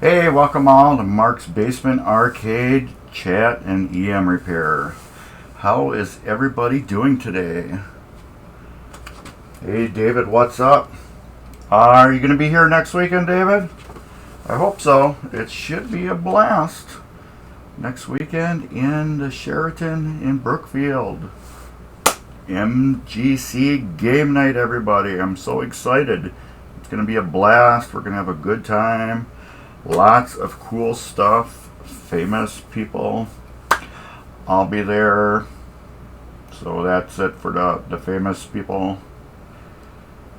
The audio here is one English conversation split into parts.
Hey, welcome all to Mark's Basement Arcade Chat and EM Repair. How is everybody doing today? Hey, David, what's up? Are you going to be here next weekend, David? I hope so. It should be a blast. Next weekend in the Sheraton in Brookfield. MGC game night, everybody. I'm so excited. It's going to be a blast. We're going to have a good time. Lots of cool stuff. Famous people. I'll be there. So that's it for the famous people.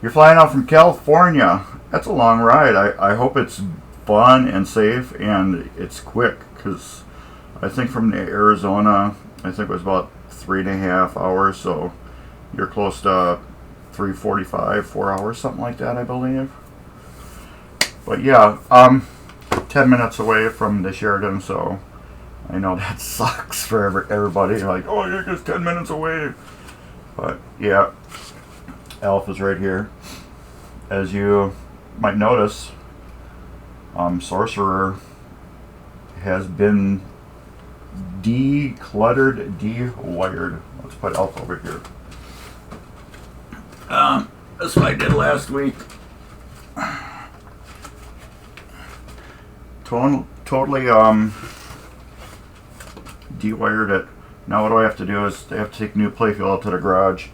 You're flying out from California. That's a long ride. I hope it's fun and safe and it's quick, because I think from Arizona, I think it was about 3.5 hours, so you're close to 3:45, 4 hours, something like that, I believe. But yeah, 10 minutes away from the Sheraton, so I know that sucks for everybody. Like, oh, you're just 10 minutes away. But yeah, Elf is right here. As you might notice, Sorcerer has been decluttered, de-wired. Let's put Elf over here. That's what I did last week. Totally de-wired it. Now what do I have to do is I have to take new Playfield out to the garage,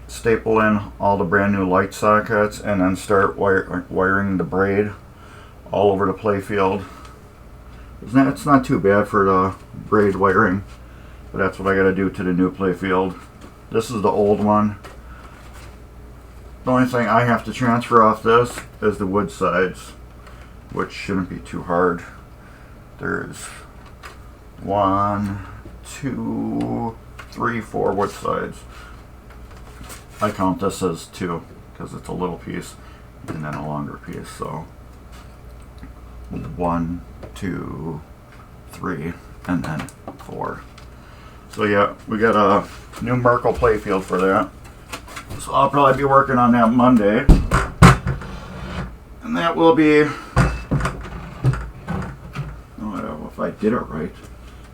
staple in all the brand new light sockets, and then start wiring the braid all over the Playfield. It's not too bad for the braid wiring, but that's what I got to do to the new Playfield. This is the old one. The only thing I have to transfer off this is the wood sides, which shouldn't be too hard. There's 1, 2, 3, 4 wood sides. I count this as 2 because it's a little piece and then a longer piece. So 1, 2, 3, and then 4. So yeah, we got a new Merkle Playfield for that. So I'll probably be working on that Monday. And that will be, I don't know if I did it right.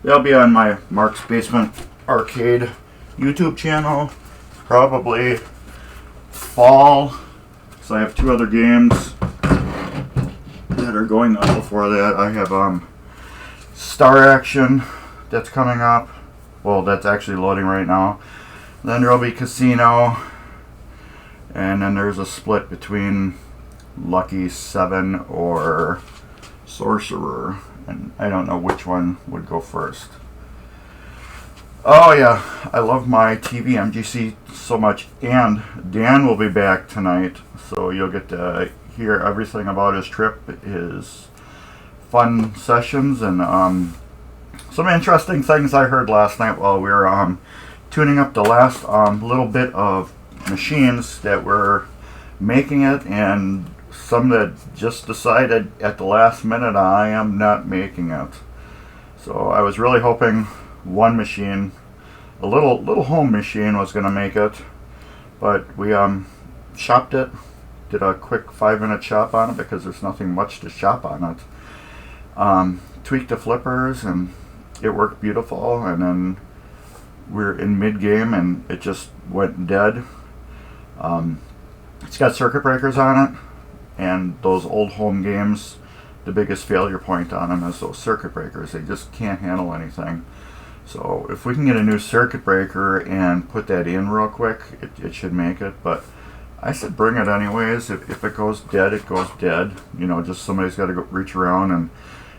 That'll be on my Mark's Basement Arcade YouTube channel. Probably fall. So I have 2 other games that are going up before that. I have Star Action that's coming up. Well, that's actually loading right now. Then there'll be Casino. And then there's a split between Lucky 7 or Sorcerer. And I don't know which one would go first. Oh yeah, I love my tvMGC so much. And Dan will be back tonight, so you'll get to hear everything about his trip, his fun sessions, and some interesting things I heard last night while we were tuning up the last little bit of machines that were making it, and some that just decided at the last minute I am not making it. So I was really hoping one machine, a little home machine, was going to make it, but we shopped it, did a quick 5-minute shop on it because there's nothing much to shop on it. Tweaked the flippers and it worked beautiful, and then we're in mid-game and it just went dead. It's got circuit breakers on it, and those old home games, the biggest failure point on them is those circuit breakers. They just can't handle anything. So if we can get a new circuit breaker and put that in real quick, it should make it. But I said bring it anyways. If it goes dead, it goes dead. You know, just somebody's got to go reach around and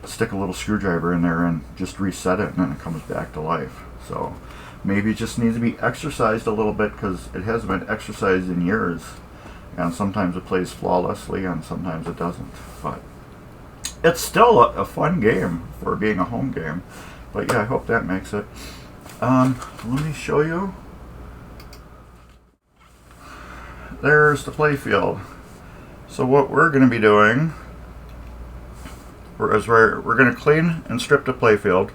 stick a little screwdriver in there and just reset it, and then it comes back to life. So maybe it just needs to be exercised a little bit, because it hasn't been exercised in years. And sometimes it plays flawlessly and sometimes it doesn't. But it's still a fun game for being a home game. But yeah, I hope that makes it. Let me show you. There's the Playfield. So what we're going to be doing is we're going to clean and strip the Playfield.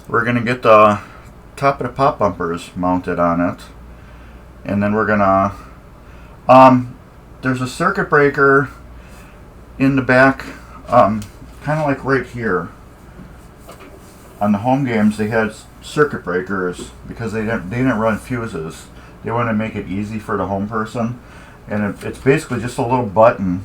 We're going to get the top of the pop bumpers mounted on it. And then we're going to... there's a circuit breaker in the back kind of like right here. On the home games, they had circuit breakers because they didn't run fuses. They wanted to make it easy for the home person, and it's basically just a little button,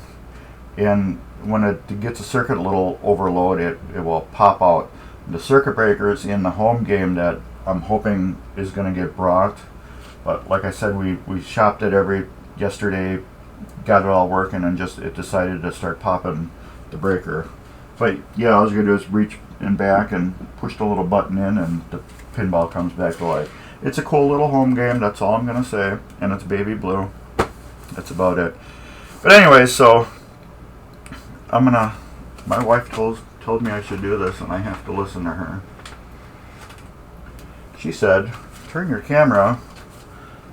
and when it gets a circuit a little overload, it will pop out. The circuit breakers in the home game that I'm hoping is going to get brought, but like I said, we shopped it yesterday, got it all working, and it decided to start popping the breaker. But yeah, all I was going to do is reach in back and push the little button in, and the pinball comes back to life. It's a cool little home game, that's all I'm going to say, and it's baby blue. That's about it. But anyway, so my wife told me I should do this, and I have to listen to her. She said, turn your camera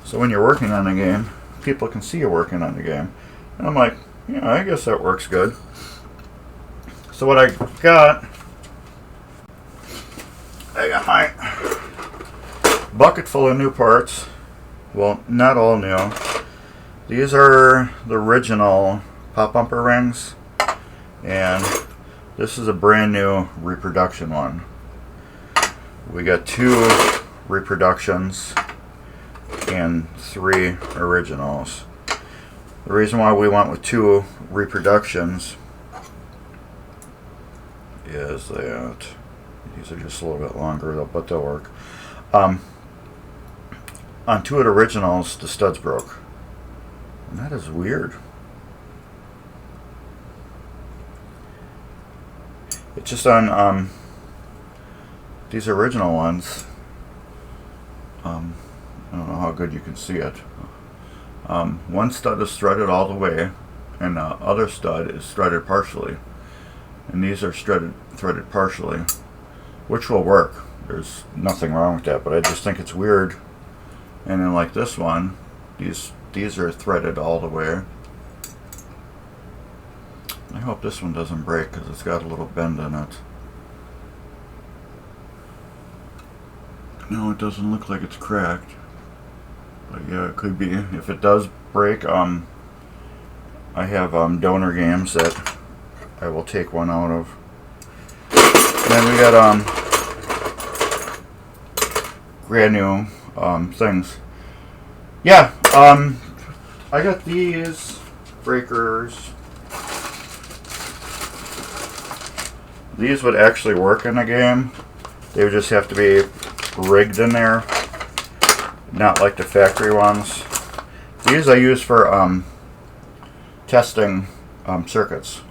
so when you're working on the game, people can see you working on the game. And I'm like, yeah, I guess that works good. So what I got my bucket full of new parts. Well, not all new. These are the original pop bumper rings, and this is a brand new reproduction one. We got 2 reproductions and 3 originals. The reason why we went with 2 reproductions is that these are just a little bit longer, but they'll work. On 2 of the originals, the studs broke. And that is weird. It's just on these original ones. I don't know how good you can see it. One stud is threaded all the way, and the other stud is threaded partially. And these are threaded partially, which will work. There's nothing wrong with that, but I just think it's weird. And then like this one, these are threaded all the way. I hope this one doesn't break because it's got a little bend in it. No, it doesn't look like it's cracked. But yeah, it could be. If it does break, I have donor games that I will take one out of. And then we got brand new things. Yeah, I got these breakers. These would actually work in a game. They would just have to be rigged in there, not like the factory ones. These I use for testing circuits.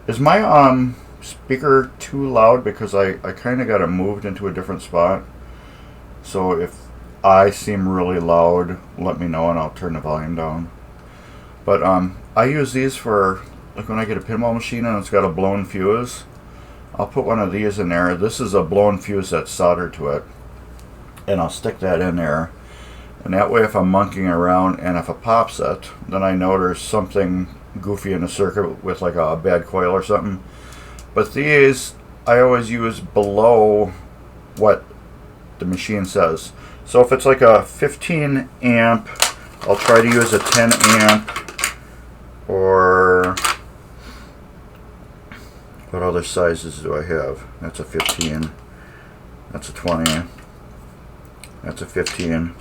Is my speaker too loud? Because I kind of got it moved into a different spot. So if I seem really loud, let me know and I'll turn the volume down. But I use these for, like when I get a pinball machine and it's got a blown fuse, I'll put one of these in there. This is a blown fuse that's soldered to it, and I'll stick that in there. And that way if I'm monkeying around and if it pops it, then I know there's something goofy in the circuit with like a bad coil or something. But these I always use below what the machine says. So if it's like a 15 amp, I'll try to use a 10 amp, or what other sizes do I have? That's a 15, that's a 20, that's a 15,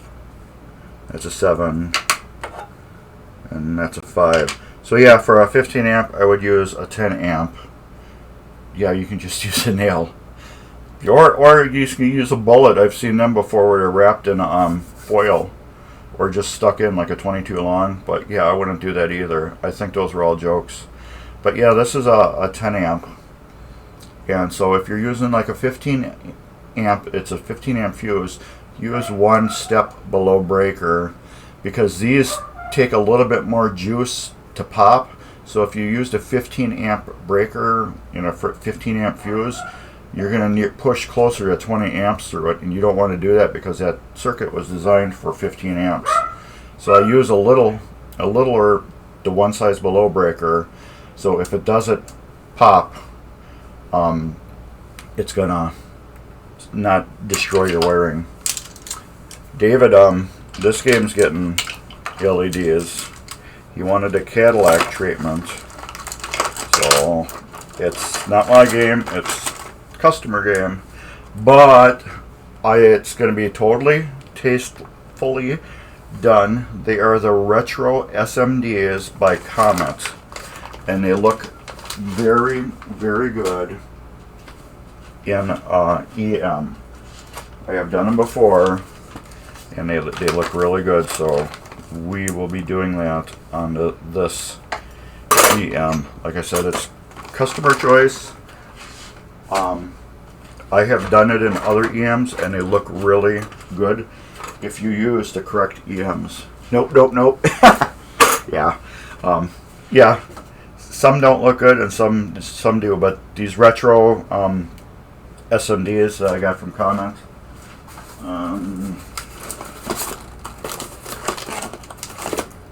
that's a 7, and that's a 5. So yeah, for a 15 amp, I would use a 10 amp. Yeah, you can just use a nail. Or you can use a bullet. I've seen them before where they're wrapped in foil or just stuck in like a 22 long. But yeah, I wouldn't do that either. I think those were all jokes. But yeah, this is a 10 amp. And so if you're using like a 15 amp, it's a 15 amp fuse, use one step below breaker, because these take a little bit more juice to pop. So if you used a 15 amp breaker in a 15 amp fuse, you're going to push closer to 20 amps through it, and you don't want to do that because that circuit was designed for 15 amps. So I use a little or the one size below breaker, so if it doesn't pop, it's gonna not destroy your wiring. David, this game's getting LEDs. He wanted a Cadillac treatment, so It's not my game, it's customer game, but it's going to be totally tastefully done. They are the Retro SMDs by Comet, and they look very, very good in EM. I have done them before, and they look really good, so we will be doing that on this EM. Like I said, it's customer choice. I have done it in other EMs, and they look really good if you use the correct EMs. Nope. Yeah. Yeah. Some don't look good, and some do, but these retro SMDs that I got from Comment.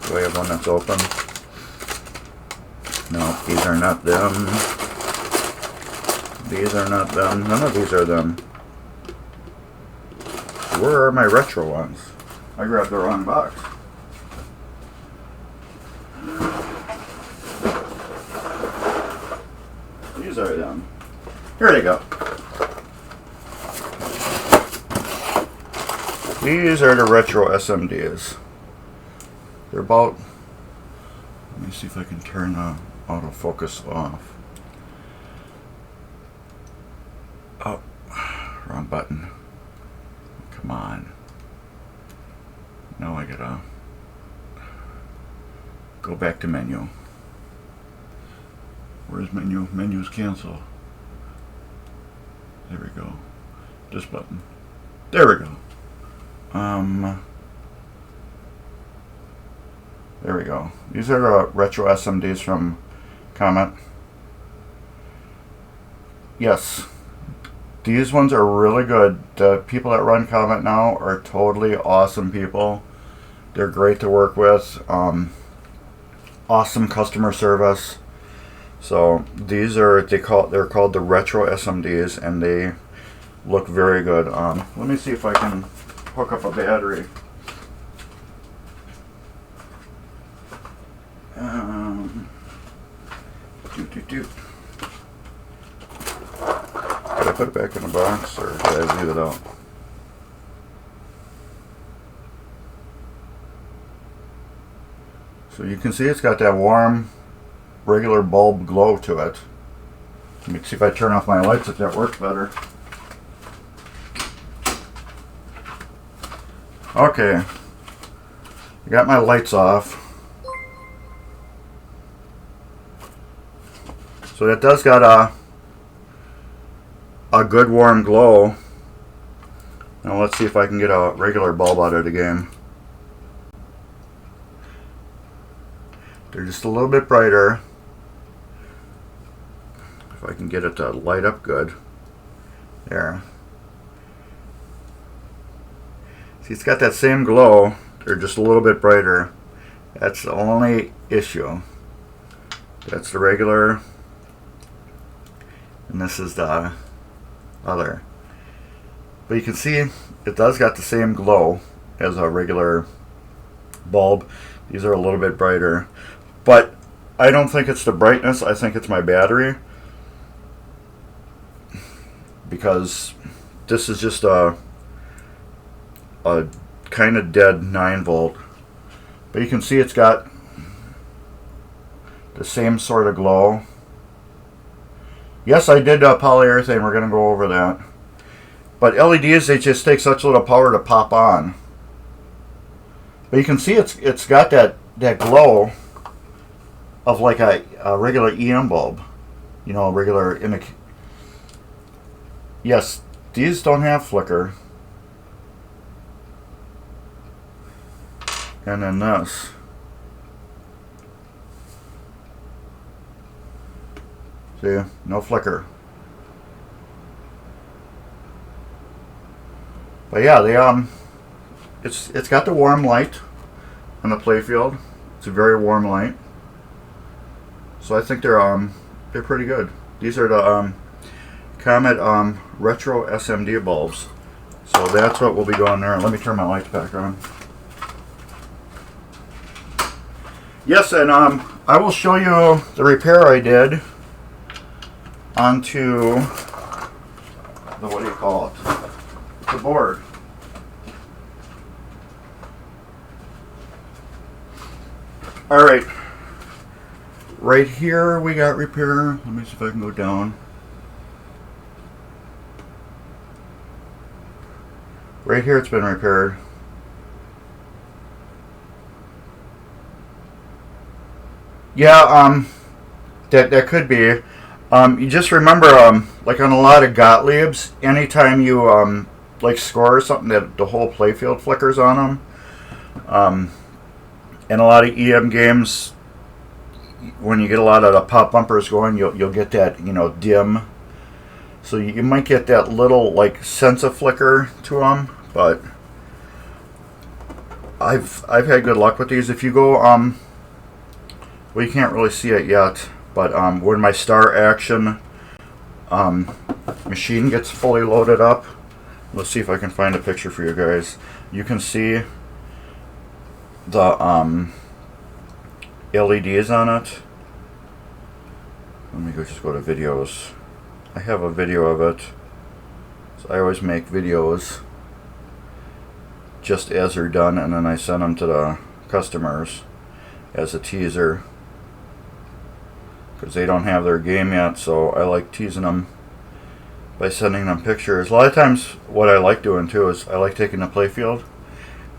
Do I have one that's open? No, these are not them. These are not them. None of these are them. Where are my retro ones? I grabbed the wrong box. These are them. Here they go. These are the retro SMDs. They're about... Let me see if I can turn the autofocus off. Oh, wrong button. Come on. Now I gotta go back to menu. Where's menu? Menu's cancel. There we go. This button. There we go. There we go. These are retro SMDs from Comet. Yes. These ones are really good. The people that run Comet now are totally awesome people. They're great to work with. Awesome customer service. So these are they're called the retro SMDs, and they look very good. Let me see if I can hook up a battery. Did I put it back in the box, or did I leave it out? So you can see it's got that warm, regular bulb glow to it. Let me see if I turn off my lights if that works better. Okay, I got my lights off. So that does got a good warm glow. Now let's see if I can get a regular bulb out of it again. They're just a little bit brighter. If I can get it to light up good. There. See, it's got that same glow. They're just a little bit brighter. That's the only issue. That's the regular. And this is the other. But you can see it does got the same glow as a regular bulb. These are a little bit brighter. But I don't think it's the brightness. I think it's my battery. Because this is just a kind of dead 9 volt. But you can see it's got the same sort of glow. Yes, I did polyurethane. We're going to go over that. But LEDs, they just take such little power to pop on. But you can see it's got that glow of like a regular EM bulb. You know, a regular... Yes, these don't have flicker. And then this. See, no flicker. But yeah, it's got the warm light on the Playfield. It's a very warm light. So I think they're pretty good. These are the Comet Retro SMD bulbs. So that's what will be going there. Let me turn my lights back on. Yes, and I will show you the repair I did onto the, what do you call it, the board. Alright, right here we got repair. Let me see if I can go down. Right here it's been repaired. Yeah, that could be. You just remember, like on a lot of Gottliebs, anytime you like score or something, that the whole playfield flickers on them. In a lot of EM games, when you get a lot of the pop bumpers going, you'll get that, you know, dim. So you might get that little like sense of flicker to them, but I've had good luck with these. If you go well, you can't really see it yet, but when my star action machine gets fully loaded up, let's see if I can find a picture for you guys. You can see the LEDs on it. Let me just go to videos. I have a video of it. So I always make videos just as they're done, and then I send them to the customers as a teaser, because they don't have their game yet, so I like teasing them by sending them pictures. A lot of times what I like doing too is I like taking the playfield,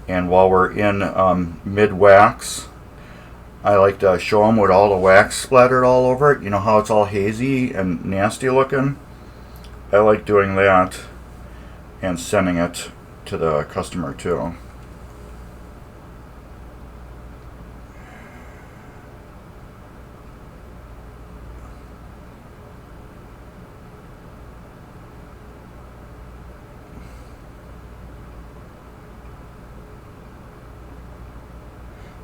and while we're in mid-wax, I like to show them with all the wax splattered all over it. You know how it's all hazy and nasty looking? I like doing that and sending it to the customer too.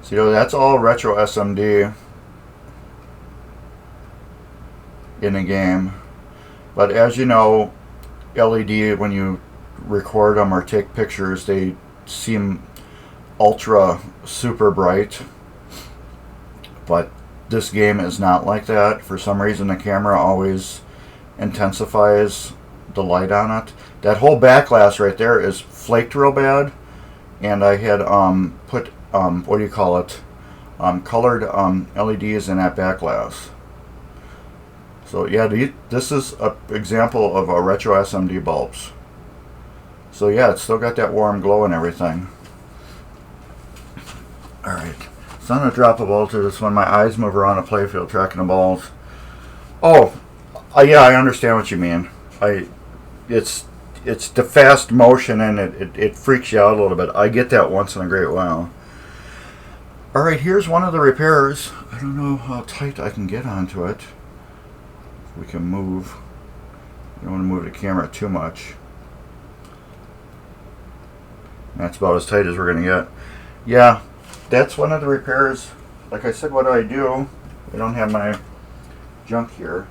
So, you know, that's all retro SMD in a game. But as you know, LED, when you record them or take pictures, they seem ultra super bright. But this game is not like that. For some reason, the camera always intensifies the light on it. That whole back glass right there is flaked real bad. And I had put what do you call it? Colored LEDs in that back glass. So yeah, this is an example of a retro SMD bulbs. So yeah, it's still got that warm glow and everything. Alright, it's not a drop of ball to this one. My eyes move around a playfield tracking the balls. Oh, yeah, I understand what you mean. It's the fast motion, and it freaks you out a little bit. I get that once in a great while. Alright, here's one of the repairs. I don't know how tight I can get onto it. We can move. I don't want to move the camera too much. That's about as tight as we're going to get. Yeah, that's one of the repairs. Like I said, what do I do? I don't have my junk here.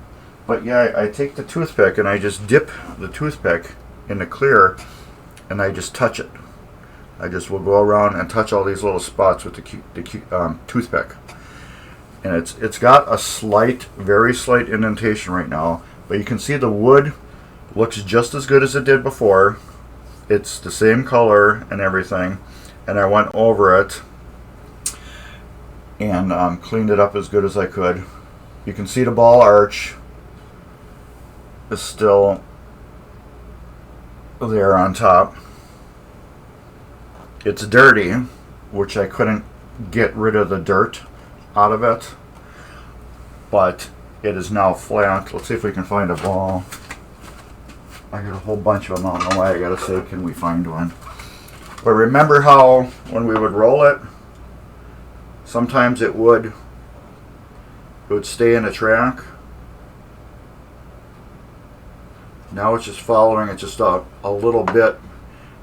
But yeah, I take the toothpick and I just dip the toothpick in the clear, and I just touch it. I just will go around and touch all these little spots with the toothpick. And it's got a slight, very slight indentation right now, but you can see the wood looks just as good as it did before. It's the same color and everything, and I went over it and cleaned it up as good as I could. You can see the ball arch is still there on top. It's dirty, which I couldn't get rid of the dirt out of it, but it is now flat. Let's see if we can find a ball. I got a whole bunch of them. I don't know why I gotta say, can we find one? But remember how when we would roll it, sometimes it would stay in a track. Now it's just following it just a little bit,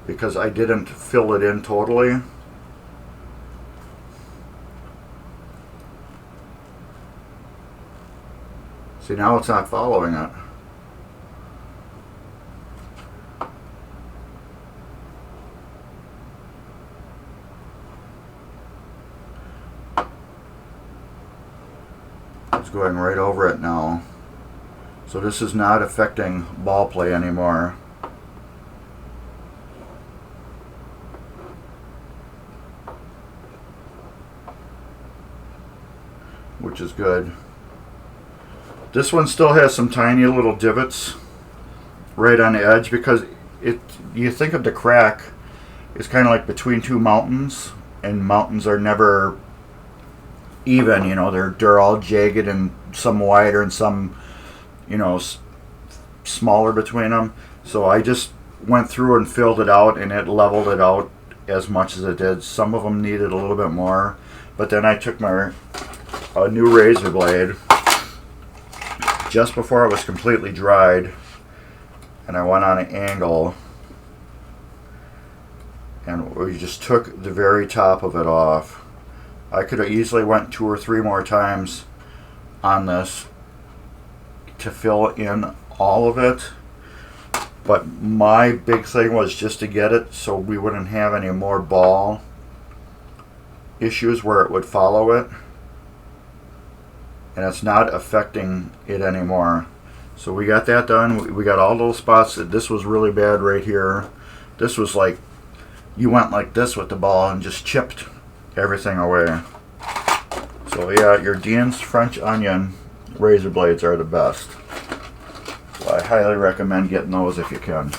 because I didn't fill it in totally. See, now it's not following it. It's going right over it now. So this is not affecting ball play anymore. Which is good. This one still has some tiny little divots right on the edge because you think of the crack is kind of like between two mountains, and mountains are never even, you know, they're all jagged and some wider and some, you know, smaller between them. So I just went through and filled it out, and it leveled it out as much as it did. Some of them needed a little bit more, but then I took a new razor blade just before it was completely dried, and I went on an angle, and we just took the very top of it off. I could have easily went 2 or 3 more times on this to fill in all of it, but my big thing was just to get it so we wouldn't have any more ball issues where it would follow it, and it's not affecting it anymore. So we got that done. We got all those spots. This was really bad right here. This was like you went like this with the ball and just chipped everything away. So yeah, your Dean's French onion razor blades are the best. So I highly recommend getting those if you can.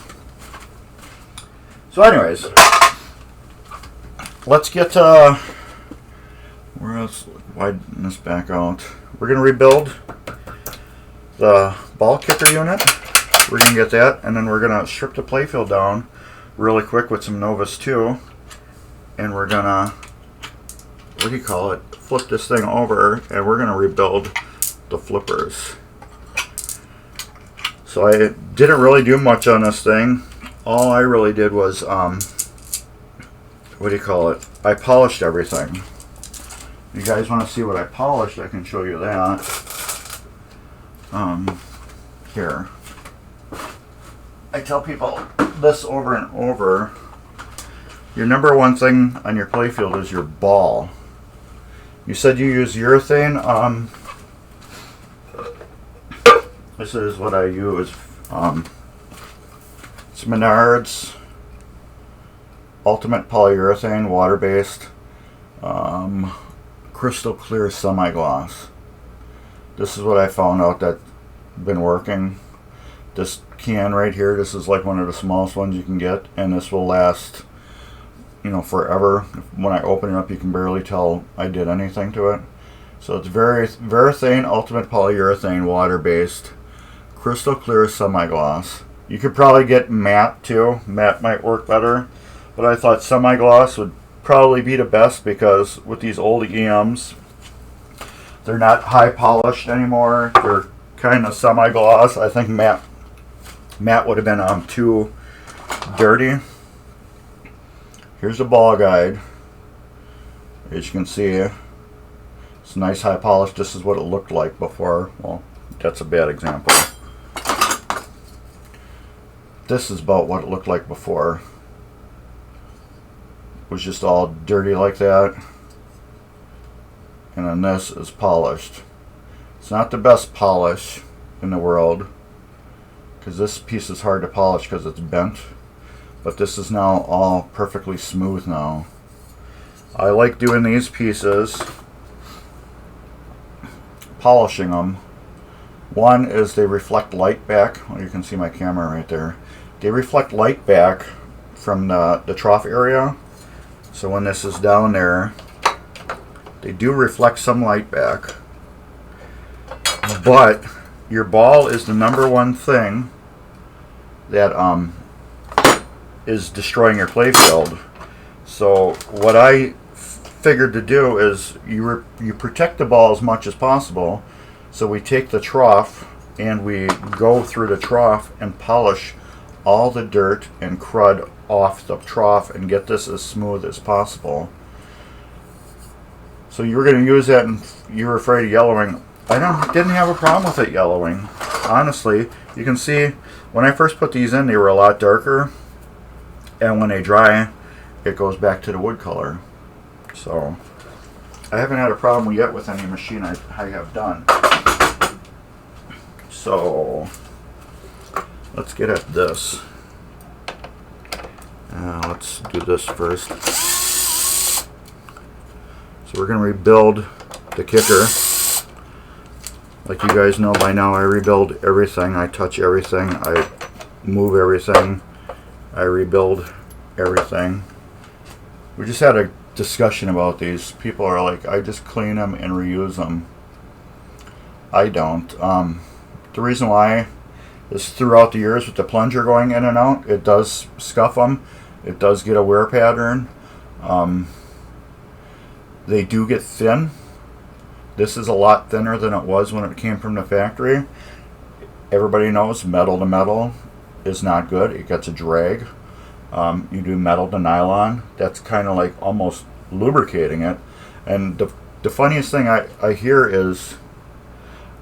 So anyways, let's get where else? Widen this back out. We're going to rebuild the ball kicker unit. We're going to get that, and then we're going to strip the playfield down really quick with some Novus 2, and we're going to, what do you call it, flip this thing over, and we're going to rebuild the flippers. So I didn't really do much on this thing. All I really did was, what do you call it, I polished everything. You guys want to see what I polished, I can show you that. Here. I tell people this over and over. Your number one thing on your playfield is your ball. You said you use urethane. This is what I use. It's Menards Ultimate Polyurethane, water-based. Crystal clear semi-gloss. This is what I found out that been working. This can right here, this is like one of the smallest ones you can get, and this will last, you know, forever. When I open it up, you can barely tell I did anything to it. So it's Varathane Ultimate Polyurethane, water-based, crystal clear semi-gloss. You could probably get matte too. Matte might work better, but I thought semi-gloss would probably be the best because with these old EMs, they're not high polished anymore. They're kind of semi-gloss. I think matte would have been too dirty. Here's the ball guide. As you can see, it's nice high polish. This is what it looked like before. Well, that's a bad example. This is about what it looked like before. It was just all dirty like that. And then this is polished. It's not the best polish in the world, because this piece is hard to polish because it's bent. But this is now all perfectly smooth now. I like doing these pieces, polishing them. One is they reflect light back. Well, you can see my camera right there. They reflect light back from the trough area. So when this is down there, they do reflect some light back. But your ball is the number one thing that is destroying your playfield. So what I figured to do is you protect the ball as much as possible. So we take the trough and we go through the trough and polish all the dirt and crud off the trough and get this as smooth as possible. So you were going to use that and you were afraid of yellowing. I didn't have a problem with it yellowing. Honestly, you can see when I first put these in, they were a lot darker, and when they dry, it goes back to the wood color. So I haven't had a problem yet with any machine I have done. So let's get at this. Let's do this first. So we're going to rebuild the kicker. Like you guys know by now, I rebuild everything. I touch everything. I move everything. I rebuild everything. We just had a discussion about these. People are like, I just clean them and reuse them. I don't. The reason why is throughout the years with the plunger going in and out, it does scuff them. It does get a wear pattern. They do get thin. This is a lot thinner than it was when it came from the factory. Everybody knows metal to metal is not good. It gets a drag. You do metal to nylon, that's kind of like almost lubricating it. And the funniest thing I hear is,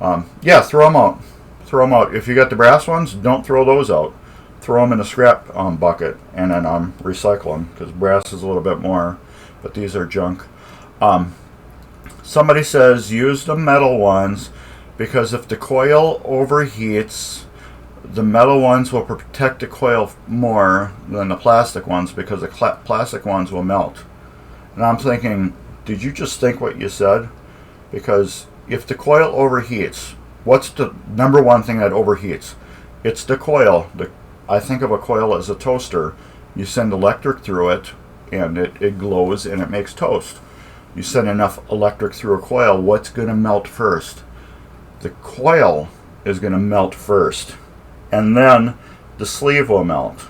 yeah, throw them out. Throw them out. If you got the brass ones, don't throw those out. Throw them in a scrap bucket and then recycle them, because brass is a little bit more, but these are junk. Somebody says use the metal ones because if the coil overheats, the metal ones will protect the coil more than the plastic ones, because the plastic ones will melt. And I'm thinking, did you just think what you said? Because if the coil overheats, what's the number one thing that overheats? It's the coil. I think of a coil as a toaster. You send electric through it and it glows and it makes toast. You send enough electric through a coil, what's going to melt first? The coil is going to melt first. And then the sleeve will melt.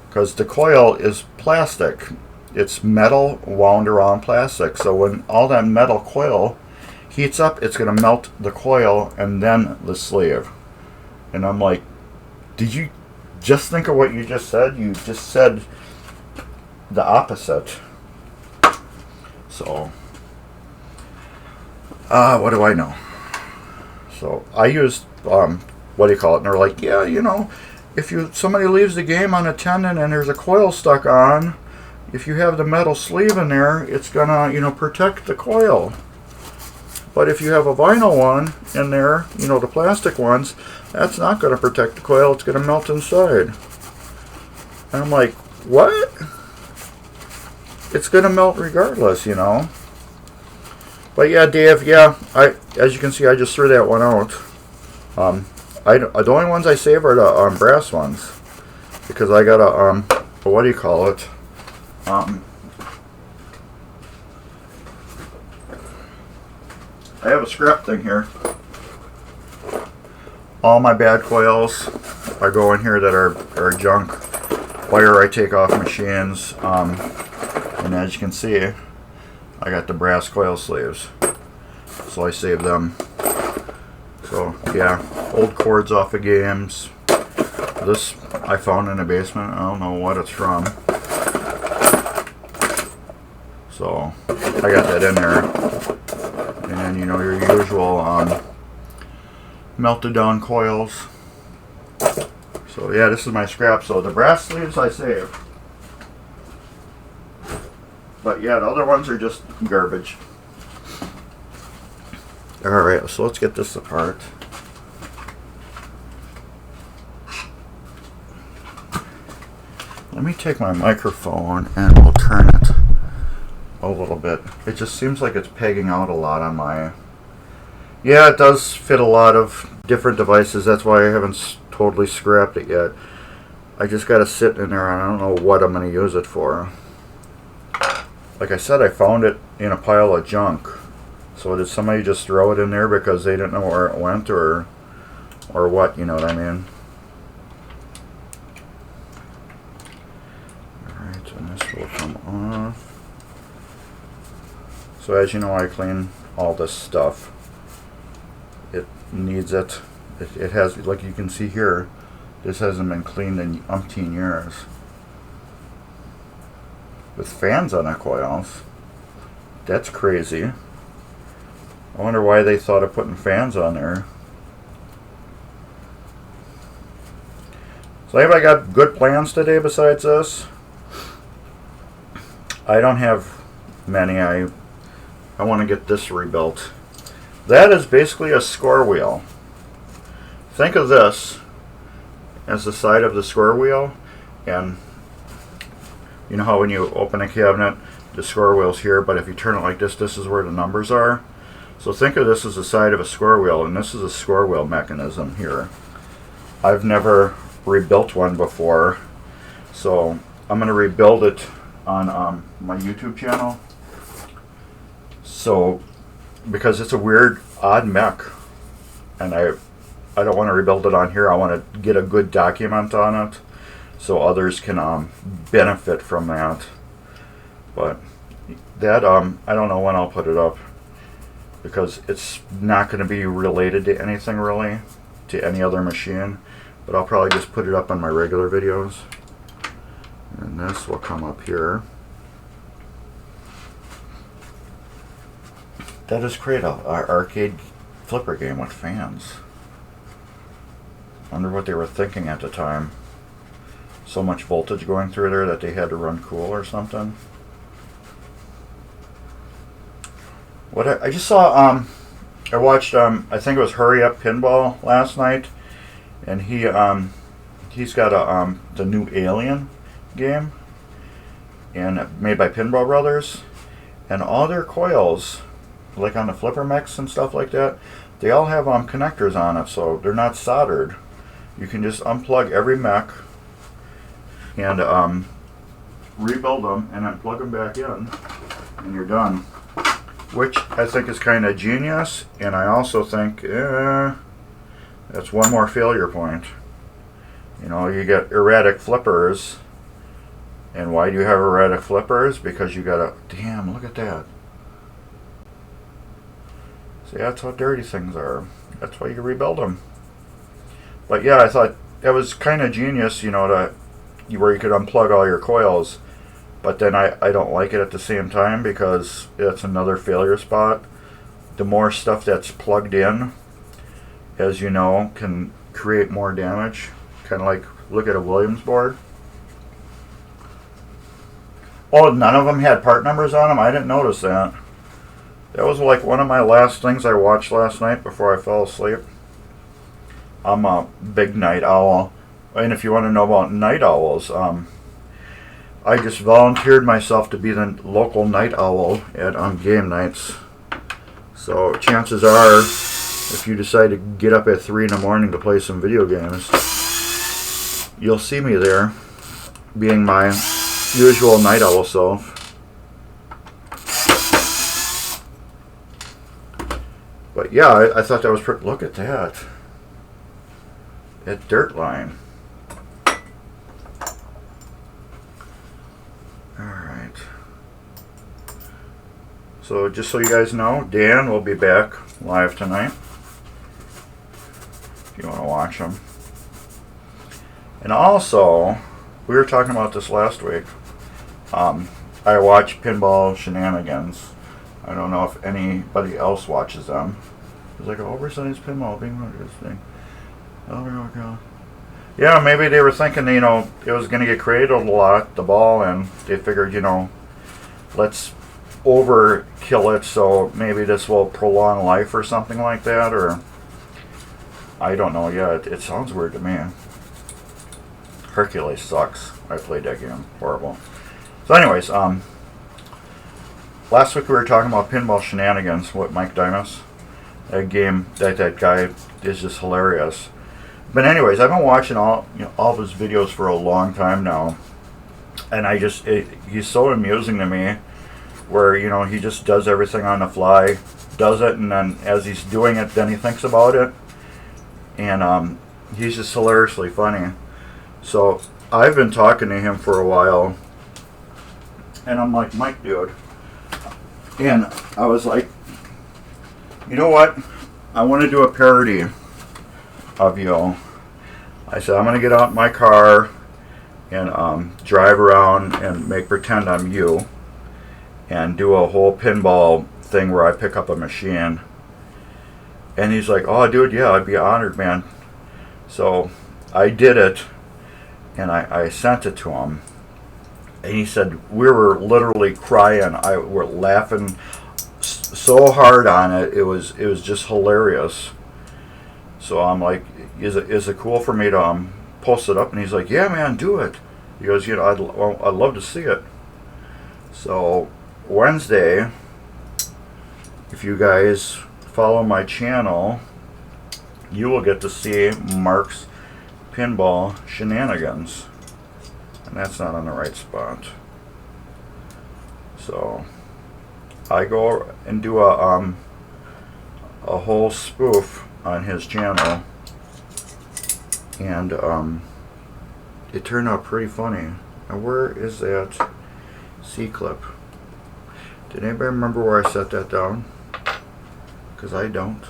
Because the coil is plastic. It's metal wound around plastic. So when all that metal coil heats up, it's going to melt the coil and then the sleeve. And I'm like, did you just think of what you just said? You just said the opposite. So, what do I know? So I used, what do you call it? And they're like, yeah, you know, if somebody leaves the game on a tendon and there's a coil stuck on, if you have the metal sleeve in there, it's gonna, you know, protect the coil. But if you have a vinyl one in there, you know, the plastic ones, that's not gonna protect the coil. It's gonna melt inside. And I'm like, what? It's gonna melt regardless, you know. But yeah, Dave, yeah, as you can see, I just threw that one out. The only ones I save are the brass ones, because I got a what do you call it? I have a scrap thing here. All my bad coils I go in here that are junk. Wire I take off machines. And as you can see, I got the brass coil sleeves, so I save them. So yeah, old cords off of games. This I found in the basement. I don't know what it's from. So I got that in there. And then, you know, your usual melted down coils. So yeah, this is my scrap. So the brass sleeves I save. But yeah, the other ones are just garbage. Alright, so let's get this apart. Let me take my microphone and we'll turn it a little bit. It just seems like it's pegging out a lot on my... Yeah, it does fit a lot of different devices. That's why I haven't totally scrapped it yet. I just got to sit in there and I don't know what I'm going to use it for. Like I said, I found it in a pile of junk. So did somebody just throw it in there because they didn't know where it went, or what, you know what I mean? Alright, and this will come off. So as you know, I clean all this stuff. It needs it. It has, like you can see here, this hasn't been cleaned in umpteen years. With fans on the coils. That's crazy. I wonder why they thought of putting fans on there. So have I got good plans today besides this? I don't have many. I want to get this rebuilt. That is basically a score wheel. think of this as the side of the square wheel, and you know how when you open a cabinet, the square wheel's here, but if you turn it like this, this is where the numbers are. So think of this as the side of a square wheel, and this is a square wheel mechanism here. I've never rebuilt one before, so I'm going to rebuild it on my YouTube channel. So, because it's a weird, odd mech, and I don't want to rebuild it on here. I want to get a good document on it, so others can benefit from that. But that I don't know when I'll put it up, because it's not going to be related to anything really, to any other machine. But I'll probably just put it up on my regular videos, and this will come up here. That is create a arcade flipper game with fans. I wonder what they were thinking at the time. So much voltage going through there that they had to run cool or something. What I just saw, I watched, I think it was Hurry Up Pinball last night, and he's got the new Alien game, and made by Pinball Brothers, and all their coils, like on the flipper mechs and stuff like that, they all have connectors on it, so they're not soldered. You can just unplug every mech and rebuild them, and then plug them back in, and you're done. Which I think is kind of genius, and I also think that's one more failure point. You know, you get erratic flippers, and why do you have erratic flippers? Because you gotta, damn, look at that. See, that's how dirty things are. That's why you rebuild them. But yeah, I thought that was kind of genius, you know, where you could unplug all your coils. But then I don't like it at the same time, because it's another failure spot. The more stuff that's plugged in, as you know, can create more damage. Kind of like, look at a Williams board. Oh, none of them had part numbers on them? I didn't notice that. That was like one of my last things I watched last night before I fell asleep. I'm a big night owl. And if you want to know about night owls, I just volunteered myself to be the local night owl at game nights. So chances are, if you decide to get up at 3 in the morning to play some video games, you'll see me there, being my usual night owl self. But yeah, I thought that was pretty. Look at that. That dirt line. Alright. So just so you guys know, Dan will be back live tonight, if you want to watch him. And also, we were talking about this last week. I watch Pinball Shenanigans. I don't know if anybody else watches them. It's like an oversized pinball being this thing. Oh my god. Yeah, maybe they were thinking, you know, it was going to get created a lot, the ball, and they figured, you know, let's overkill it, so maybe this will prolong life or something like that, or I don't know. Yeah, it sounds weird to me. Hercules sucks. I played that game. Horrible. So anyways, last week we were talking about Pinball Shenanigans with Mike Dimas. That game, that guy is just hilarious. But anyways, I've been watching all of his videos for a long time now, and he's so amusing to me. Where he just does everything on the fly, does it, and then as he's doing it, then he thinks about it, and he's just hilariously funny. So I've been talking to him for a while, and I'm like, Mike, dude, and I was like, you know what? I want to do a parody of you. I said, I'm going to get out in my car and drive around and pretend I'm you and do a whole pinball thing where I pick up a machine. And he's like, oh, dude, yeah, I'd be honored, man. So I did it, and I sent it to him. And he said, we were literally crying. We're laughing so hard on it. It was just hilarious. So I'm like, is it cool for me to post it up? And he's like, yeah, man, do it. He goes, you know, I'd love to see it. So Wednesday, if you guys follow my channel, you will get to see Mark's pinball shenanigans. And that's not on the right spot. So I go and do a whole spoof on his channel, and it turned out pretty funny. Now where is that C clip? Did anybody remember where I set that down? Because I don't.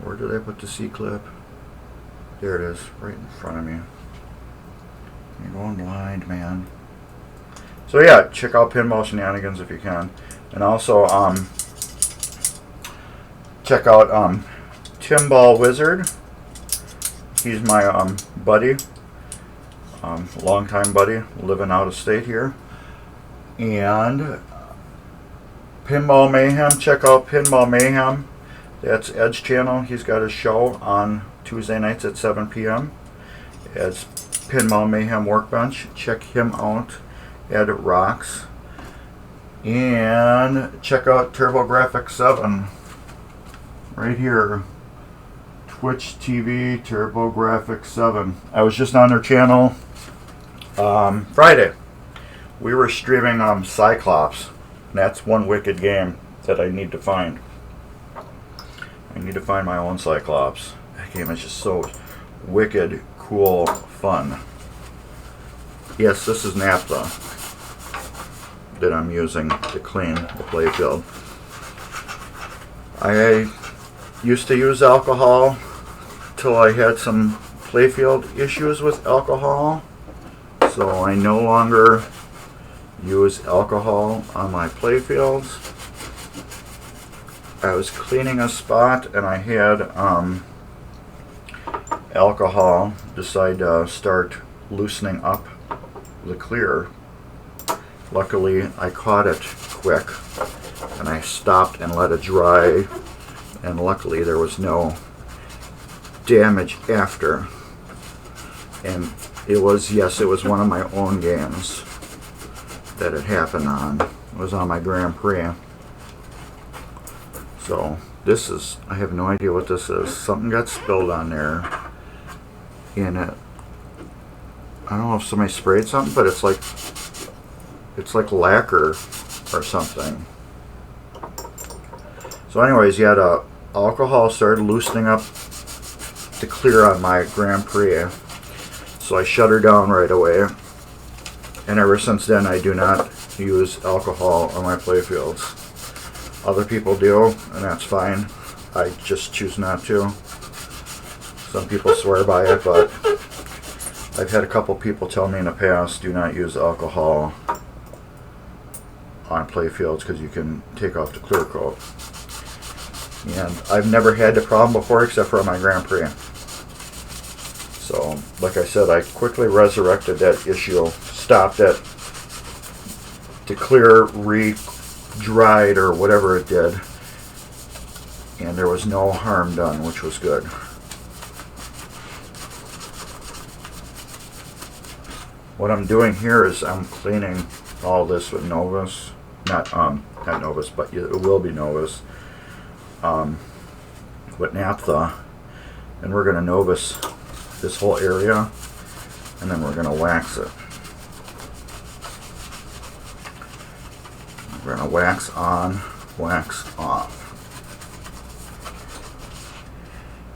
Where did I put the C clip? There it is, right in front of me. You're going blind, man. So yeah, check out Pinball Shenanigans if you can. And also check out Timball Wizard. He's my buddy, longtime buddy, living out of state here. And Pinball Mayhem, check out Pinball Mayhem. That's Ed's channel. He's got a show on Tuesday nights at 7 p.m. It's Pinball Mayhem Workbench. Check him out. Ed rocks. And check out TurboGrafx-7 right here. Twitch TV TurboGrafx-7. I was just on their channel Friday. We were streaming Cyclops. And that's one wicked game that I need to find. I need to find my own Cyclops. That game is just so wicked, cool, fun. Yes, this is naphtha that I'm using to clean the Playfield. I used to use alcohol till I had some Playfield issues with alcohol, so I no longer use alcohol on my Playfields. I was cleaning a spot and I had alcohol decide to start loosening up the clear. Luckily I caught it quick and I stopped and let it dry, and luckily there was no damage after. And it was, yes, it was one of my own games that it happened on. It was on my Grand Prix. So this is, I have no idea what this is. Something got spilled on there in it. I don't know if somebody sprayed something, but it's like lacquer or something. So anyways, yeah, the alcohol started loosening up the clear on my Grand Prix. So I shut her down right away. And ever since then I do not use alcohol on my Playfields. Other people do, and that's fine. I just choose not to. Some people swear by it, but I've had a couple people tell me in the past, do not use alcohol on Playfields because you can take off the clear coat. And I've never had the problem before except for on my Grand Prix. So, like I said, I quickly resurrected that issue, stopped it, the clear re-dried or whatever it did, and there was no harm done, which was good. What I'm doing here is I'm cleaning all this with Novus, not Novus, but it will be Novus, with naphtha, and we're going to Novus this whole area, and then we're going to wax it. We're going to wax on, wax off.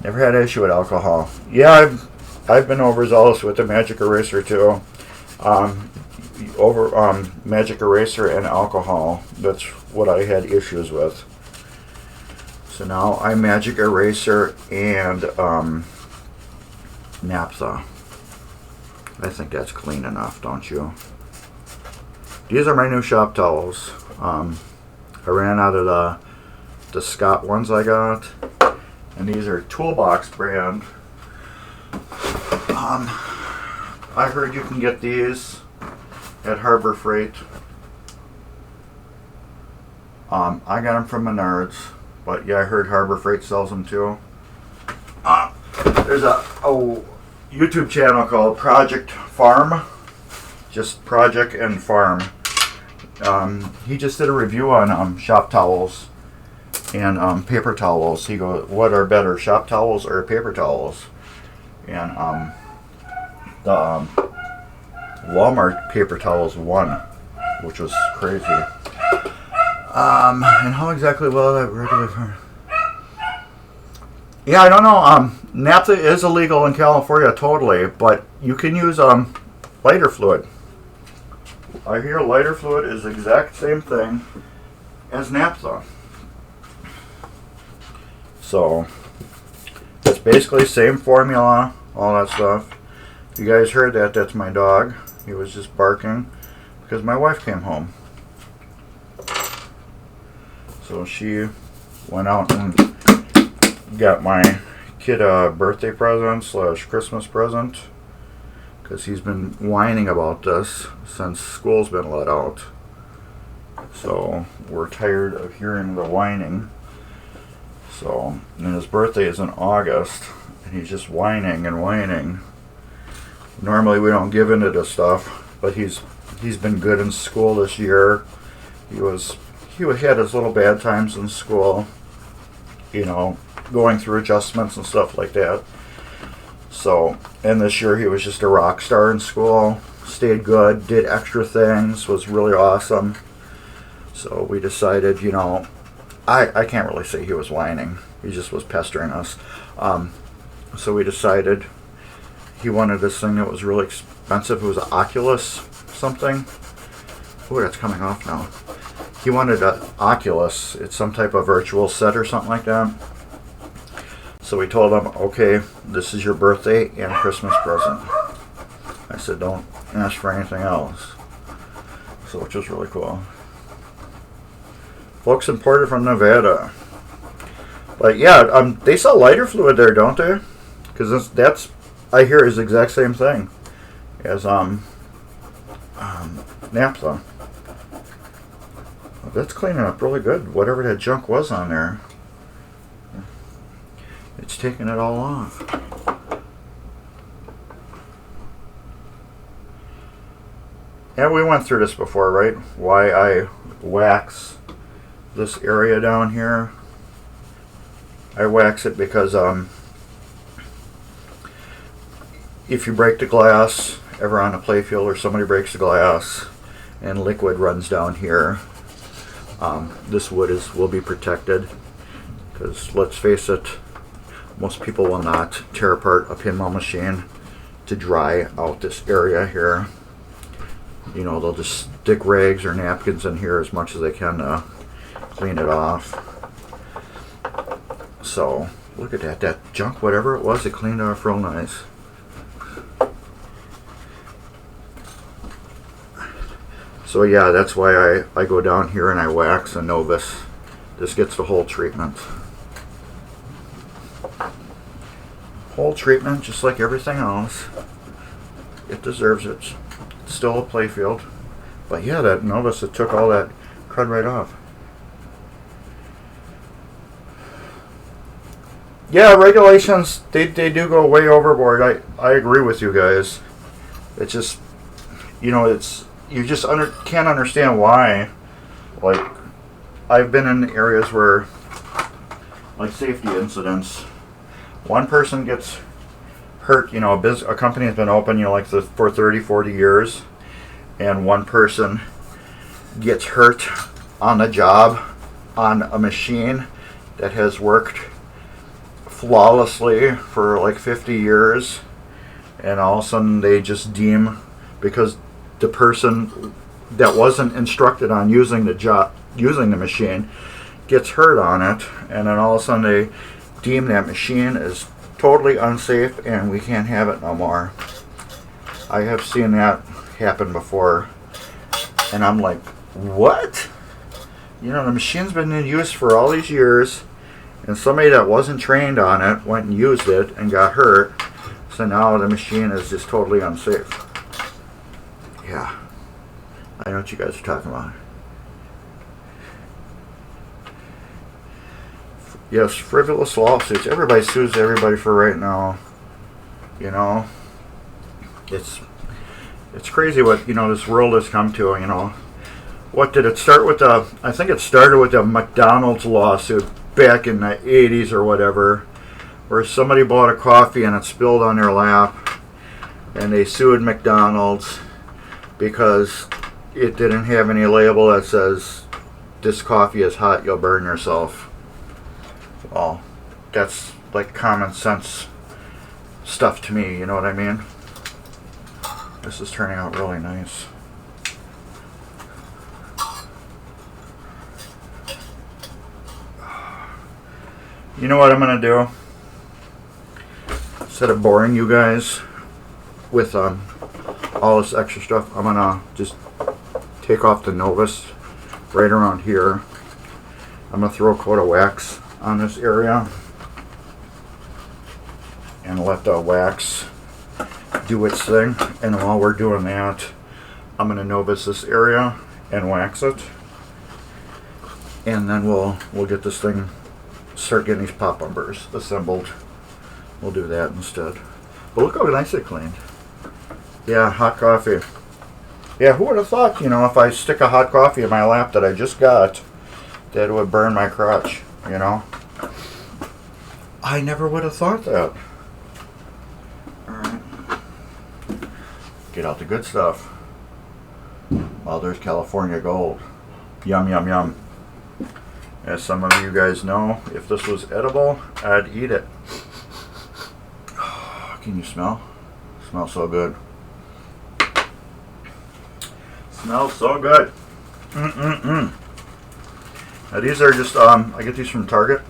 Never had an issue with alcohol. Yeah, I've been overzealous with the Magic Eraser too. Magic Eraser and alcohol. That's what I had issues with. So now I Magic Eraser and naphtha. I think that's clean enough, don't you? These are my new shop towels. I ran out of the Scott ones I got, and these are Toolbox brand. I heard you can get these at Harbor Freight. I got them from Menards, But yeah, I heard Harbor Freight sells them too. There's a YouTube channel called Project Farm. Just Project and Farm. He just did a review on shop towels and paper towels. He goes, what are better, shop towels or paper towels? And the Walmart paper towels won, which was crazy. And how exactly will that regulate? Yeah, I don't know. Naphtha is illegal in California, totally, but you can use lighter fluid. I hear lighter fluid is the exact same thing as naphtha. So it's basically same formula, all that stuff. You guys heard that? That's my dog. He was just barking because my wife came home. So she went out and got my kid a birthday present / Christmas present, because he's been whining about this since school's been let out. So we're tired of hearing the whining. So, and his birthday is in August, and he's just whining and whining. Normally we don't give into this stuff, but he's been good in school this year. He had his little bad times in school, you know, going through adjustments and stuff like that. So, and this year he was just a rock star in school, stayed good, did extra things, was really awesome. So we decided, you know, I can't really say he was whining. He just was pestering us. So we decided he wanted this thing that was really expensive. It was an Oculus something. Oh, that's coming off now. He wanted an Oculus. It's some type of virtual set or something like that. So we told him, okay, this is your birthday and Christmas present. I said, don't ask for anything else. So, which was really cool. Folks imported from Nevada. But yeah, they sell lighter fluid there, don't they? Because that's I hear is the exact same thing as naphtha. That's cleaning up really good. Whatever that junk was on there, it's taking it all off. Yeah, we went through this before, right? Why I wax this area down here. I wax it because if you break the glass ever on a playfield, or somebody breaks the glass and liquid runs down here, this wood will be protected, because let's face it, most people will not tear apart a pinball machine to dry out this area here. You know, they'll just stick rags or napkins in here as much as they can to clean it off. So look at that junk, whatever it was, it cleaned it off real nice. So yeah, that's why I go down here and I wax and know this gets the whole treatment. Whole treatment, just like everything else. It deserves it. It's still a playfield. But yeah, that Novus, it took all that crud right off. Yeah, regulations, they do go way overboard. I agree with you guys. It's just, you know, you just can't understand why. Like, I've been in areas where, like, safety incidents, one person gets hurt, you know, a company has been open, you know, like for 30, 40 years, and one person gets hurt on the job on a machine that has worked flawlessly for like 50 years, and all of a sudden they just deem, because the person that wasn't instructed on using the machine gets hurt on it, and then all of a sudden they deem that machine as totally unsafe and we can't have it no more. I have seen that happen before, and I'm like, what? You know, the machine's been in use for all these years, and somebody that wasn't trained on it went and used it and got hurt, so now the machine is just totally unsafe. Yeah, I know what you guys are talking about. Yes, frivolous lawsuits. Everybody sues everybody for right now. You know, it's crazy what, you know, this world has come to. You know, what did it start with? I think it started with a McDonald's lawsuit back in the 80s or whatever, where somebody bought a coffee and it spilled on their lap, and they sued McDonald's because it didn't have any label that says this coffee is hot, you'll burn yourself. Well, that's like common sense stuff to me, you know what I mean? This is turning out really nice. You know what I'm gonna do? Instead of boring you guys with all this extra stuff, I'm gonna just take off the Novus right around here. I'm gonna throw a coat of wax on this area and let the wax do its thing. And while we're doing that, I'm gonna Novus this area and wax it, and then we'll get this thing, start getting these pop bumpers assembled. We'll do that instead. But look how nice it cleaned. Yeah, hot coffee. Yeah, who would have thought, you know, if I stick a hot coffee in my lap that I just got, that it would burn my crotch, you know? I never would have thought that. Alright. Get out the good stuff. Well, there's California gold. Yum, yum, yum. As some of you guys know, if this was edible, I'd eat it. Can you smell? Smells so good. Smells so good. Now these are just, I get these from Target.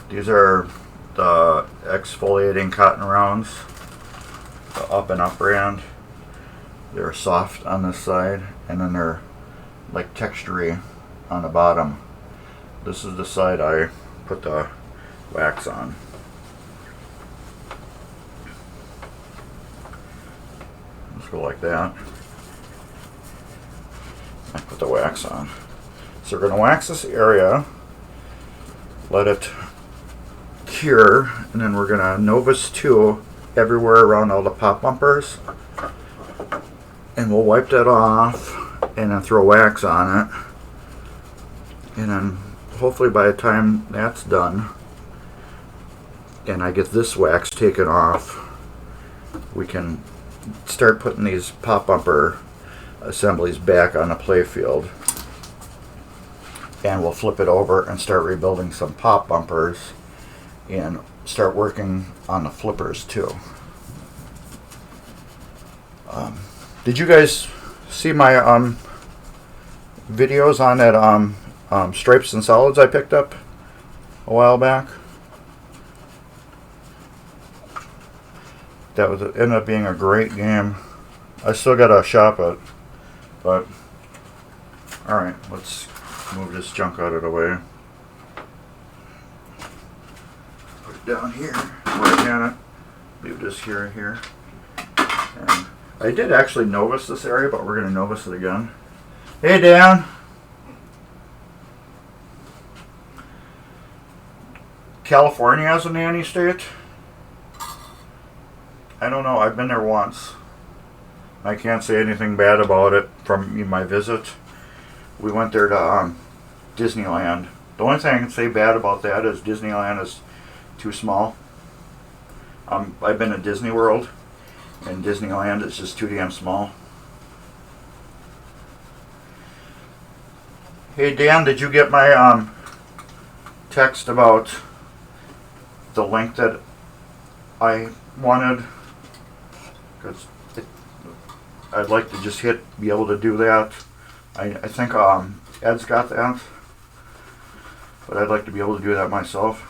These are the exfoliating cotton rounds, the Up and Up brand. They're soft on this side, and then they're like textury on the bottom. This is the side I put the wax on. Let's go like that. I put the wax on. So we're going to wax this area, let it cure, and then we're going to Novus 2 everywhere around all the pop bumpers. And we'll wipe that off and then throw wax on it. And then hopefully by the time that's done and I get this wax taken off, we can start putting these pop bumper assemblies back on the Playfield. And we'll flip it over and start rebuilding some pop bumpers and start working on the flippers too. Did you guys see my videos on that stripes and solids I picked up a while back? That was ended up being a great game. I still gotta shop it, but alright, let's move this junk out of the way. Put it down here where I can it. Leave this here and here. And I did actually Novus this area, but we're gonna Novus it again. Hey Dan! California as a nanny state? I don't know, I've been there once. I can't say anything bad about it from my visit. We went there to Disneyland. The only thing I can say bad about that is Disneyland is too small. I've been to Disney World, and Disneyland is just too damn small. Hey Dan, did you get my text about the link that I wanted? Because I'd like to just be able to do that. I think Ed's got that, but I'd like to be able to do that myself.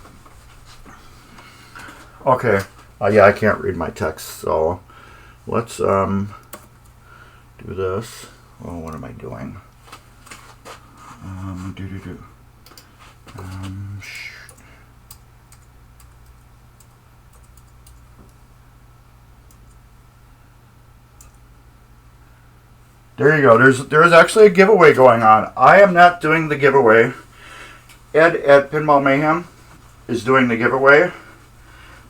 Okay. Yeah, I can't read my text, so let's do this. Oh, what am I doing? There you go. There's actually a giveaway going on. I am not doing the giveaway Ed at Pinball Mayhem is doing the giveaway.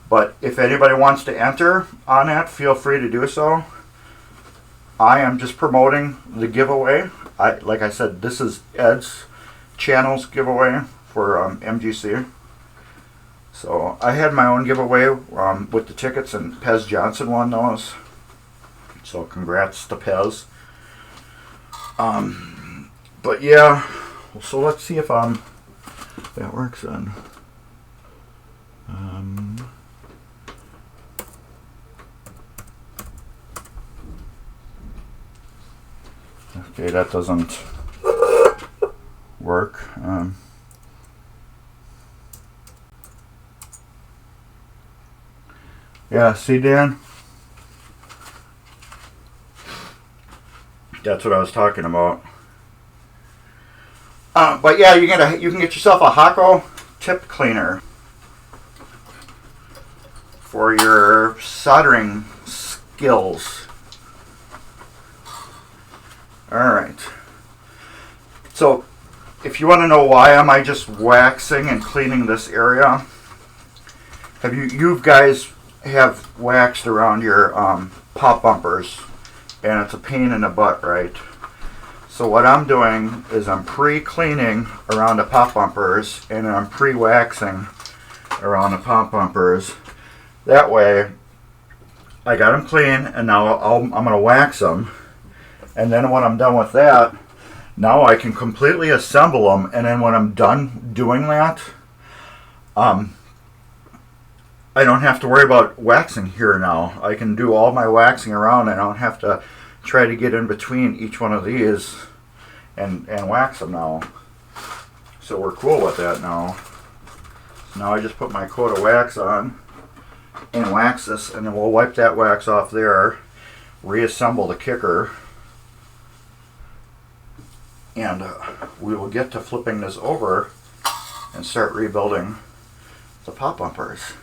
But if anybody wants to enter on that, feel free to do so. I am just promoting the giveaway. Like I said, this is Ed's channel's giveaway for MGC. So I had my own giveaway with the tickets, and Pez Johnson won those. So congrats to Pez. But yeah, so let's see if that works then. Okay, that doesn't work. Yeah, see, Dan? That's what I was talking about. But yeah, you can get yourself a Hako tip cleaner for your soldering skills. Alright. So, if you want to know why am I just waxing and cleaning this area, you guys have waxed around your pop bumpers, and it's a pain in the butt, right? So what I'm doing is I'm pre-cleaning around the pop bumpers, and I'm pre-waxing around the pop bumpers. That way, I got them clean, and now I'm going to wax them. And then when I'm done with that, now I can completely assemble them. And then when I'm done doing that, I don't have to worry about waxing here now. I can do all my waxing around. I don't have to try to get in between each one of these and wax them now. So we're cool with that now. So now I just put my coat of wax on and wax this, and then we'll wipe that wax off there, reassemble the kicker, and we will get to flipping this over and start rebuilding the pop bumpers.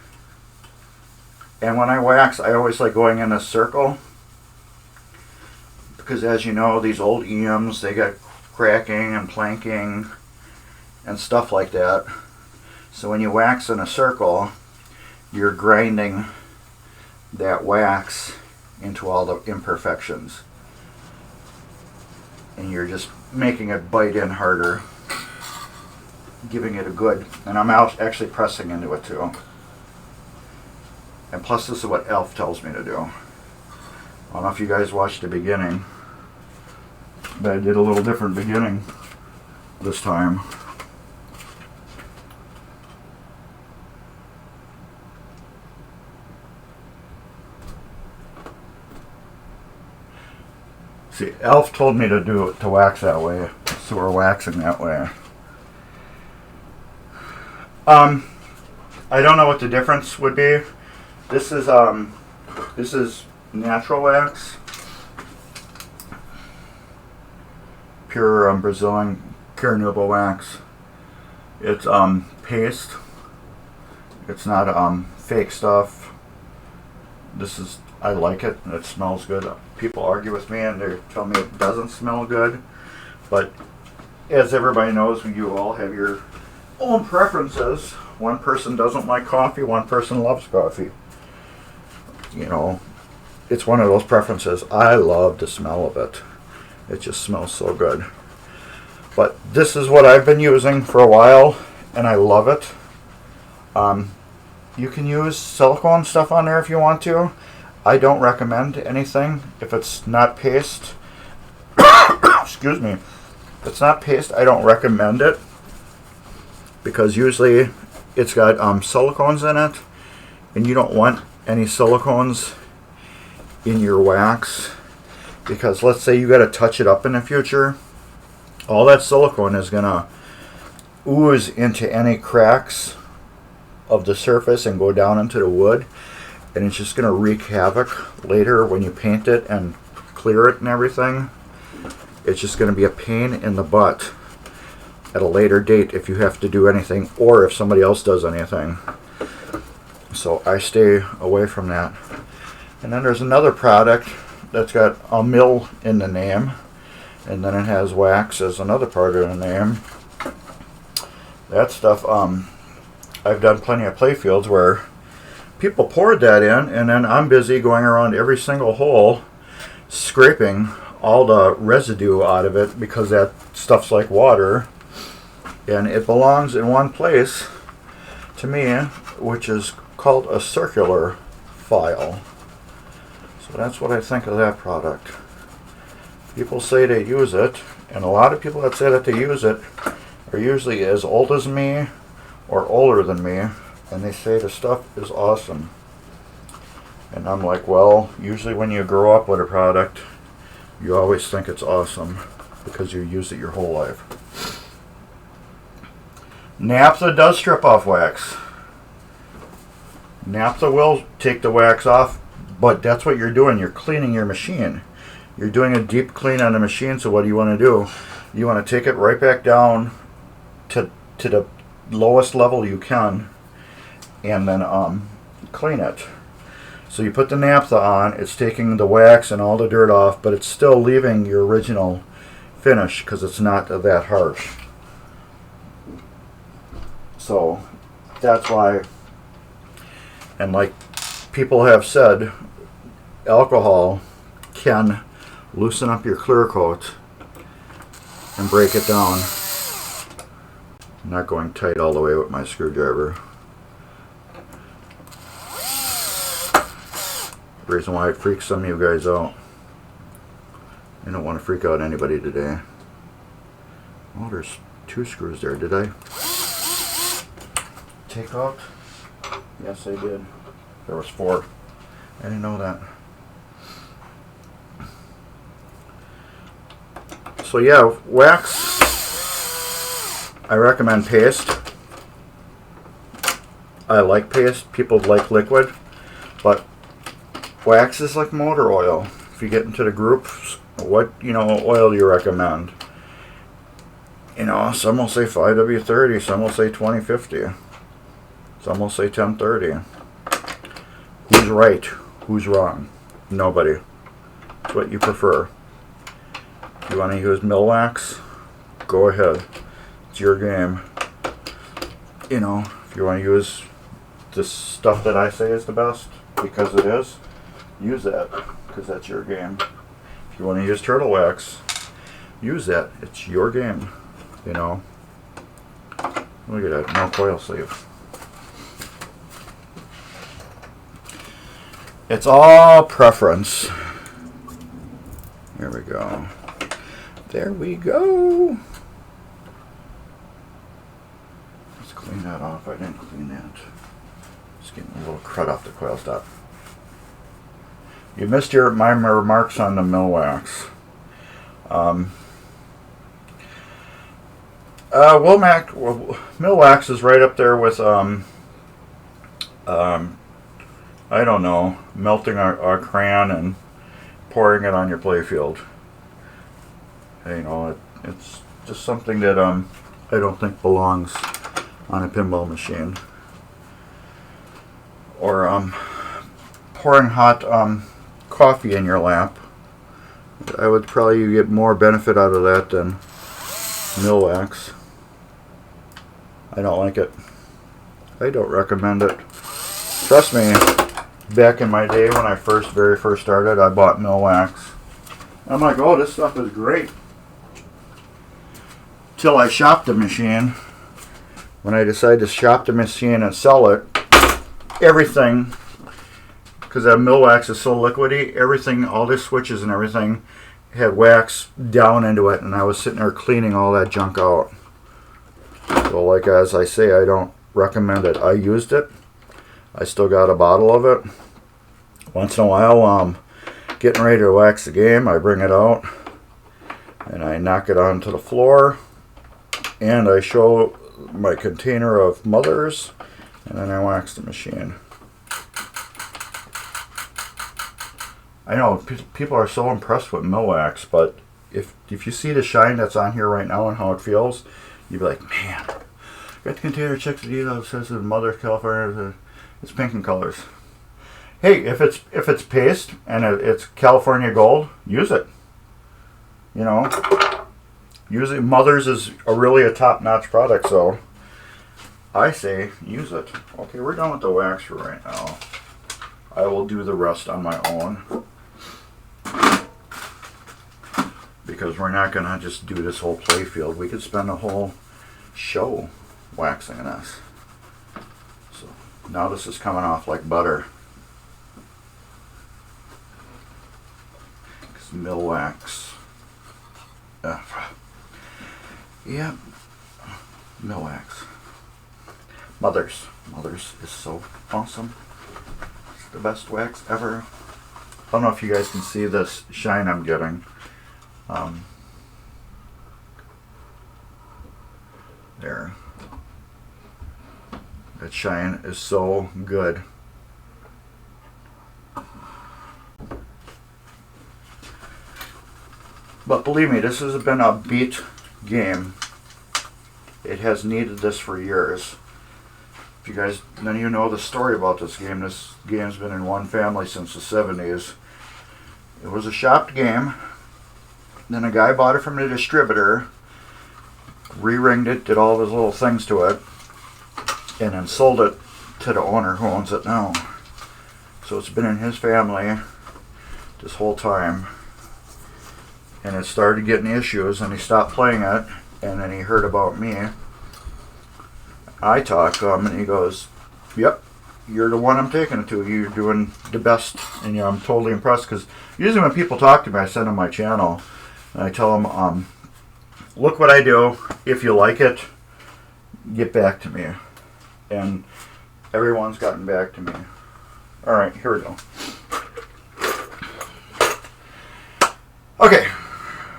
And when I wax, I always like going in a circle, because as you know, these old EMs, they got cracking and planking and stuff like that. So when you wax in a circle, you're grinding that wax into all the imperfections, and you're just making it bite in harder, giving it a good, and I'm actually pressing into it too. And plus, this is what Elf tells me to do. I don't know if you guys watched the beginning, but I did a little different beginning this time. See, Elf told me to wax that way, so we're waxing that way. I don't know what the difference would be. This is natural wax, pure Brazilian pure Nuba wax. It's paste. It's not fake stuff. I like it. It smells good. People argue with me and they tell me it doesn't smell good, but as everybody knows, you all have your own preferences. One person doesn't like coffee, one person loves coffee. You know, it's one of those preferences. I love the smell of it. It just smells so good. But this is what I've been using for a while, and I love it. You can use silicone stuff on there if you want to. I don't recommend anything if it's not paste. Excuse me. If it's not paste, I don't recommend it, because usually it's got silicones in it, and you don't want any silicones in your wax, because let's say you got to touch it up in the future, all that silicone is going to ooze into any cracks of the surface and go down into the wood, and it's just going to wreak havoc later when you paint it and clear it and everything. It's just going to be a pain in the butt at a later date if you have to do anything, or if somebody else does anything. So I stay away from that. And then there's another product that's got a mill in the name, and then it has wax as another part of the name. That stuff, I've done plenty of playfields where people poured that in, and then I'm busy going around every single hole scraping all the residue out of it because that stuff's like water, and it belongs in one place to me, which is called a circular file. So that's what I think of that product. People say they use it, and a lot of people that say that they use it are usually as old as me or older than me, and they say the stuff is awesome. And I'm like, well, usually when you grow up with a product, you always think it's awesome because you used it your whole life. Naphtha does strip off wax. Naphtha will take the wax off, but that's what you're doing. You're cleaning your machine. You're doing a deep clean on the machine, so what do you want to do? You want to take it right back down to the lowest level you can, and then clean it. So you put the naphtha on, it's taking the wax and all the dirt off, but it's still leaving your original finish because it's not that harsh. So that's why, and like people have said, alcohol can loosen up your clear coat and break it down. I'm not going tight all the way with my screwdriver. The reason why it freaks some of you guys out. I don't want to freak out anybody today. Oh, there's 2 screws there. Did I take out? Yes, I did. There was 4. I didn't know that. So yeah, wax, I recommend paste. I like paste. People like liquid, but wax is like motor oil. If you get into the groups, what oil do you recommend? Some will say 5W30, some will say 2050, some will say 1030. Who's right? Who's wrong? Nobody. It's what you prefer. If you want to use mill wax, go ahead. It's your game. If you want to use this stuff that I say is the best, because it is, use that, because that's your game. If you want to use turtle wax, use that. It's your game. Look at that, no coil sleeve. It's all preference. Here we go. There we go. Let's clean that off. I didn't clean that. Just getting a little crud off the coil stop. You missed my remarks on the mill wax. Mill wax is right up there with I don't know, melting a crayon and pouring it on your playfield. It's just something that I don't think belongs on a pinball machine. Or pouring hot coffee in your lap. I would probably get more benefit out of that than mill wax. I don't like it. I don't recommend it. Trust me, back in my day when I very first started, I bought mill wax. I'm like, oh, this stuff is great. Till I shopped the machine. When I decided to shop the machine and sell it, everything, because that mill wax is so liquidy, everything, all the switches and everything had wax down into it, and I was sitting there cleaning all that junk out. So like as I say, I don't recommend it. I used it. I still got a bottle of it. Once in a while, getting ready to wax the game, I bring it out and I knock it onto the floor, and I show my container of mothers, and then I wax the machine. I know people are so impressed with mill wax, but if you see the shine that's on here right now and how it feels, you'd be like, man, got the container checks the details, it says the Mother California, it's pink in colors. Hey, if it's paste and it's California gold, use it. Usually Mother's is really a top-notch product, so I say use it. Okay, we're done with the wax for right now. I will do the rest on my own, because we're not gonna just do this whole playfield. We could spend a whole show waxing this. So now this is coming off like butter. It's mill wax. Yeah, mill wax. Mother's is so awesome. It's the best wax ever. I don't know if you guys can see this shine I'm getting. There. That shine is so good. But believe me, this has been a beat game. It has needed this for years. If you guys, none of you know the story about this game's been in one family since the 70s. It was a shopped game. Then a guy bought it from the distributor, re-ringed it, did all of his little things to it, and then sold it to the owner who owns it now. So it's been in his family this whole time. And it started getting issues, and he stopped playing it, and then he heard about me. I talked to him, and he goes, yep, you're the one I'm taking it to. You're doing the best. And you know, I'm totally impressed, because usually when people talk to me, I send them my channel, and I tell them, look what I do. If you like it, get back to me. And everyone's gotten back to me. All right, here we go. Okay,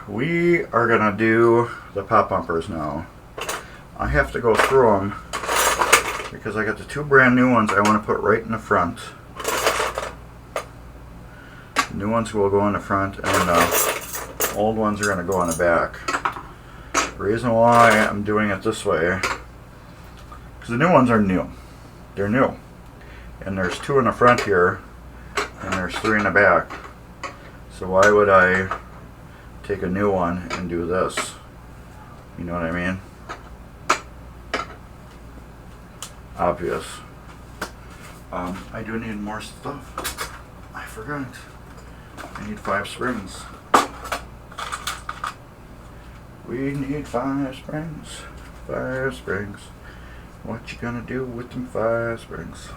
we are going to do the pop bumpers now. I have to go through them because I got the two brand new ones I want to put right in the front. The new ones will go in the front, and the old ones are going to go on the back. The reason why I'm doing it this way, because the new ones are new. They're new. And there's two in the front here, and there's three in the back. So why would I take a new one and do this? You know what I mean? Obvious. I do need more stuff. I forgot. I need 5 springs. We need 5 springs. 5 springs. What you gonna do with them 5 springs?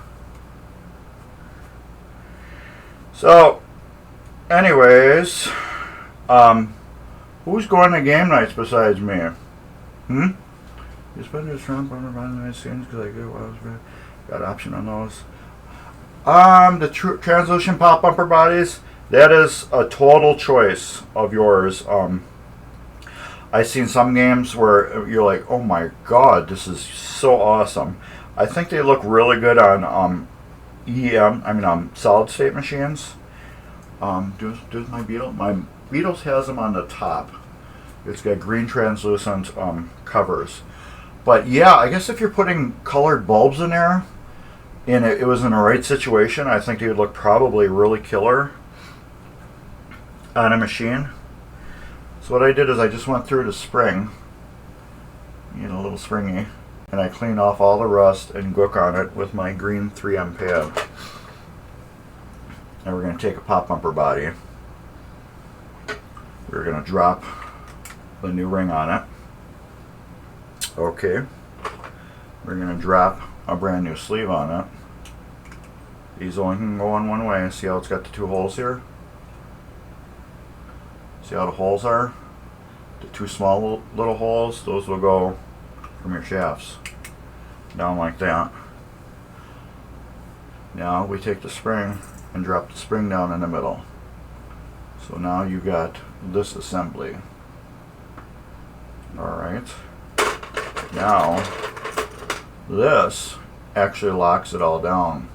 So, anyways, who's going to game nights besides me? You spend your Trump on the nice scenes because I get what I was got option on those. The translucent pop bumper bodies, that is a total choice of yours. I've seen some games where you're like, oh my god, this is so awesome. I think they look really good on solid state machines. Does my Beetle? My Beetles has them on the top. It's got green translucent covers. But yeah, I guess if you're putting colored bulbs in there, and it was in the right situation, I think they would look probably really killer on a machine. So what I did is I just went through the spring, a little springy, and I cleaned off all the rust and gook on it with my green 3M pad. And we're going to take a pop bumper body. We're going to drop the new ring on it. Okay. We're going to drop a brand new sleeve on it. These only can go on one way. See how it's got the 2 holes here? See how the holes are? The 2 small little holes, those will go from your shafts down like that. Now we take the spring and drop the spring down in the middle. So now you got this assembly. Alright. Now this actually locks it all down.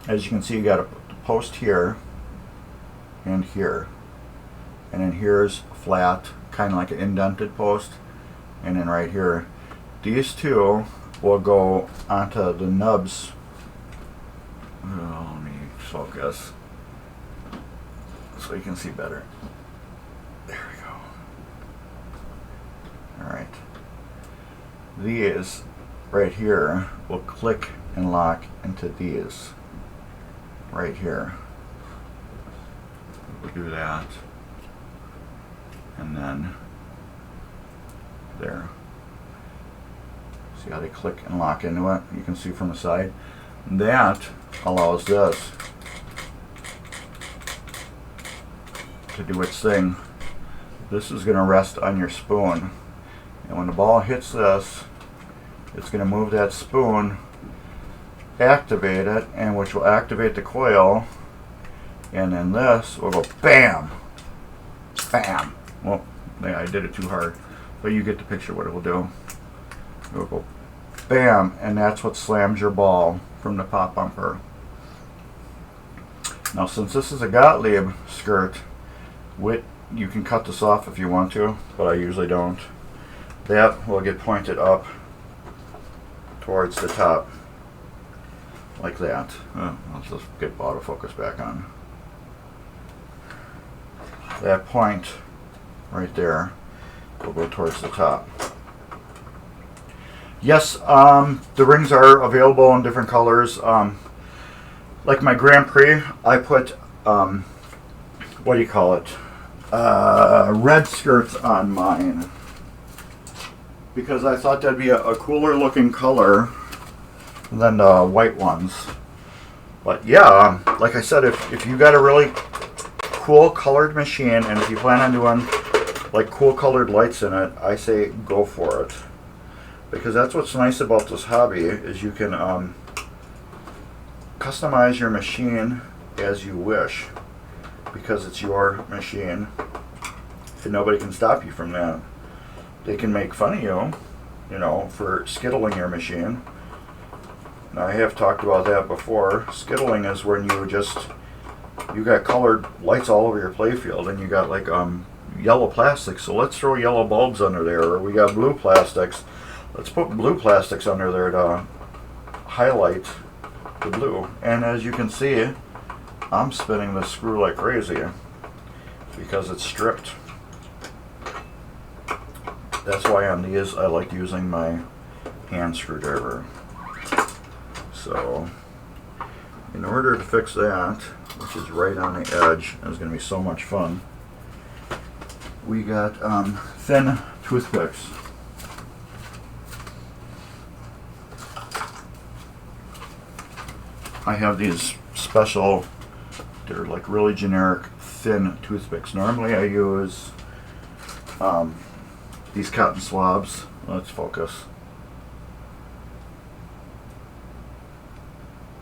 As you can see, you got a post here and here. And then here's flat, kind of like an indented post. And then right here, these 2 will go onto the nubs. Oh, let me focus so you can see better. There we go. Alright. These right here will click and lock into these right here. We'll do that, and then there. See how they click and lock into it? You can see from the side. That allows this to do its thing. This is going to rest on your spoon, and when the ball hits this, it's going to move that spoon, activate it, and which will activate the coil, and then this will go BAM! BAM! Well, yeah, I did it too hard, but you get the picture what it will do. It will go BAM! And that's what slams your ball from the pop bumper. Now, since this is a Gottlieb skirt, you can cut this off if you want to, but I usually don't. That will get pointed up towards the top, like that. Let's just get autofocus back on. That point right there will go towards the top. Yes, the rings are available in different colors. Like my Grand Prix, I put, what do you call it? Red skirts on mine, because I thought that'd be a cooler looking color than the white ones. But yeah, like I said, if you got a really cool colored machine, and if you plan on doing like cool colored lights in it, I say go for it, because that's what's nice about this hobby, is you can customize your machine as you wish, because it's your machine, and nobody can stop you from that. They can make fun of you, you know, for skittling your machine. Now, I have talked about that before. Skittling is when you got colored lights all over your playfield, and you got like yellow plastic, so let's throw yellow bulbs under there, or we got blue plastics, let's put blue plastics under there to highlight the blue. And as you can see, I'm spinning this screw like crazy because it's stripped. That's why on these I like using my hand screwdriver. So in order to fix that, which is right on the edge, it's going to be so much fun, we got thin toothpicks. I have these special, they're like really generic thin toothpicks. Normally I use these cotton swabs. Let's focus.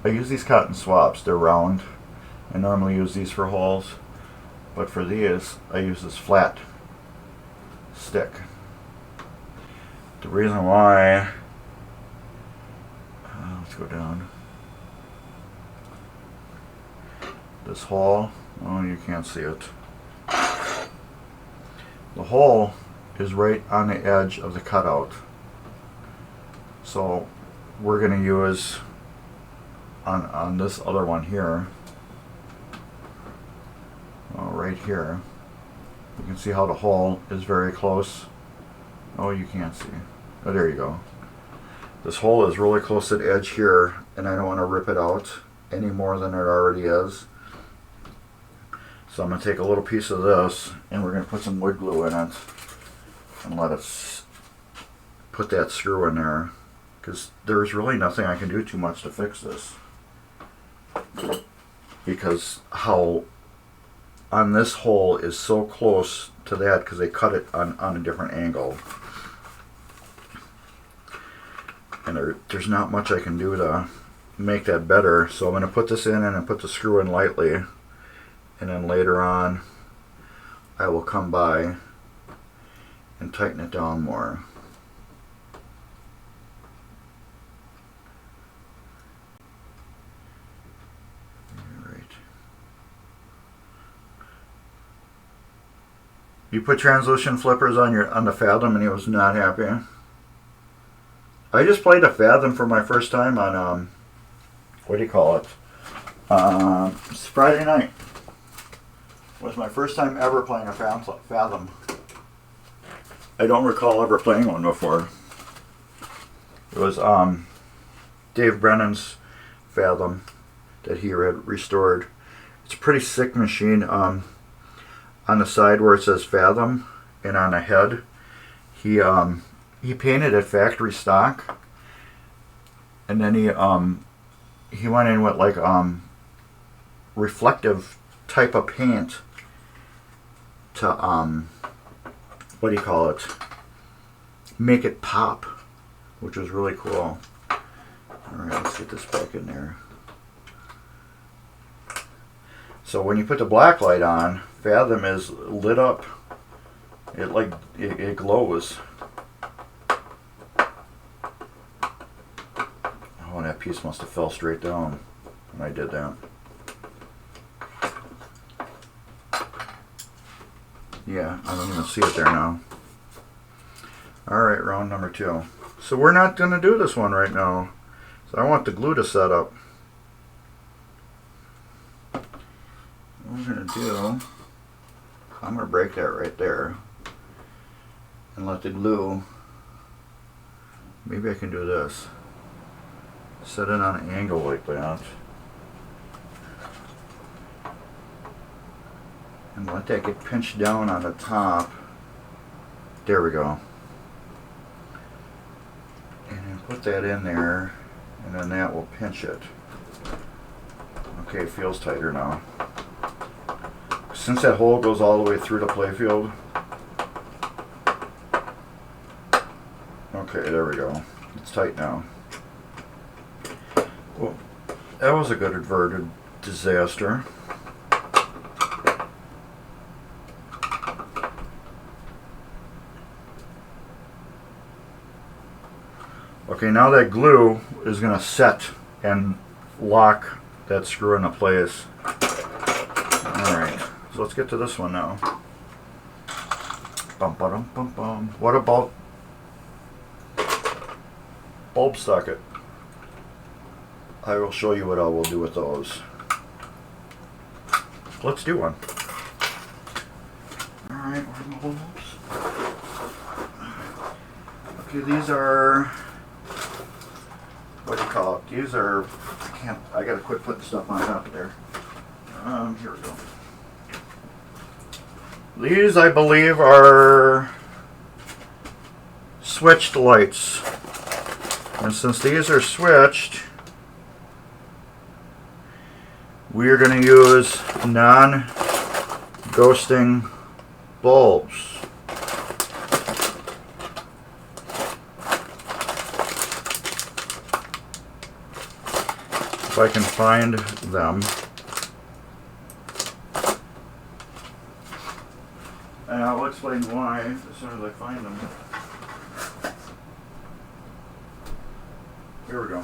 I use these cotton swabs. They're round. I normally use these for holes, but for these I use this flat stick. The reason why, let's go down. This hole, oh, you can't see it. The hole is right on the edge of the cutout. So we're going to use on this other one here, right here, you can see how the hole is very close. Oh, you can't see. Oh, there you go. This hole is really close to the edge here, and I don't want to rip it out any more than it already is. So I'm going to take a little piece of this, and we're going to put some wood glue in it and let it put that screw in there, because there's really nothing I can do too much to fix this, because how on this hole is so close to that, because they cut it on a different angle, and there's not much I can do to make that better. So I'm going to put this in and put the screw in lightly, and then later on I will come by and tighten it down more. Right. You put translucent flippers on the Fathom, and he was not happy. I just played a Fathom for my first time on what do you call it? It's Friday night. It was my first time ever playing a Fathom. I don't recall ever playing one before. It was Dave Brennan's Fathom that he had restored. It's a pretty sick machine. On the side where it says Fathom and on the head, he painted it factory stock, and then he went in with like reflective type of paint to what do you call it? Make it pop, which was really cool. All right, let's get this back in there. So when you put the black light on, Fathom is lit up. It glows. Oh, that piece must have fell straight down when I did that. Yeah, I don't even see it there now. Alright, round number 2. So we're not going to do this one right now. So I want the glue to set up. What we're going to do, I'm going to break that right there. And let the glue, maybe I can do this. Set it on an angle like that. And let that get pinched down on the top. There we go. And then put that in there, and then that will pinch it. Okay, it feels tighter now. Since that hole goes all the way through the Playfield. Okay, there we go. It's tight now. Well, that was a good averted disaster. Okay, now that glue is going to set and lock that screw into place. Alright, so let's get to this one now. Bum, ba-dum, bum, bum. What about bulb socket? I will show you what I will do with those. Let's do one. Alright, where are my bulbs? Okay, these are, what do you call it? These are, I gotta quit putting stuff on top of there. Here we go. These, I believe, are switched lights. And since these are switched, we are going to use non-ghosting bulbs. If I can find them. And I'll explain why as soon as I find them. Here we go.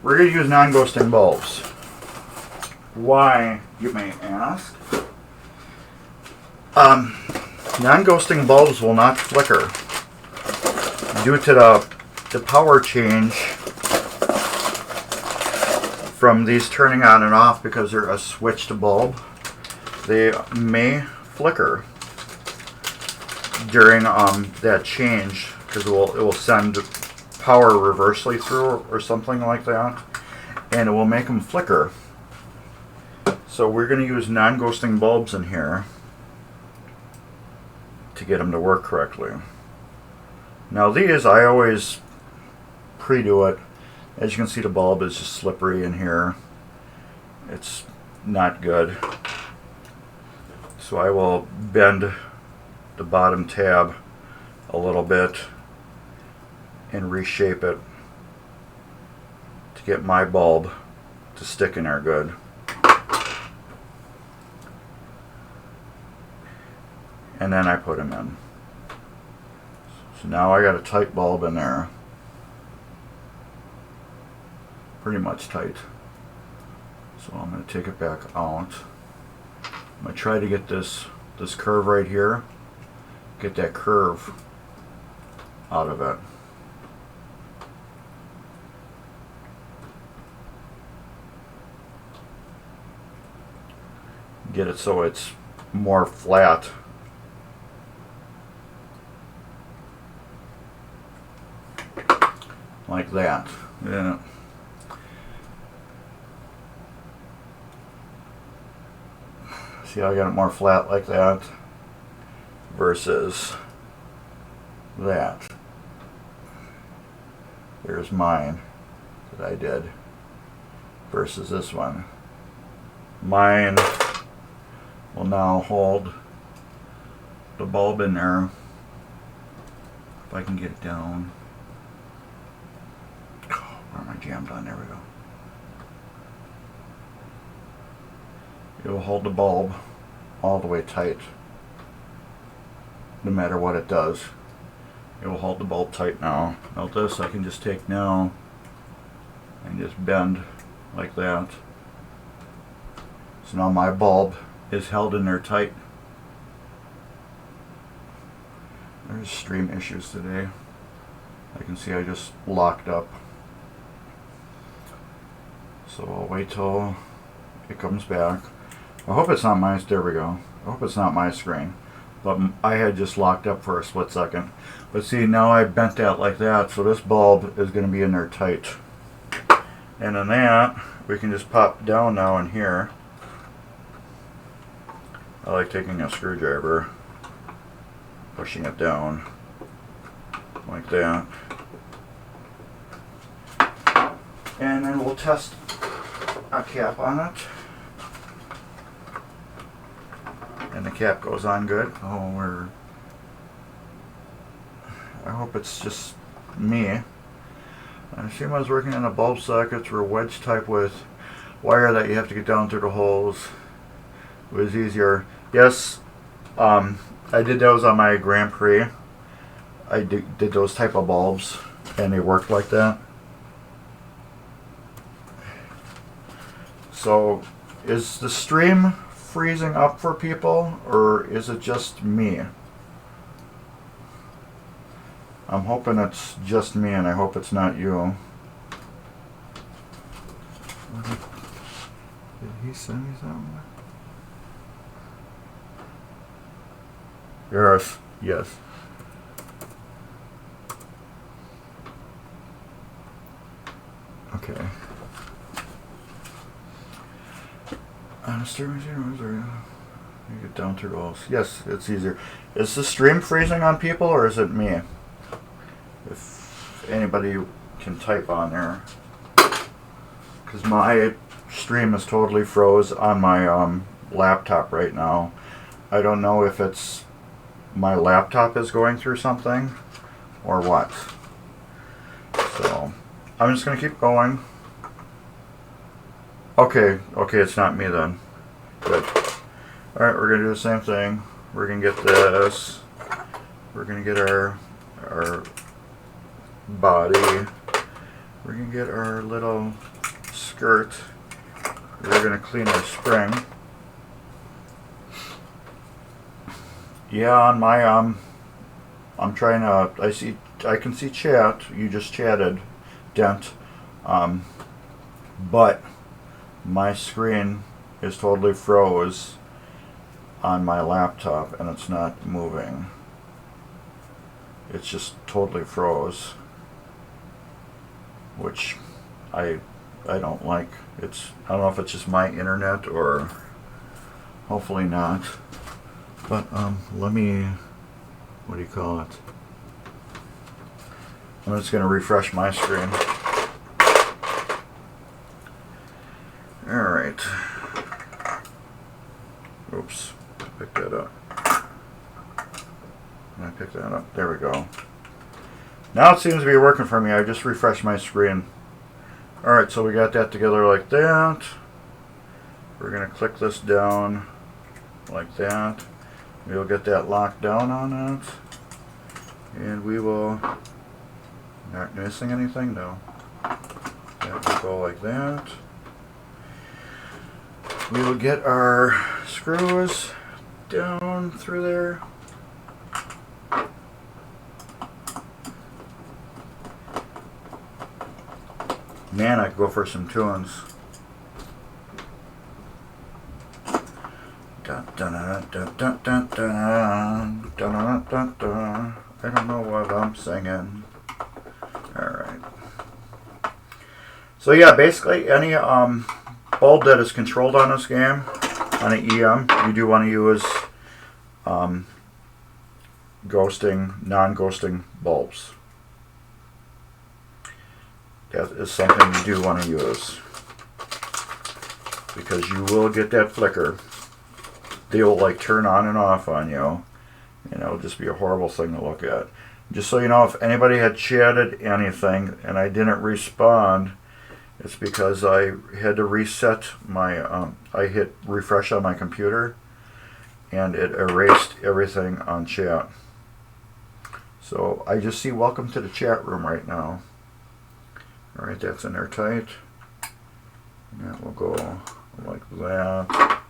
We're going to use non-ghosting bulbs. Why, you may ask? Non-ghosting bulbs will not flicker due to the power change from these turning on and off because they're a switched bulb. They may flicker during that change because it will send power reversely through or something like that, and it will make them flicker. So we're going to use non-ghosting bulbs in here to get them to work correctly. Now these, I always pre-do it. As you can see, the bulb is just slippery in here. It's not good. So I will bend the bottom tab a little bit and reshape it to get my bulb to stick in there good. And then I put them in. So now I got a tight bulb in there. Pretty much tight. So I'm going to take it back out. I'm going to try to get this curve right here. Get that curve out of it. Get it so it's more flat. like that. Yeah. See, I got it more flat like that versus that. There's mine that I did versus this one. Mine will now hold the bulb in there. If I can get it down. Oh, where am I jammed on? There we go. It will hold the bulb all the way tight. No matter what it does. It will hold the bulb tight now. Now this I can just take now and just bend like that. So now my bulb is held in there tight. There's stream issues today. I can see I just locked up. So I'll wait till it comes back. I hope it's not my, there we go. I hope it's not my screen. But I had just locked up for a split second. But see, now I bent that like that, so this bulb is going to be in there tight. And in that, we can just pop down now in here. I like taking a screwdriver, pushing it down like that. And then we'll test a cap on it. And the cap goes on good. Oh, I hope it's just me. I assume I was working on the bulb sockets were wedge type with wire that you have to get down through the holes. It was easier. Yes, I did those on my Grand Prix. I did those type of bulbs, and they worked like that. So, is the stream freezing up for people, or is it just me? I'm hoping it's just me, and I hope it's not you. Did he send me something? Yes. Yes. Okay. You get down through those. Yes, it's easier. Is the stream freezing on people, or is it me? If anybody can type on there, because my stream is totally froze on my laptop right now. I don't know if it's my laptop is going through something or what. So I'm just gonna keep going. Okay, it's not me then. Good. Alright, we're gonna do the same thing. We're gonna get this. We're gonna get our body. We're gonna get our little skirt. We're gonna clean our spring. Yeah, on my I'm trying to. I can see chat. You just chatted, Dent. But my screen is totally froze on my laptop, and it's not moving. It's just totally froze, which I don't like. I don't know if it's just my internet or hopefully not. But let me, what do you call it? I'm just going to refresh my screen. Alright. Oops. Pick that up. Can I pick that up? There we go. Now it seems to be working for me. I just refreshed my screen. Alright, so we got that together like that. We're going to click this down like that. We'll get that locked down on it. And we will... Not missing anything? No. That will go like that. We will get our screws down through there. Man, I could go for some tunes. Dun, dun, dun, dun, dun, dun, dun, dun, dun, dun. I don't know what I'm singing. Alright. So yeah, basically any bulb that is controlled on this game, on an EM, you do want to use ghosting, non-ghosting bulbs. That is something you do want to use, because you will get that flicker. They will like turn on and off on you, and it'll just be a horrible thing to look at. Just so you know, if anybody had chatted anything and I didn't respond, it's because I had to reset my, I hit refresh on my computer and it erased everything on chat. So I just see welcome to the chat room right now. Alright, that's in there tight. And that will go like that.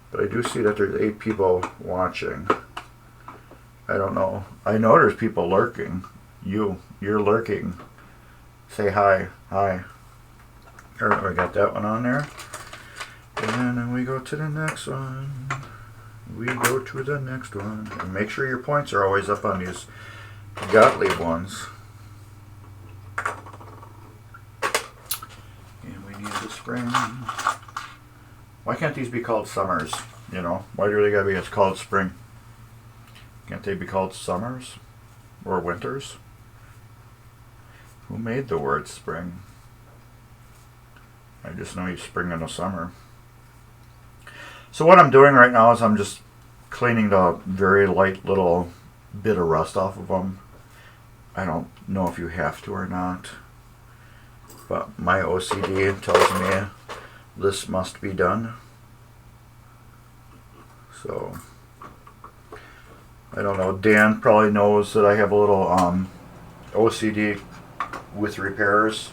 But I do see that there's 8 people watching. I don't know. I know there's people lurking. You're lurking. Say hi. Hi. Alright, we got that one on there. And then we go to the next one. We go to the next one. And make sure your points are always up on these Gottlieb ones. And we need the spring. Why can't these be called summers? You know, why do they gotta be called spring? Can't they be called summers? Or winters? Who made the word spring? I just know you spring in the summer. So what I'm doing right now is I'm just cleaning the very light little bit of rust off of them. I don't know if you have to or not, but my OCD tells me this must be done. So I don't know. Dan probably knows that I have a little OCD with repairs,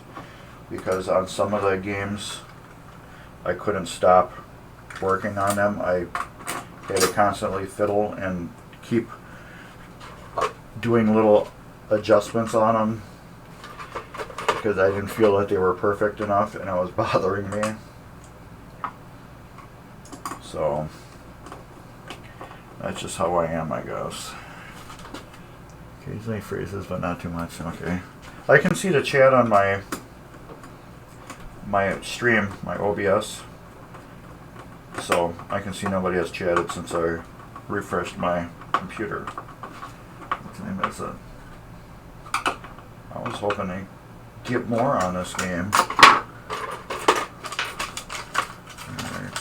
because on some of the games I couldn't stop working on them. I had to constantly fiddle and keep doing little adjustments on them because I didn't feel that they were perfect enough and it was bothering me. So that's just how I am, I guess. Occasionally freezes, but not too much. Okay. I can see the chat on my stream, my OBS. So I can see nobody has chatted since I refreshed my computer. What name is it? I was hoping to get more on this game. Alright.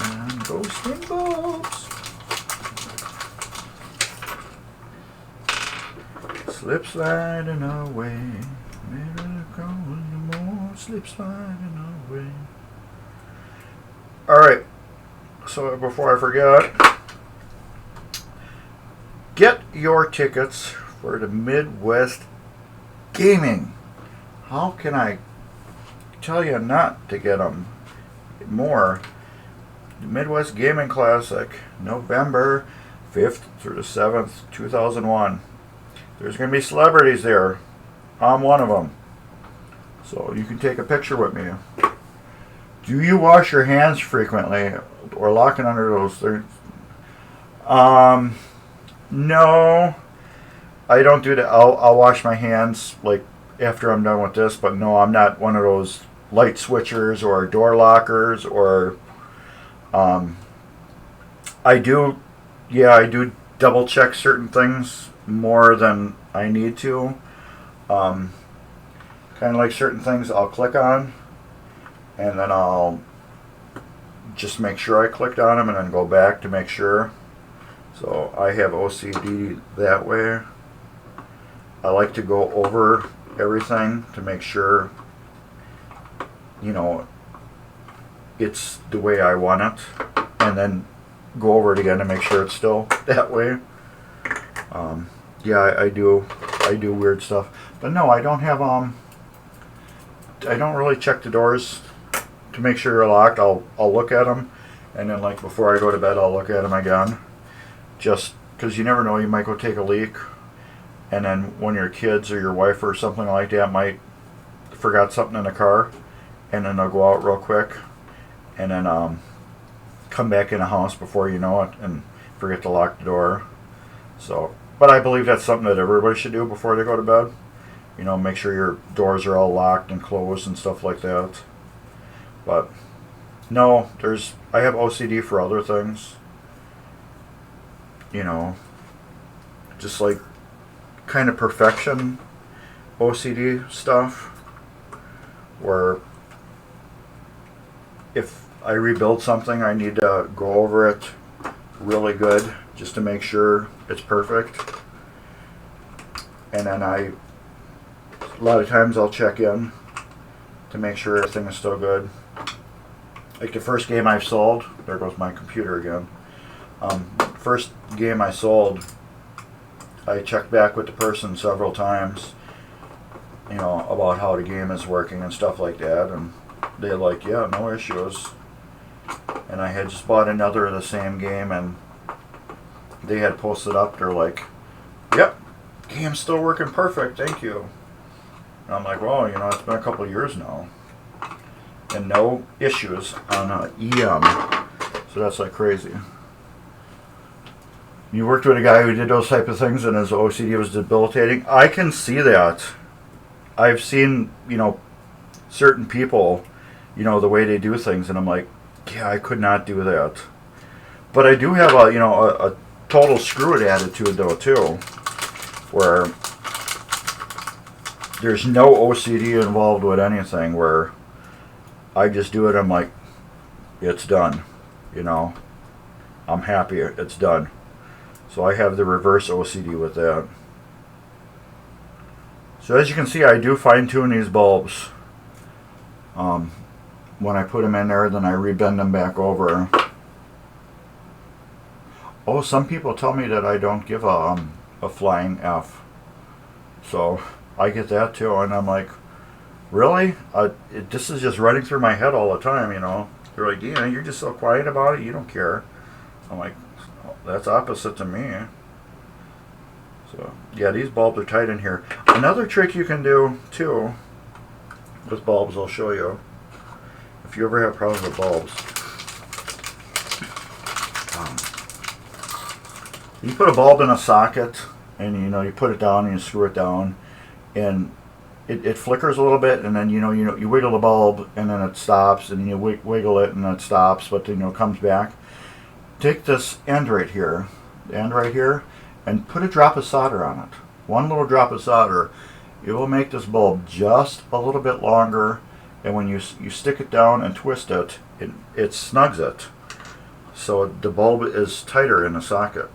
And ghosting bulbs. Slip sliding away. Slip sliding away. Alright, so before I forget, get your tickets for the Midwest Gaming. How can I tell you not to get them more? The Midwest Gaming Classic, November 5th through the 7th, 2001. There's going to be celebrities there. I'm one of them. So you can take a picture with me. Do you wash your hands frequently or locking under those? No, I don't do that. I'll wash my hands like after I'm done with this, but no, I'm not one of those light switchers or door lockers or I do double check certain things more than I need to. Kind of like certain things I'll click on and then I'll just make sure I clicked on them and then go back to make sure. So I have OCD that way. I like to go over everything to make sure, you know, it's the way I want it, and then go over it again to make sure it's still that way. Yeah, I do weird stuff, but no, I don't have I don't really check the doors to make sure they're locked. I'll look at them, and then like before I go to bed, I'll look at them again, just because you never know, you might go take a leak, and then one of your kids or your wife or something like that might forgot something in the car, and then they'll go out real quick, and then come back in the house before you know it and forget to lock the door. So, but I believe that's something that everybody should do before they go to bed. You know, make sure your doors are all locked and closed and stuff like that. But no, I have OCD for other things. You know, just like kind of perfection OCD stuff, where if I rebuild something, I need to go over it really good just to make sure it's perfect. And then a lot of times I'll check in to make sure everything is still good. Like the first game I've sold, there goes my computer again. First game I sold, I checked back with the person several times, you know, about how the game is working and stuff like that, and they're like, yeah, no issues. And I had just bought another of the same game, and they had posted up, they're like, yep, game's still working perfect, thank you. And I'm like, well, you know, it's been a couple of years now, and no issues on EM, so that's like crazy. You worked with a guy who did those type of things and his OCD was debilitating. I can see that. I've seen, you know, certain people, you know, the way they do things, and I'm like, yeah, I could not do that. But I do have a, you know, a total screw it attitude though too, where there's no OCD involved with anything, where I just do it, I'm like, it's done, you know, I'm happy, it's done. So I have the reverse OCD with that. So as you can see, I do fine tune these bulbs. When I put them in there, then I rebend them back over. Oh, some people tell me that I don't give a flying F. So I get that too, and I'm like, really? This is just running through my head all the time, you know. They're like, yeah, you're just so quiet about it, you don't care. I'm like, that's opposite to me. So yeah, these bulbs are tight in here. Another trick you can do too with bulbs, I'll show you. If you ever have problems with bulbs, you put a bulb in a socket, and you know, you put it down and you screw it down, and it flickers a little bit, and then you wiggle the bulb, and then it stops, and you wiggle it, and it stops, but then it comes back. Take this end right here, and put a drop of solder on it. One little drop of solder. It will make this bulb just a little bit longer, and when you stick it down and twist it, it snugs it. So the bulb is tighter in the socket.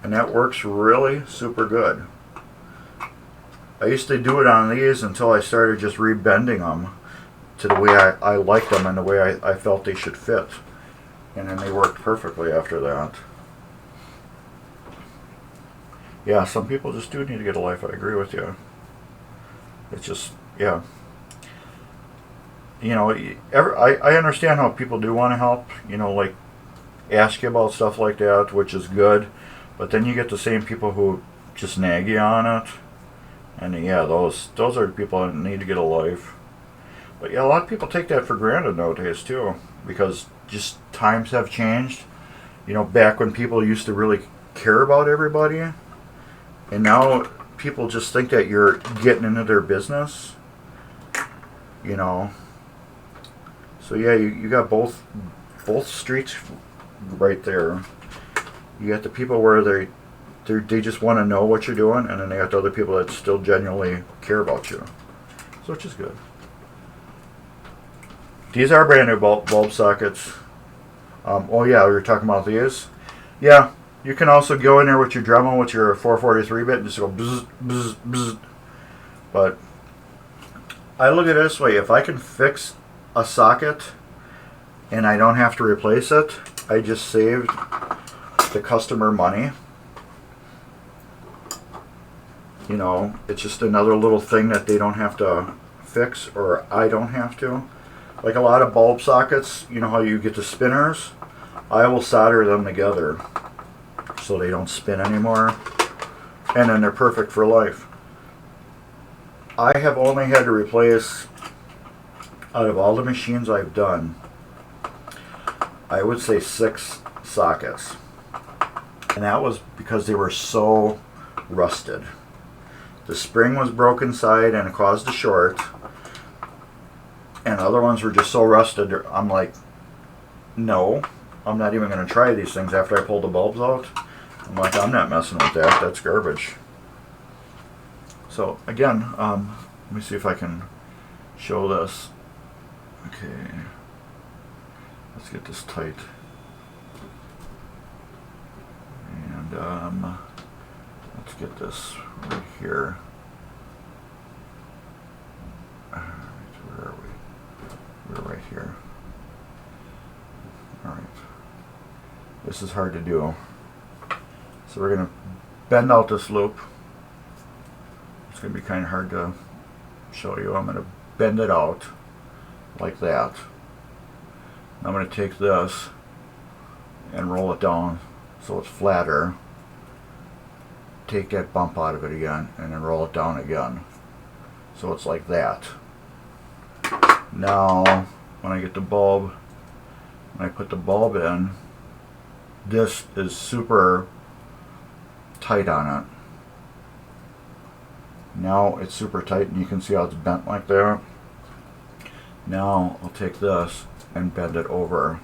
And that works really super good. I used to do it on these until I started just rebending them to the way I liked them and the way I felt they should fit. And then they worked perfectly after that. Yeah, some people just do need to get a life. I agree with you. It's just, yeah. You know, I understand how people do want to help, you know, like ask you about stuff like that, which is good. But then you get the same people who just nag you on it. And yeah, those are the people that need to get a life. But yeah, a lot of people take that for granted nowadays too, because just times have changed. You know, back when people used to really care about everybody, and now people just think that you're getting into their business. You know. So yeah, you got both streets right there. You got the people where they just want to know what you're doing, and then they got the other people that still genuinely care about you. So which is good. These are brand new bulb sockets. Oh yeah, we were talking about these. Yeah, you can also go in there with your Dremel with your 443 bit and just go bzz, bzz, bzz. But I look at it this way: if I can fix a socket and I don't have to replace it, I just saved the customer money. You know, it's just another little thing that they don't have to fix, or I don't have to. Like a lot of bulb sockets, you know how you get the spinners? I will solder them together so they don't spin anymore, and then they're perfect for life. I have only had to replace, out of all the machines I've done, I would say 6 sockets. And that was because they were so rusted. the spring was broken inside and it caused a short, and other ones were just so rusted. I'm like, no, I'm not even going to try these things after I pulled the bulbs out. I'm like, I'm not messing with that. That's garbage. So again, let me see if I can show this. Okay, let's get this tight. And let's get this right here. Where are we? We're right here. Alright. This is hard to do. So we're going to bend out this loop. It's going to be kind of hard to show you. I'm going to bend it out like that. I'm going to take this and roll it down so it's flatter. Take that bump out of it again and then roll it down again so it's like that. Now when I get the bulb, when I put the bulb in, this is super tight on it. Now it's super tight and you can see how it's bent like that. Now I'll take this and bend it over.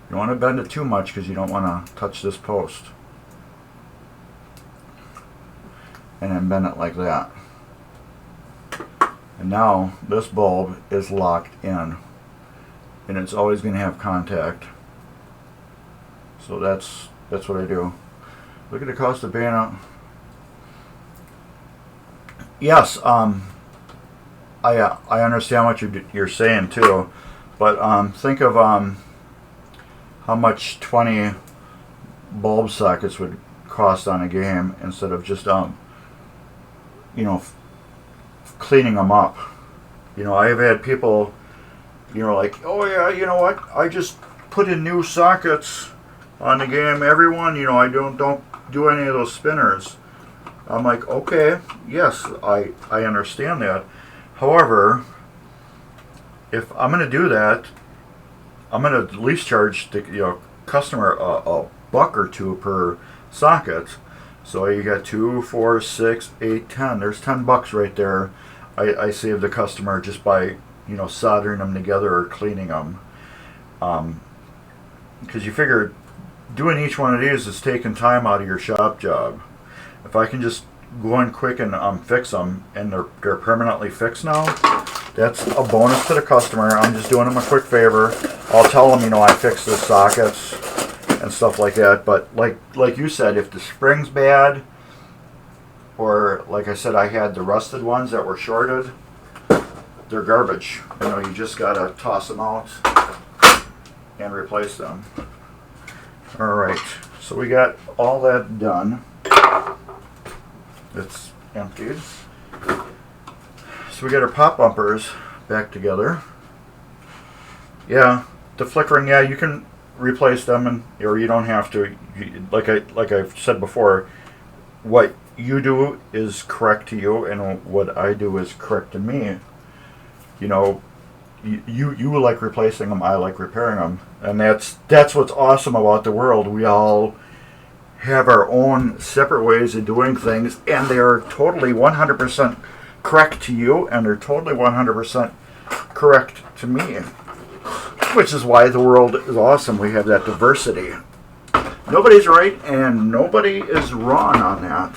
You don't want to bend it too much because you don't want to touch this post. And then bend it like that. And now this bulb is locked in. And it's always going to have contact. So that's what I do. Look at the cost of paint. Yes, I understand what you're saying too, but think of how much 20 bulb sockets would cost on a game instead of just you know, cleaning them up. You know, I've had people, you know, like, oh yeah, you know what? I just put in new sockets on the game. Everyone, you know, I don't do any of those spinners. I'm like, okay, yes, I understand that. However, if I'm going to do that, I'm going to at least charge the customer a buck or two per socket. So you got 2, 4, 6, 8, 10. There's $10 right there. I saved the customer just by, you know, soldering them together or cleaning them. Because you figure doing each one of these is taking time out of your shop job. If I can just go in quick and fix them, and they're permanently fixed now, that's a bonus to the customer. I'm just doing them a quick favor. I'll tell them, you know, I fixed the sockets and stuff like that. But like you said, if the spring's bad, or like I said, I had the rusted ones that were shorted, they're garbage. You know, you just gotta toss them out and replace them. All right, so we got all that done. It's emptied. So we got our pop bumpers back together. Yeah, the flickering, yeah, you can replace them, or you don't have to. Like I've said before, what you do is correct to you, and what I do is correct to me. You know, you like replacing them, I like repairing them, and that's what's awesome about the world. We all have our own separate ways of doing things, and they're totally 100% correct to you, and they're totally 100% correct to me, which is why the world is awesome. We have that diversity. Nobody's right and nobody is wrong on that.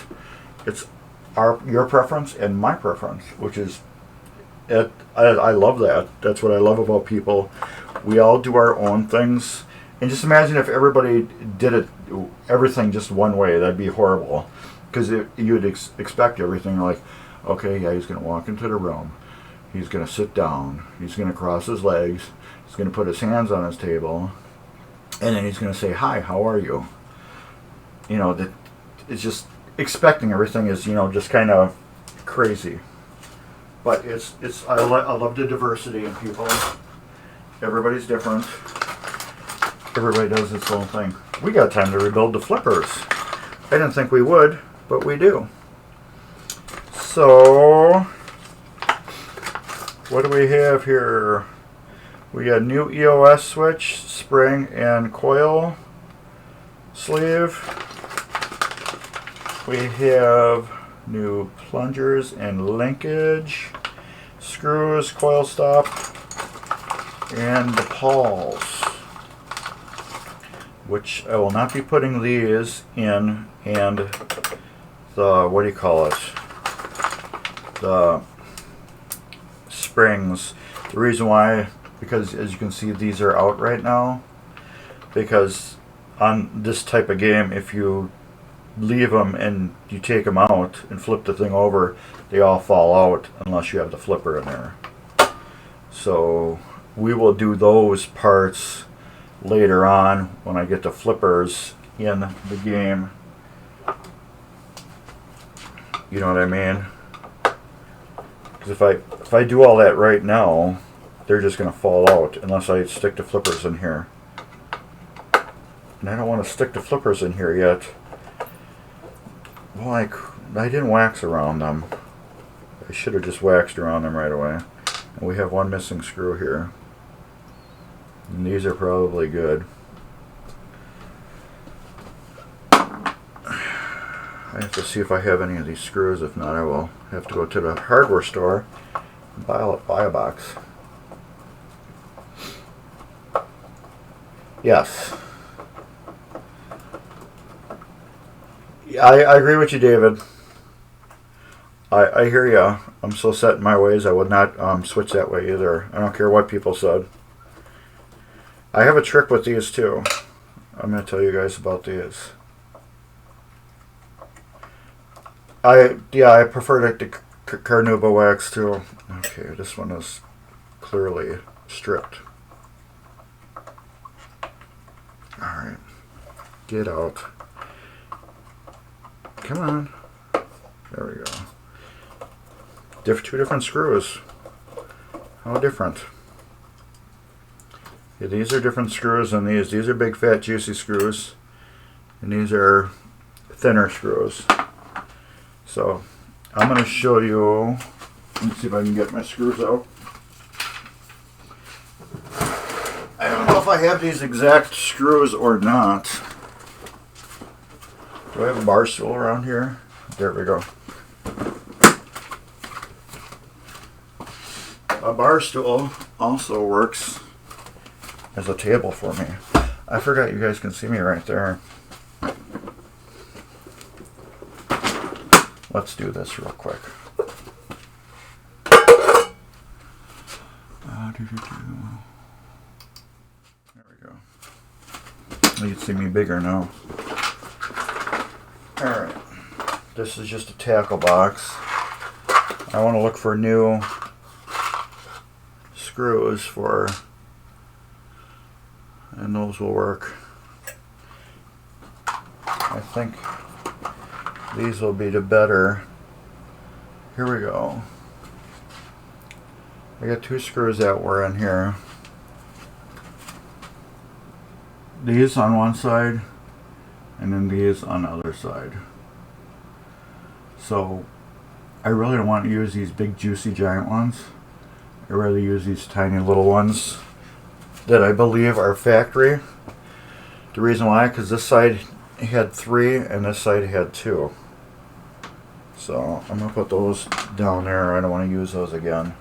It's your preference and my preference, which is it. I love that. That's what I love about people. We all do our own things. And just imagine if everybody did everything just one way. That'd be horrible. Because you'd expect everything like, okay, yeah, he's going to walk into the room. He's going to sit down. He's going to cross his legs. He's going to put his hands on his table. And then he's going to say, hi, how are you? You know, that it's just expecting everything is, you know, just kind of crazy. But I love the diversity in people. Everybody's different. Everybody does its own thing. We got time to rebuild the flippers. I didn't think we would, but we do. So, what do we have here? We got new EOS switch, spring and coil sleeve. We have new plungers and linkage, screws, coil stop, and the pawls, which I will not be putting these in, and the, what do you call it, the springs. The reason why, because as you can see, these are out right now, because on this type of game, if you leave them and you take them out and flip the thing over, they all fall out unless you have the flipper in there. So we will do those parts later on when I get the flippers in the game. You know what I mean? Because if I do all that right now, they're just going to fall out unless I stick the flippers in here. And I don't want to stick the flippers in here yet. Well, I didn't wax around them. I should have just waxed around them right away. And we have one missing screw here. And these are probably good. I have to see if I have any of these screws. If not, I will have to go to the hardware store and buy a box. Yes. I agree with you, David. I hear ya. I'm so set in my ways, I would not switch that way either. I don't care what people said. I have a trick with these too. I'm going to tell you guys about these. I prefer the Carnauba wax too. Okay, this one is clearly stripped. Alright. Get out. Come on. There we go. Two different screws. How different. Yeah, these are different screws than these. These are big, fat, juicy screws. And these are thinner screws. So, I'm going to show you. Let me see if I can get my screws out. I don't know if I have these exact screws or not. Do I have a bar stool around here? There we go. A bar stool also works as a table for me. I forgot you guys can see me right there. Let's do this real quick. There we go. You can see me bigger now. Alright. This is just a tackle box. I want to look for new screws for, and those will work. I think these will be the better. Here we go. I got two screws that were in here. These on one side and then these on the other side. So I really don't want to use these big juicy giant ones. I'd rather use these tiny little ones that I believe are factory. The reason why, because this side had 3 and this side had 2. So I'm going to put those down there. I don't want to use those again.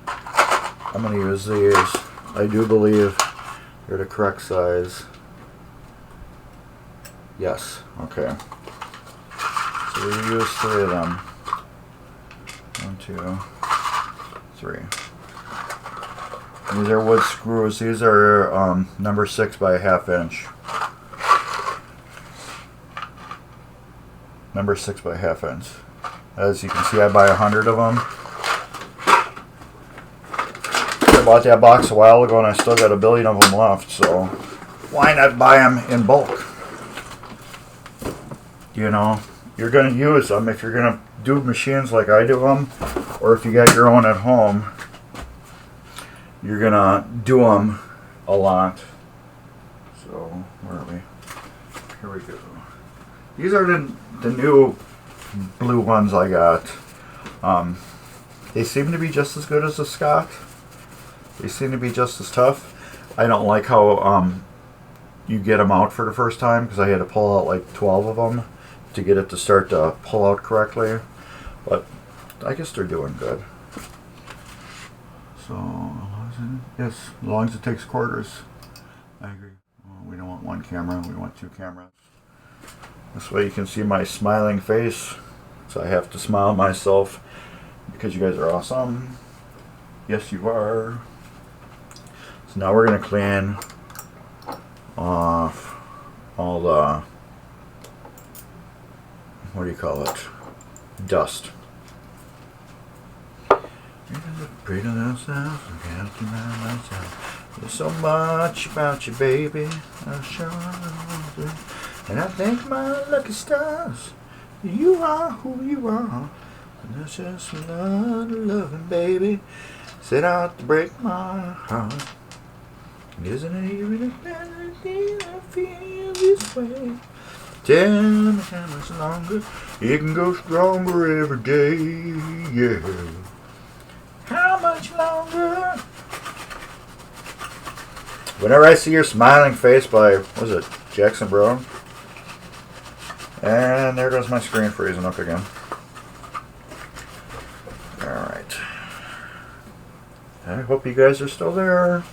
I'm going to use these. I do believe they're the correct size. Yes, okay. So we use 3 of them. 1, 2, 3. These are wood screws. These are number 6 by 1/2 inch. Number 6 by 1/2 inch. As you can see, I buy 100 of them. I bought that box a while ago and I still got a billion of them left, so why not buy them in bulk? You know, you're going to use them if you're going to do machines like I do them, or if you got your own at home, you're going to do them a lot. So, where are we? Here we go. These are the new blue ones I got. They seem to be just as good as the Scott. They seem to be just as tough. I don't like how you get them out for the first time, because I had to pull out like 12 of them to get it to start to pull out correctly. But I guess they're doing good. So, yes, as long as it takes quarters. I agree. Well, we don't want one camera, we want two cameras. This way you can see my smiling face. So I have to smile myself because you guys are awesome. Yes, you are. So now we're going to clean off all the, what do you call it, dust. Pretty little self, I can't deny myself. There's so much about you, baby. I sure do. And I thank my lucky stars. You are who you are. And that's just loving, baby. Set out to break my heart. Isn't it even better than I feel this way? Tell me how much longer it can go stronger every day. Yeah. How much longer? Whenever I see your smiling face by, what was it, Jackson Brown? And there goes my screen freezing up again. Alright. I hope you guys are still there.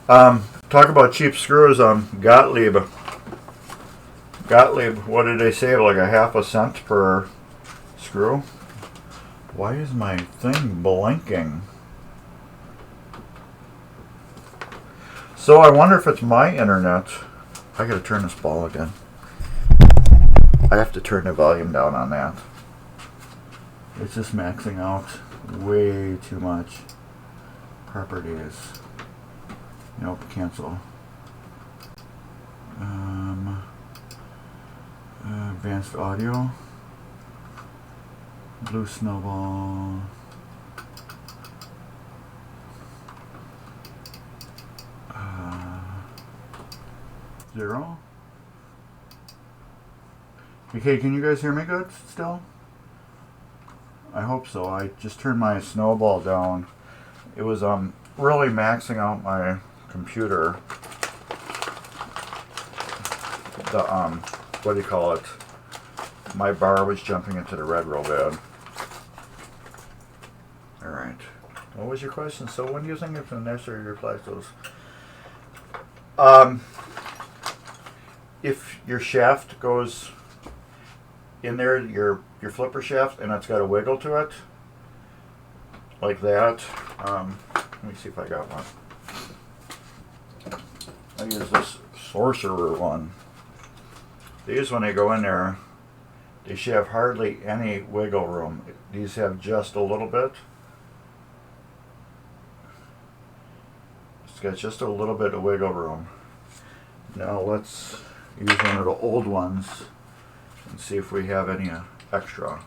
Talk about cheap screws. Gottlieb, what did they say? Like a half a cent per screw? Why is my thing blinking? So I wonder if it's my internet. I gotta turn this ball again. I have to turn the volume down on that. It's just maxing out way too much. Properties. Nope, cancel. Advanced audio. Blue snowball. Zero. Okay, can you guys hear me good still? I hope so. I just turned my snowball down. It was really maxing out my computer. The what do you call it? My bar was jumping into the red real bad. Alright. What was your question? So when do you think it's necessary to replace those? If your shaft goes in there, your flipper shaft, and it's got a wiggle to it, like that. Let me see if I got one. I use this sorcerer one. These, when they go in there, they should have hardly any wiggle room. These have just a little bit. It's got just a little bit of wiggle room. Now let's use one of the old ones and see if we have any extra.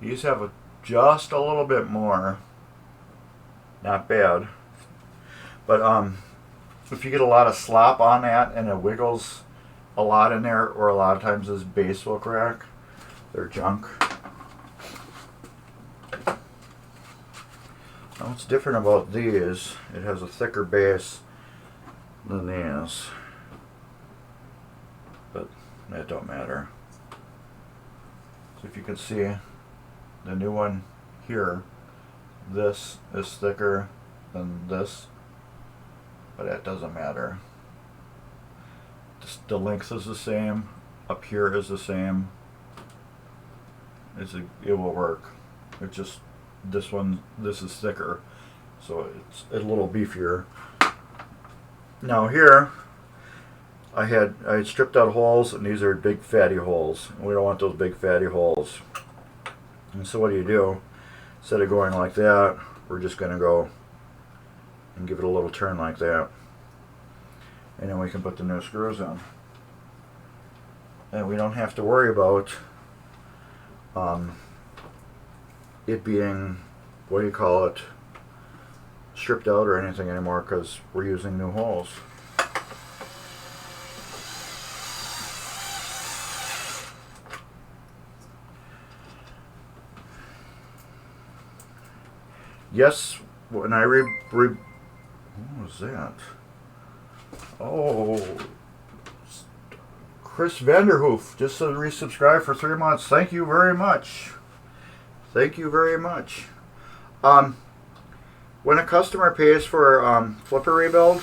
These have just a little bit more. Not bad. But if you get a lot of slop on that and it wiggles a lot in there, or a lot of times this base will crack, they're junk. Now what's different about these, it has a thicker base than these, but that don't matter. So if you can see the new one here, this is thicker than this, but that doesn't matter. The length is the same, up here is the same. It will work. It's just this is thicker, so it's a little beefier. Now here, I had stripped out holes, and these are big fatty holes. We don't want those big fatty holes. And so what do? Instead of going like that, we're just going to go and give it a little turn like that. And then we can put the new screws in. And we don't have to worry about it being, what do you call it, stripped out or anything anymore, because we're using new holes. Yes, when I what was that? Oh, Chris Vanderhoof just to resubscribe for 3 months. Thank you very much. Thank you very much. When a customer pays for flipper rebuild,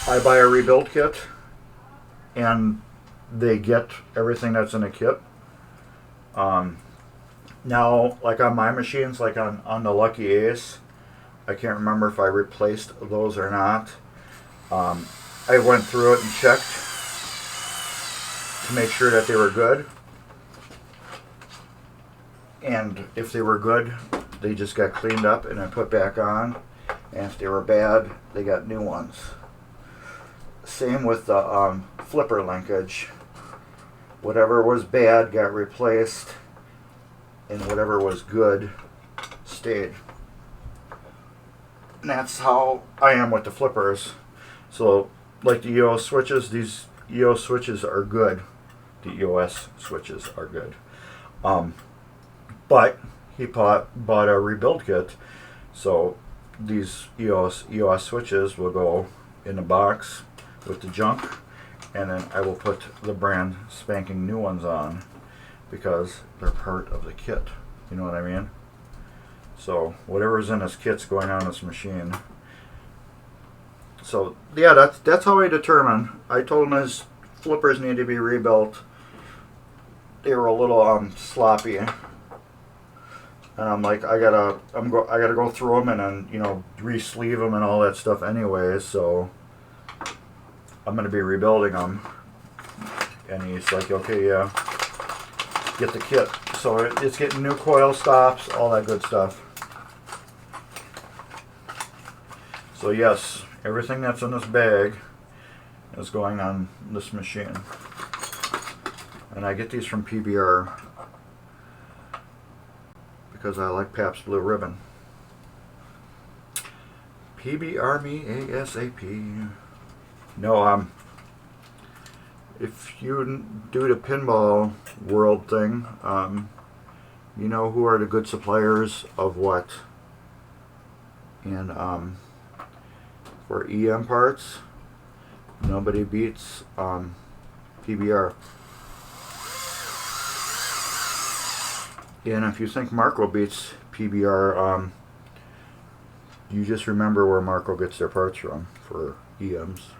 I buy a rebuild kit, and they get everything that's in a kit. Now, like on my machines, like on the Lucky Ace, I can't remember if I replaced those or not. I went through it and checked to make sure that they were good. And if they were good, they just got cleaned up and then put back on. And if they were bad, they got new ones. Same with the flipper linkage. Whatever was bad got replaced, and whatever was good stayed. And that's how I am with the flippers. So, like the EOS switches, these EOS switches are good. The EOS switches are good. But he bought a rebuild kit, so these EOS switches will go in the box with the junk, and then I will put the brand spanking new ones on because they're part of the kit. You know what I mean? So whatever's in this kit's going on this machine. So yeah, that's how I determine. I told him his flippers need to be rebuilt. They were a little sloppy, and I'm like, I gotta go through them and then re-sleeve them and all that stuff anyway. So I'm gonna be rebuilding them. And he's like, okay, yeah, get the kit. So it's getting new coil stops, all that good stuff. So yes, everything that's in this bag is going on this machine. And I get these from PBR because I like Pabst Blue Ribbon. PBR me ASAP. No, if you do the pinball world thing, you know who are the good suppliers of what. And for EM parts, nobody beats PBR. And if you think Marco beats PBR, you just remember where Marco gets their parts from for EMs.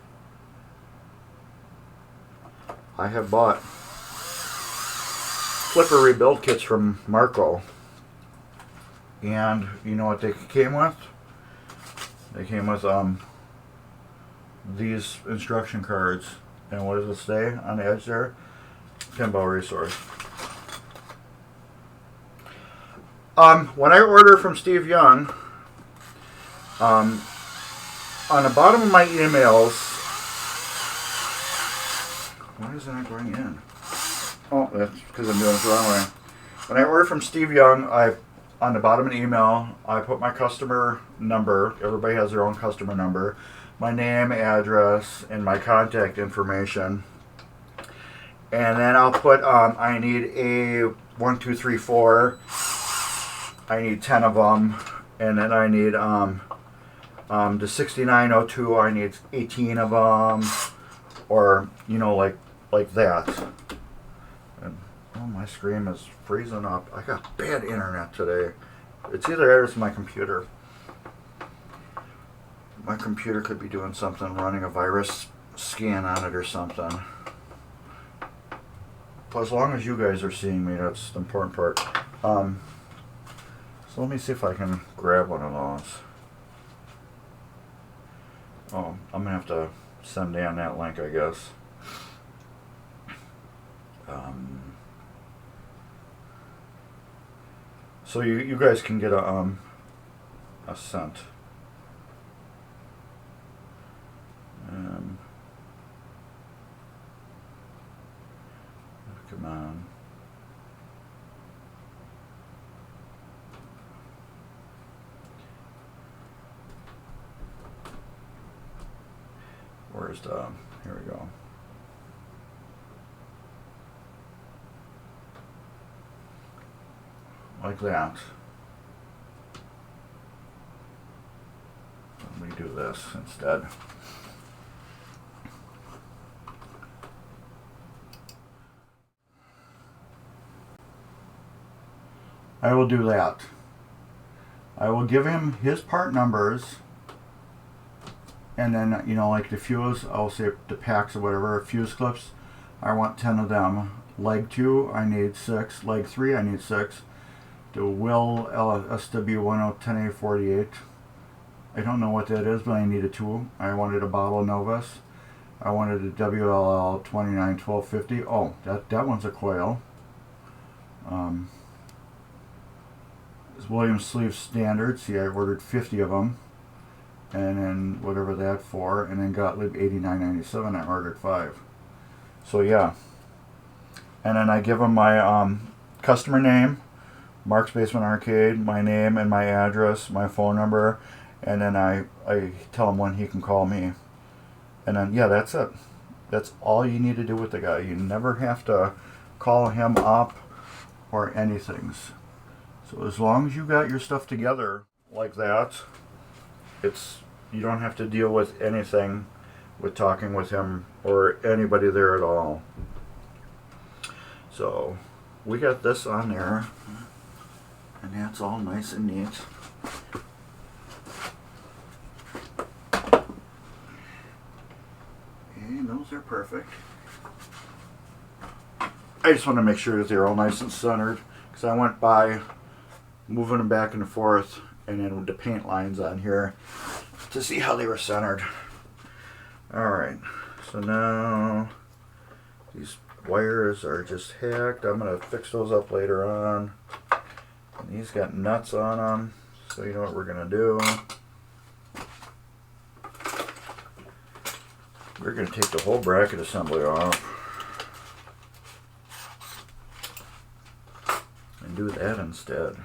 I have bought flipper rebuild kits from Marco, and you know what they came with? They came with these instruction cards, and what does it say on the edge there? Pinball resource. When I order from Steve Young, on the bottom of my emails, why isn't it going in? Oh, that's because I'm doing it the wrong way. When I order from Steve Young, on the bottom of the email, I put my customer number. Everybody has their own customer number. My name, address, and my contact information. And then I'll put, I need a 1, 2, 3, 4. I need 10 of them. And then I need, the 6902, I need 18 of them. Or, like that. And, oh, my screen is freezing up. I got bad internet today. It's either that or it's my computer. My computer could be doing something, running a virus scan on it or something. But as long as you guys are seeing me, that's the important part. So let me see if I can grab one of those. Oh, I'm going to have to send Dan that link, I guess. So you guys can get a cent. Come on. Where's the, here we go. Like that. Let me do this instead. I will do that. I will give him his part numbers, and then, you know, like the fuse, I'll say the packs or whatever, fuse clips, I want 10 of them. Leg 2, I need 6. Leg 3, I need 6. The Will SW1010A48. I don't know what that is, but I needed 2. I wanted a bottle of Novus. I wanted a WLL 291250. Oh, that one's a coil. It's Williams Sleeve Standard. See, I ordered 50 of them. And then whatever that for. And then Gottlieb 8997, I ordered 5. So yeah. And then I give him my customer name, Mark's Basement Arcade, my name and my address, my phone number, and then I tell him when he can call me. And then, yeah, that's it. That's all you need to do with the guy. You never have to call him up or anything. So as long as you got your stuff together like that, you don't have to deal with anything with talking with him or anybody there at all. So we got this on there, and that's all nice and neat. And those are perfect. I just want to make sure that they're all nice and centered, because I went by moving them back and forth, and then with the paint lines on here to see how they were centered. Alright, so now these wires are just hacked. I'm going to fix those up later on. And these got nuts on them, so you know what we're going to do. We're going to take the whole bracket assembly off and do that instead.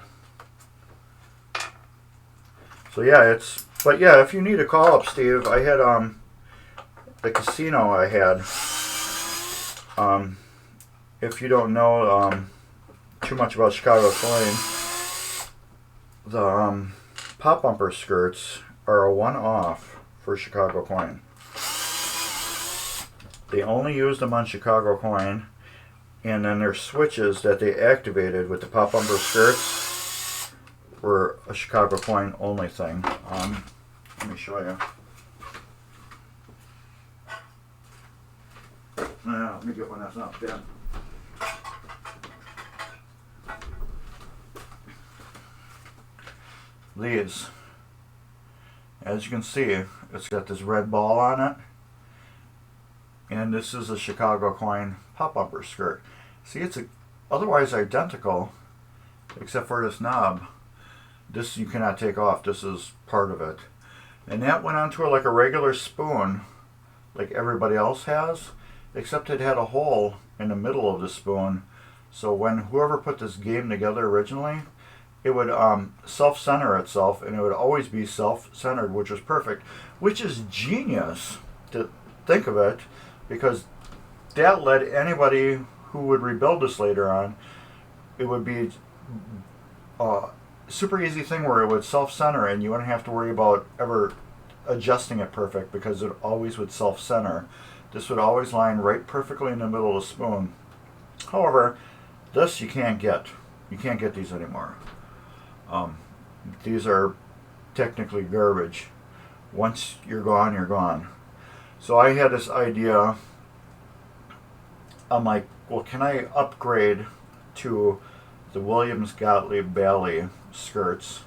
So yeah, but yeah, if you need a call up, Steve, I had the casino I had. If you don't know too much about Chicago Coin, the pop bumper skirts are a one-off for Chicago Coin. They only used them on Chicago Coin, and then their switches that they activated with the pop bumper skirts were a Chicago Coin only thing. Let me show you. Let me get one that's not bent. These, as you can see, it's got this red ball on it, and this is a Chicago Coin pop bumper skirt. See, it's otherwise identical, except for this knob. This you cannot take off. This is part of it, and that went onto like a regular spoon, like everybody else has, except it had a hole in the middle of the spoon. So when whoever put this game together originally, it would self-center itself, and it would always be self-centered, which was perfect, which is genius to think of it, because that led anybody who would rebuild this later on, it would be a super easy thing where it would self-center, and you wouldn't have to worry about ever adjusting it perfect, because it always would self-center. This would always line right perfectly in the middle of the spoon. However, this you can't get. You can't get these anymore. These are technically garbage. Once you're gone, you're gone. So I had this idea. I'm like, well, can I upgrade to the Williams Gottlieb Bally skirts,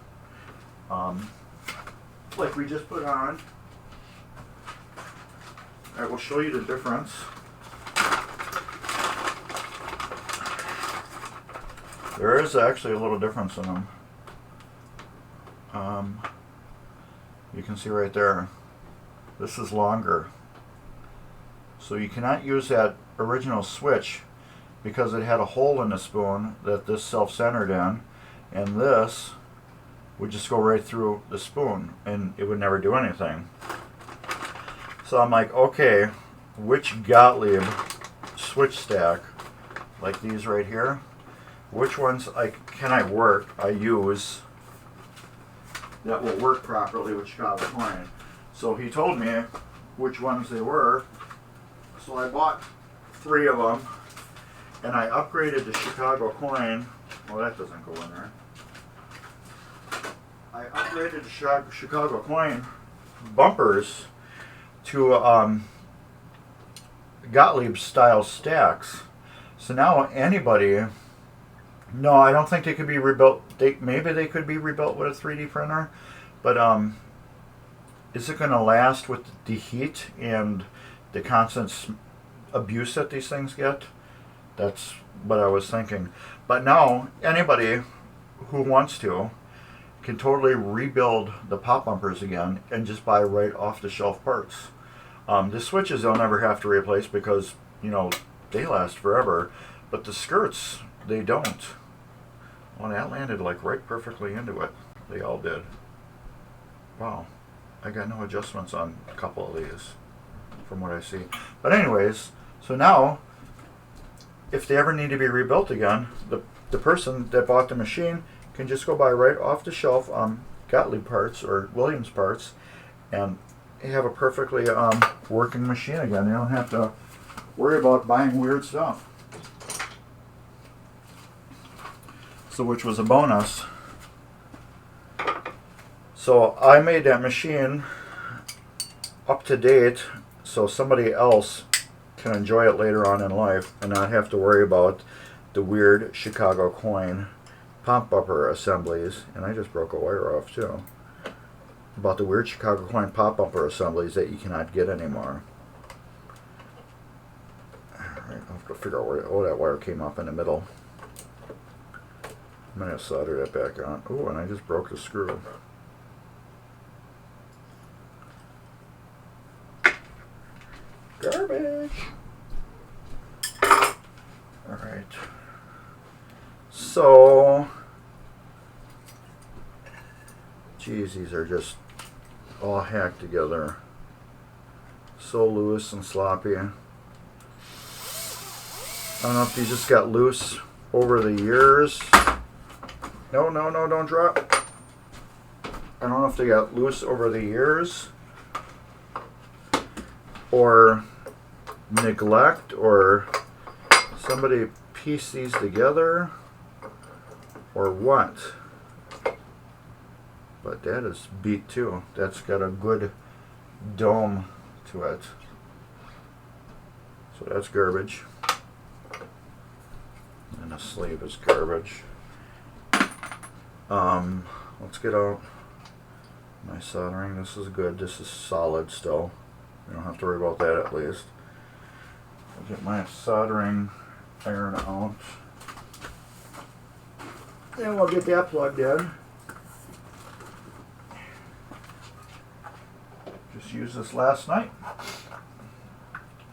like we just put on? I will show you the difference. There is actually a little difference in them. You can see right there. This is longer. So you cannot use that original switch because it had a hole in the spoon that this self-centered in, and this would just go right through the spoon and it would never do anything. So I'm like, okay, which Gottlieb switch stack, like these right here, which ones can I use that will work properly with Chicago Coin? So he told me which ones they were. So I bought 3 of them, and I upgraded the Chicago Coin Well, that doesn't go in there. I upgraded the Chicago coin bumpers to Gottlieb style stacks. So now anybody, no, I don't think they could be rebuilt. Maybe they could be rebuilt with a 3D printer, but is it going to last with the heat and the constant abuse that these things get? That's what I was thinking. But now anybody who wants to can totally rebuild the pop bumpers again and just buy right off the shelf parts. The switches they'll never have to replace because, you know, they last forever. But the skirts, they don't. Well, that landed like right perfectly into it. They all did. Wow. I got no adjustments on a couple of these from what I see. But anyways, so now if they ever need to be rebuilt again, the person that bought the machine can just go buy right off the shelf Gottlieb parts or Williams parts and have a perfectly working machine again. You don't have to worry about buying weird stuff. So which was a bonus. So I made that machine up to date so somebody else can enjoy it later on in life and not have to worry about the weird Chicago coin pop bumper assemblies. And I just broke a wire off too. About the weird Chicago coin pop bumper assemblies that you cannot get anymore. Alright, I'll have to figure out where, oh, that wire came up in the middle. I'm going to solder that back on. Oh, and I just broke the screw. Garbage! Alright. So, geez, these are just all hacked together. So loose and sloppy. I don't know if these just got loose over the years. No, don't drop. I don't know if they got loose over the years or neglect or somebody pieced these together or what. But that is beat too. That's got a good dome to it. So that's garbage. And the sleeve is garbage. Let's get out my soldering. This is good. This is solid still. We don't have to worry about that at least. I'll get my soldering iron out. Then we'll get that plugged in. Just used this last night.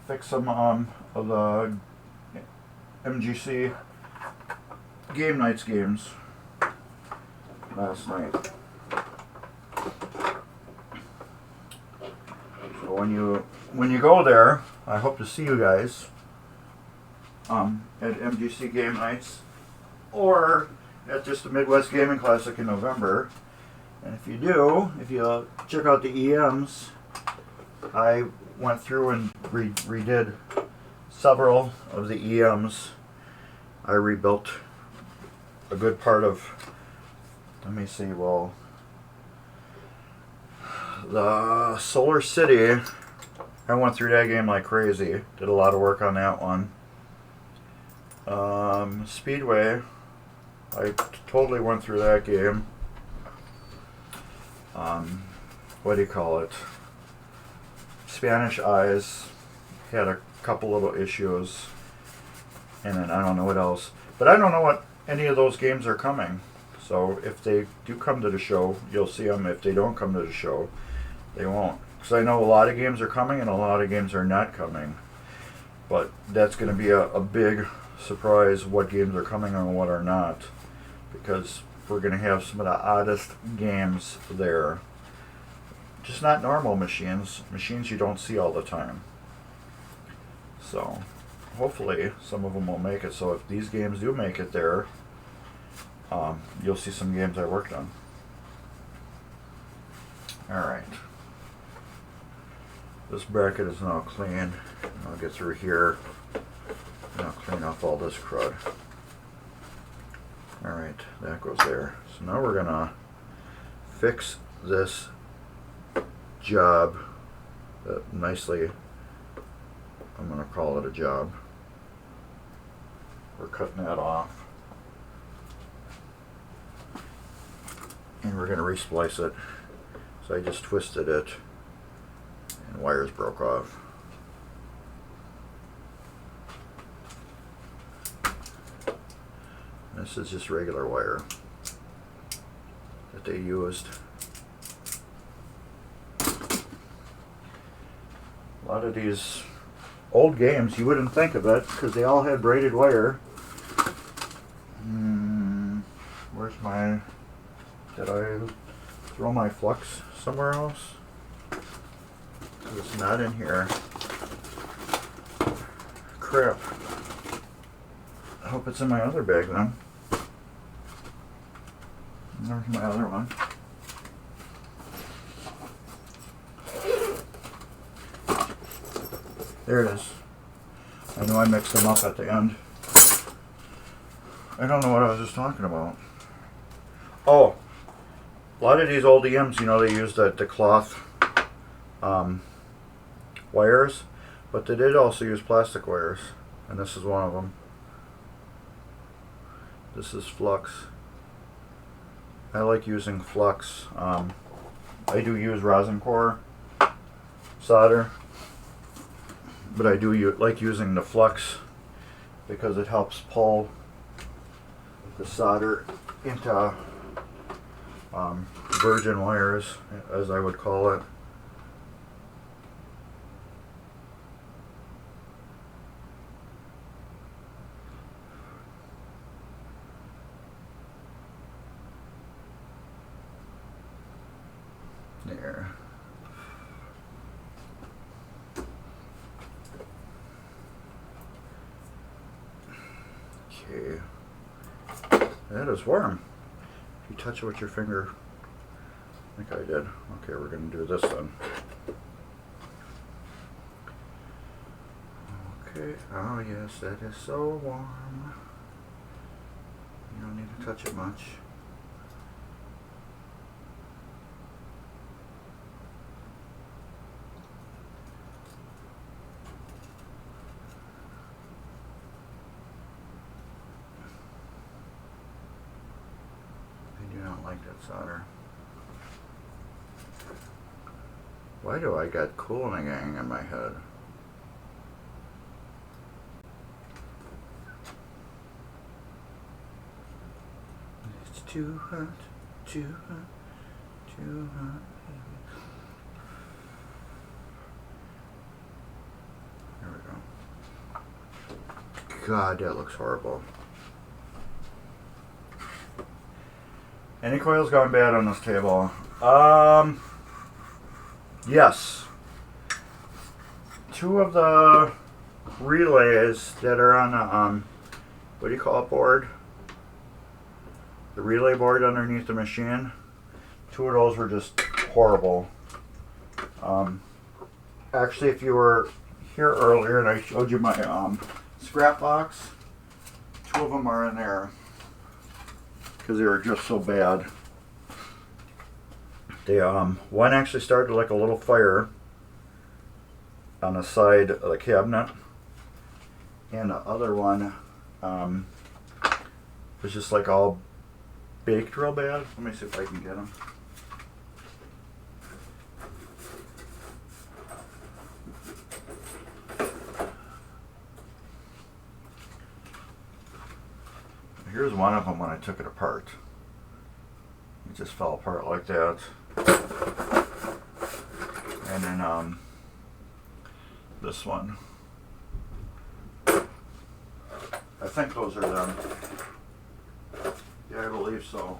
Fix some of the MGC game nights games last night. So when you go there, I hope to see you guys at MGC game nights or at just the Midwest Gaming Classic in November. And if you do, if you check out the EMs, I went through and redid several of the EMs. I rebuilt a good part of, let me see, well, the Solar City, I went through that game like crazy. Did a lot of work on that one. Speedway, I totally went through that game. What do you call it? Spanish Eyes had a couple little issues. And then I don't know what else. But I don't know what any of those games are coming. So if they do come to the show, you'll see them. If they don't come to the show, they won't. Because I know a lot of games are coming and a lot of games are not coming. But that's going to be a big surprise what games are coming and what are not. Because we're going to have some of the oddest games there. Just not normal machines. Machines you don't see all the time. So hopefully some of them will make it. So if these games do make it there, you'll see some games I worked on. Alright. This bracket is now clean. I'll get through here and I'll clean off all this crud. Alright, that goes there. So now we're gonna fix this job nicely. I'm gonna call it a job. We're cutting that off. And we're gonna resplice it. So I just twisted it and wires broke off. This is just regular wire that they used. A lot of these old games, you wouldn't think of it because they all had braided wire. Where's my... Did I throw my flux somewhere else? It's not in here. Crap. I hope it's in my other bag then. There's my other one. There it is. I know I mixed them up at the end. I don't know what I was just talking about. Oh, a lot of these old EMs, you know, they used the cloth wires, but they did also use plastic wires, and this is one of them. This is flux. I like using flux. I do use rosin core solder, but I do like using the flux because it helps pull the solder into virgin wires, as I would call it. There. Okay. That is warm. If you touch it with your finger, I think I did. Okay, we're going to do this then. Okay. Oh yes, that is so warm. You don't need to touch it much. Like that solder. Why do I got cooling in my head? It's too hot, too hot, too hot. There we go. God, that looks horrible. Any coils gone bad on this table? Yes. Two of the relays that are on the, what do you call it, board? The relay board underneath the machine. Two of those were just horrible. Actually, if you were here earlier and I showed you my scrap box, two of them are in there. Because they were just so bad. They one actually started like a little fire on the side of the cabinet, and the other one was just like all baked real bad. Let me see if I can get them. Here's one of them when I took it apart. It just fell apart like that. And then this one. I think those are them. Yeah, I believe so.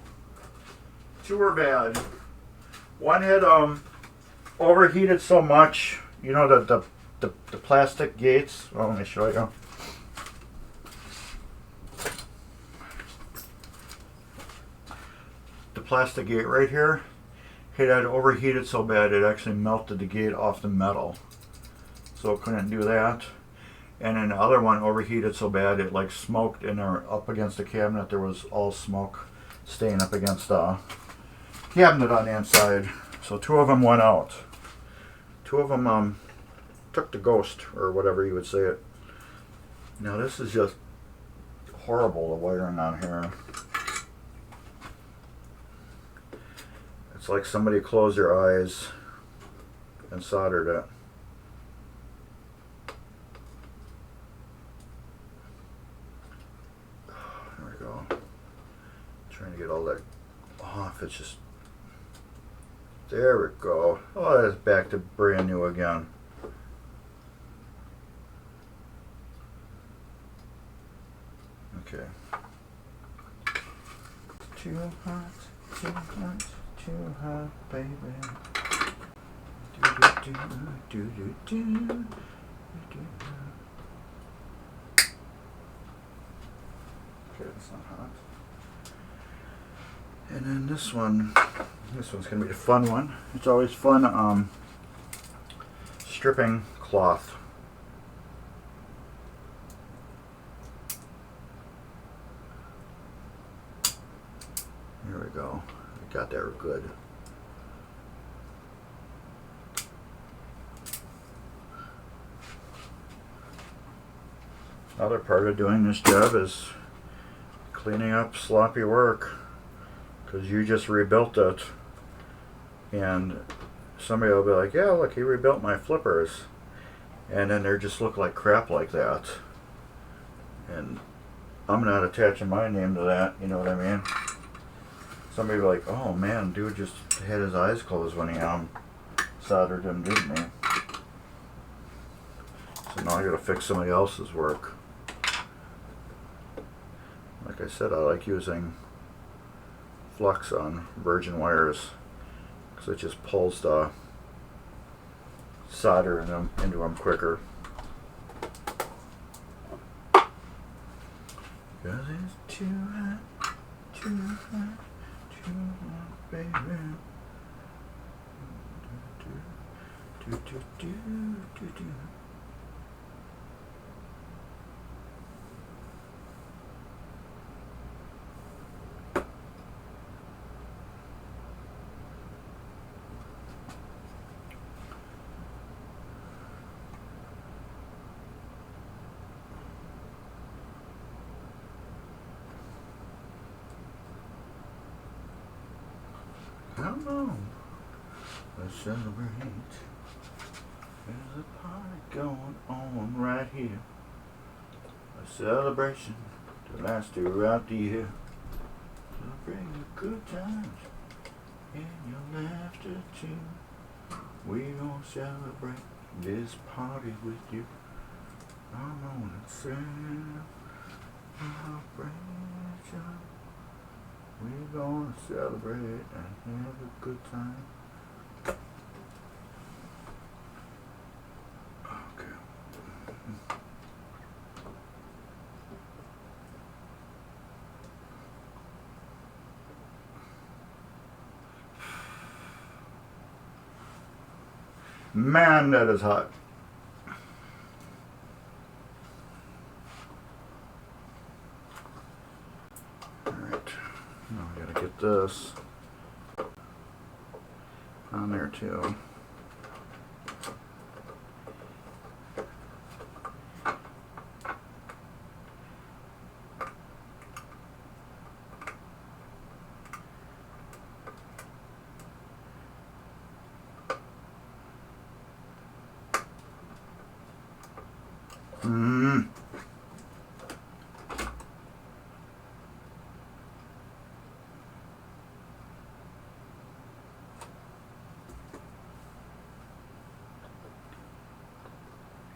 Two were bad. One had overheated so much. You know the plastic gates. Well, let me show you. Plastic gate right here, it had overheated so bad it actually melted the gate off the metal, so it couldn't do that. And then the other one overheated so bad it like smoked in there up against the cabinet. There was all smoke staying up against the cabinet on the inside. So 2 of them went out. 2 of them took the ghost, or whatever you would say it. Now this is just horrible, the wiring on here. It's like somebody closed their eyes and soldered it. There we go. Trying to get all that off. It's just... There we go. Oh, that's back to brand new again. Okay. Too hot, too hot, too hot, baby. Do do do do do do do. Okay, that's not hot. And then this one's gonna be a fun one. It's always fun stripping cloth. Here we go. I got that good. Another part of doing this job is cleaning up sloppy work, because you just rebuilt it, and somebody will be like, yeah, look, he rebuilt my flippers, and then they just look like crap like that, and I'm not attaching my name to that, you know what I mean? Somebody will be like, oh man, dude just had his eyes closed when he soldered them, didn't he? So now I gotta fix somebody else's work. Like I said, I like using flux on virgin wires because it just pulls the solder into them quicker. Because it's too hot, too hot, too hot, baby. Do, do, do, do, do, do. Come on, let's celebrate. There's a party going on right here. A celebration to last throughout the year. Celebrate the good times and your laughter too. We gonna celebrate this party with you. I'm gonna celebration. We're gonna celebrate and have a good time. Okay. Man, that is hot. This on there too.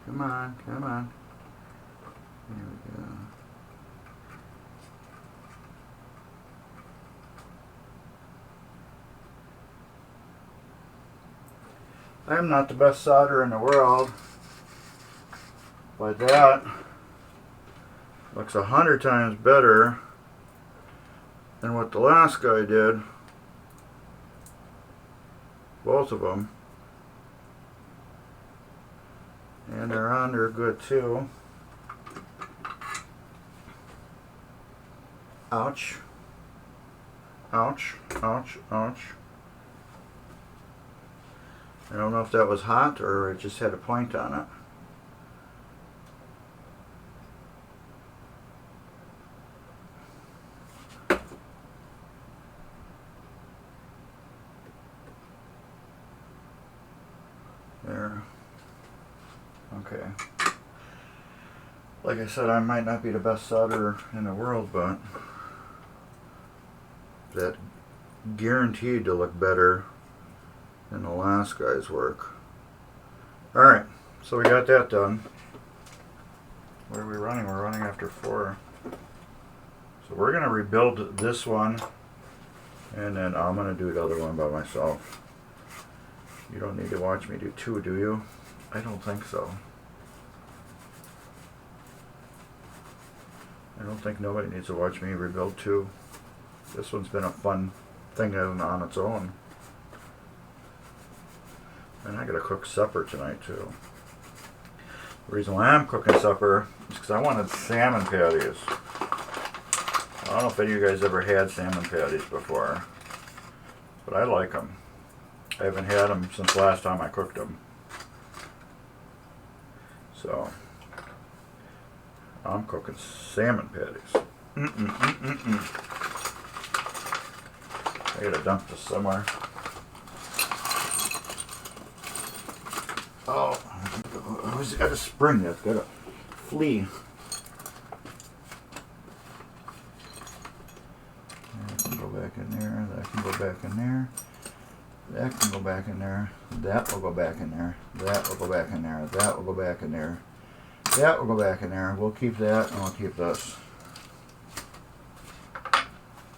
Come on, come on. There we go. I am not the best solderer in the world, but that looks 100 times better than what the last guy did. Both of them. And they're on there good too. Ouch. Ouch. Ouch. Ouch. I don't know if that was hot or it just had a point on it. There. Okay. Like I said, I might not be the best solderer in the world, but that guaranteed to look better than the last guy's work. Alright, so we got that done. What are we running? We're running after 4. So we're going to rebuild this one, and then I'm going to do the other one by myself. You don't need to watch me do 2, do you? I don't think so. I don't think nobody needs to watch me rebuild 2. This one's been a fun thing on its own. And I gotta cook supper tonight too. The reason why I'm cooking supper is because I wanted salmon patties. I don't know if any of you guys ever had salmon patties before, but I like them. I haven't had them since last time I cooked them. So, I'm cooking salmon patties. I gotta dump this somewhere. Oh, who's got a spring that's got a flea? That can go back in there, that can go back in there. That can go back in there. That will go back in there. That will go back in there. That will go back in there. That will go back in there. We'll keep that and we'll keep this.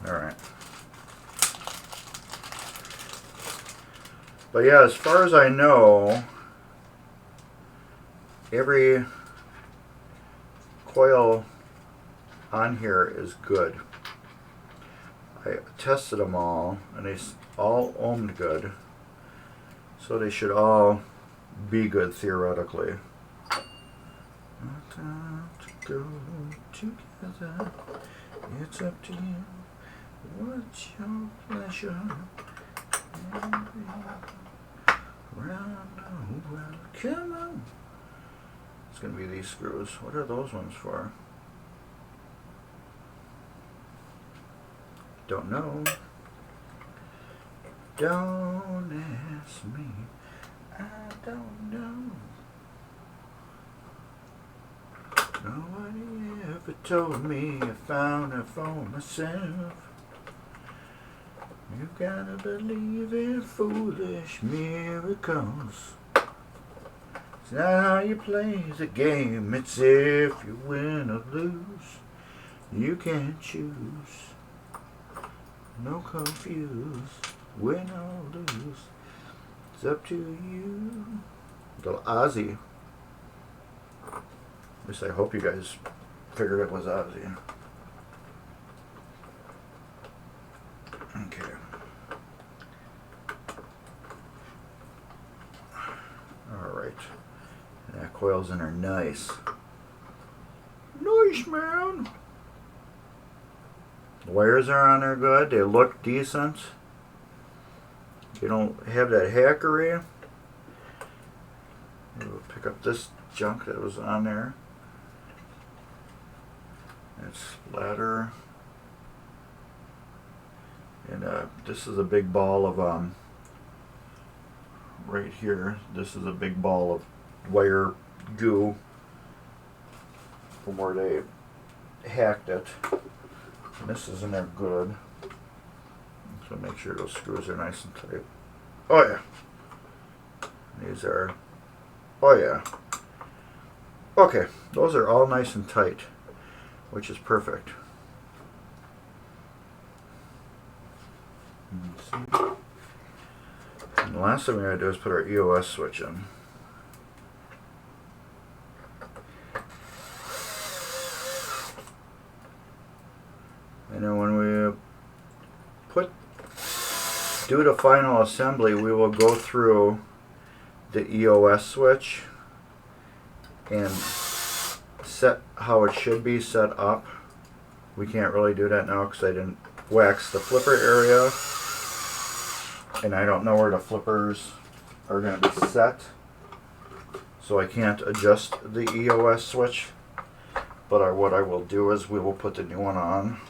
Alright. But yeah, as far as I know, every coil on here is good. I tested them all and they all ohmed good, so they should all be good theoretically. Time to go together. It's up to you. What's your pleasure? Round the world. Come on. It's gonna be these screws. What are those ones for? Don't know. Don't ask me. I don't know. Nobody ever told me I found it for myself. You gotta believe in foolish miracles. It's not how you play the game, it's if you win or lose. You can't choose. No confused. Win or lose. It's up to you. Little Ozzy. At least I hope you guys figured it was Ozzy. Okay. Alright. That coil's in there nice. Nice, man! The wires are on there good. They look decent. You don't have that hackery. We'll pick up this junk that was on there. That splatter. And this is a big ball of right here. This is a big ball of wire goo from where they hacked it. And this is in there good. So make sure those screws are nice and tight. Oh yeah. These are. Oh yeah. Okay, those are all nice and tight, which is perfect. Let's see. And the last thing we gotta do is put our EOS switch in. And then when we do the final assembly, we will go through the EOS switch and set how it should be set up we can't really do that now because I didn't wax the flipper area. And I don't know where the flippers are going to be set. So I can't adjust the EOS switch. But what I will do is we will put the new one on.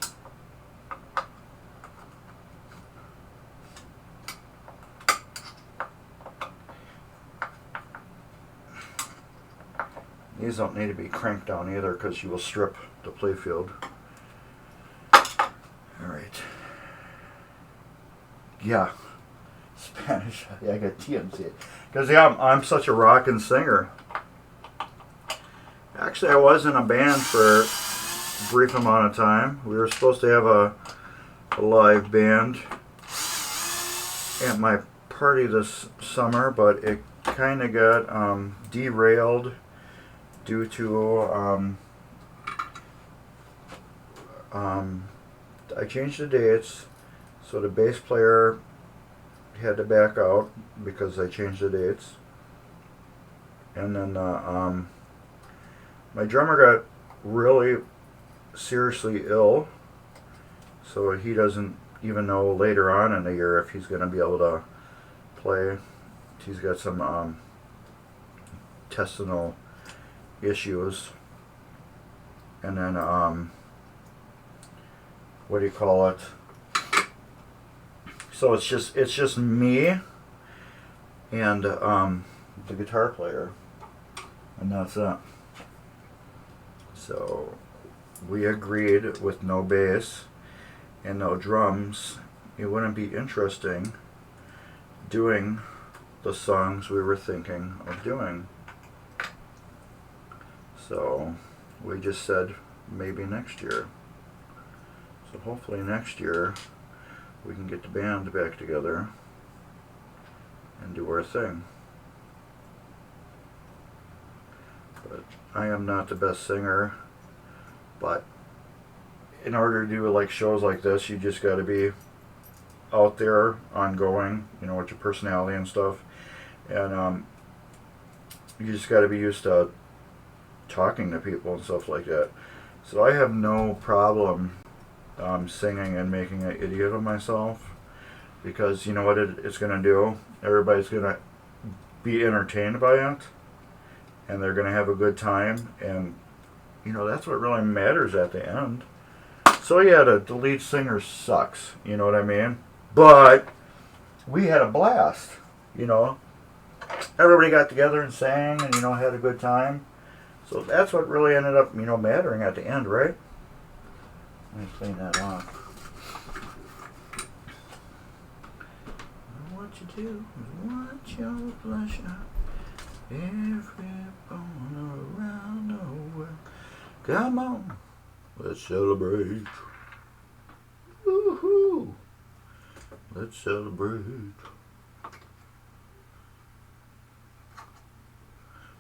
These don't need to be cranked down either because you will strip the Playfield. Alright. Yeah. Spanish. Yeah, I got TMC. Because, yeah, I'm such a rockin' singer. Actually, I was in a band for a brief amount of time. We were supposed to have a live band at my party this summer, but it kind of got derailed due to I changed the dates, so the bass player had to back out because I changed the dates, and then my drummer got really seriously ill, so he doesn't even know later on in the year if he's going to be able to play. He's got some intestinal issues, and then what do you call it? So it's just me and the guitar player, and that's it. So we agreed with no bass and no drums. It wouldn't be interesting doing the songs we were thinking of doing. So we just said maybe next year. So hopefully next year we can get the band back together and do our thing. But I am not the best singer, but in order to do like shows like this, you just got to be out there, ongoing, you know, with your personality and stuff, and you just got to be used to talking to people and stuff like that. So I have no problem singing and making an idiot of myself, because you know what it's going to do? Everybody's going to be entertained by it, and they're going to have a good time, and you know, that's what really matters at the end. So yeah, the lead singer sucks, you know what I mean? But we had a blast, you know. Everybody got together and sang and, you know, had a good time. So that's what really ended up, you know, mattering at the end, right? Let me clean that off. What you do is watch your pleasure. Everyone around the world. Come on, let's celebrate. Woohoo! Let's celebrate.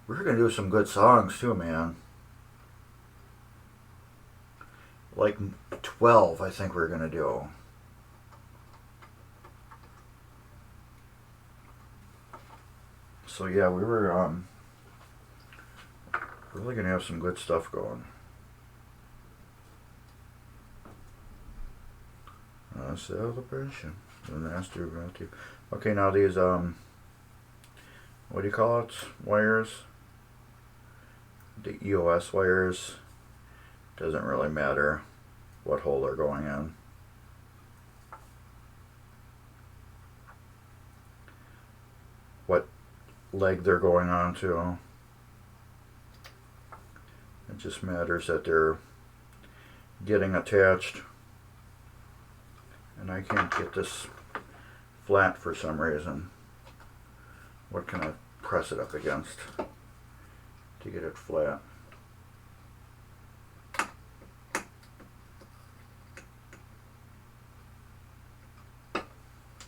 We're gonna do some good songs too, man. Like 12, I think we're gonna do. So yeah, we were really gonna have some good stuff going. A celebration. The master brought you. Okay, now these what do you call it? Wires. The EOS wires. Doesn't really matter what hole they're going in. What leg they're going on to. It just matters that they're getting attached. And I can't get this flat for some reason. What can I press it up against to get it flat?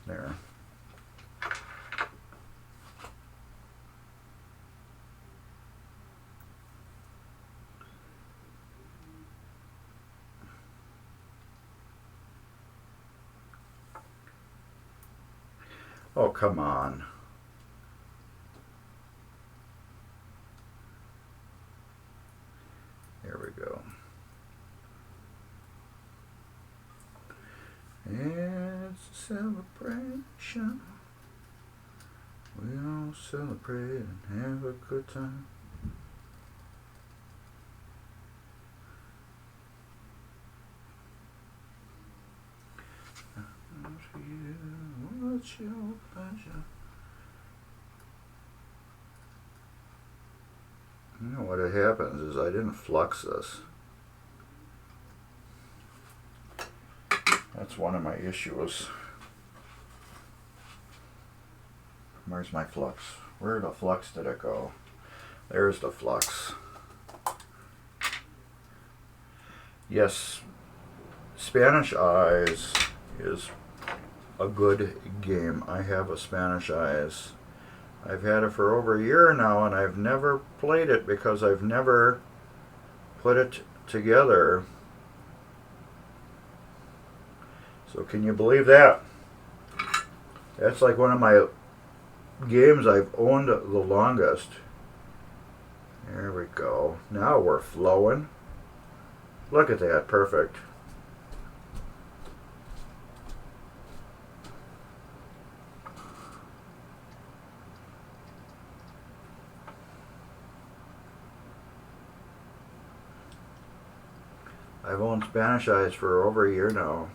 There. Oh, come on. There we go. It's a celebration. We all celebrate and have a good time. What's your pleasure? You know what happens is I didn't flux this. That's one of my issues. Where's my flux? Where the flux did it go? There's the flux. Yes, Spanish Eyes is a good game. I have a Spanish Eyes. I've had it for over a year now, and I've never played it because I've never put it together. So can you believe that? That's like one of my games I've owned the longest. There we go. Now we're flowing. Look at that. Perfect. I've owned Spanish Eyes for over a year now.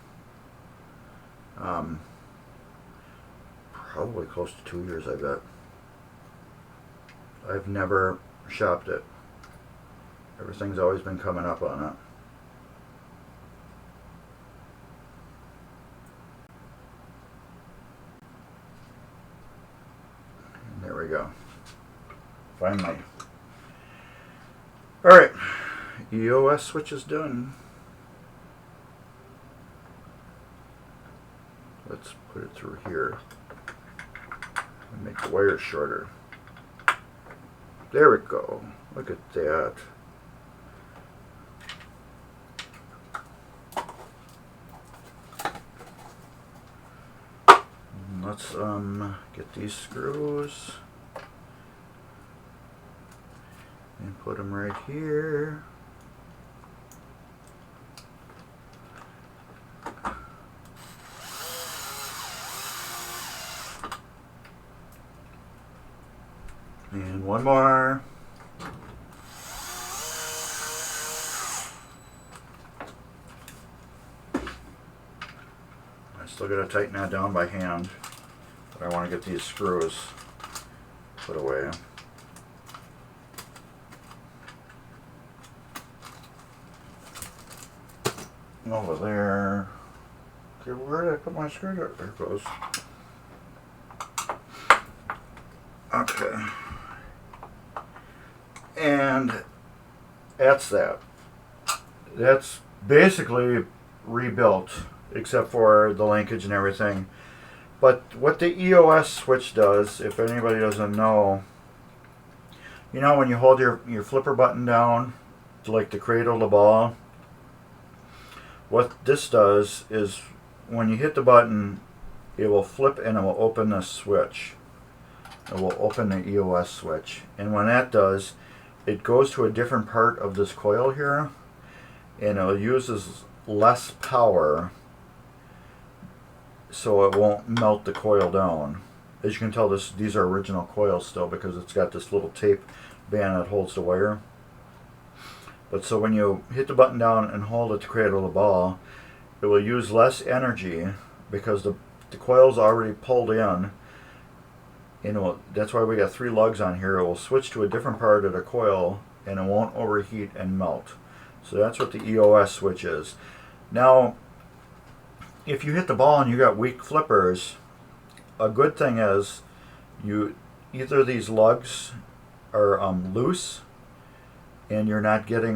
Probably close to 2 years, I bet. I've never shopped it. Everything's always been coming up on it. And there we go. Finally. Alright. EOS switch is done. Let's put it through here and make the wires shorter. There we go. Look at that. And let's get these screws and put them right here. And one more. I still got to tighten that down by hand, but I want to get these screws put away. And over there. Okay, where did I put my screwdriver? There it goes. Okay. And that's that. That's basically rebuilt, except for the linkage and everything. But what the EOS switch does, if anybody doesn't know, you know when you hold your flipper button down to like to cradle the ball, what this does is when you hit the button, it will flip and it will open the switch. It will open the EOS switch. And when that does, it goes to a different part of this coil here, and it uses less power, so it won't melt the coil down. As you can tell, these are original coils still because it's got this little tape band that holds the wire. But so when you hit the button down and hold it to cradle the ball, it will use less energy because the coil's already pulled in. That's why we got 3 lugs on here. It will switch to a different part of the coil and it won't overheat and melt. So that's what the EOS switch is. Now, if you hit the ball and you got weak flippers, a good thing is either these lugs are loose and you're not getting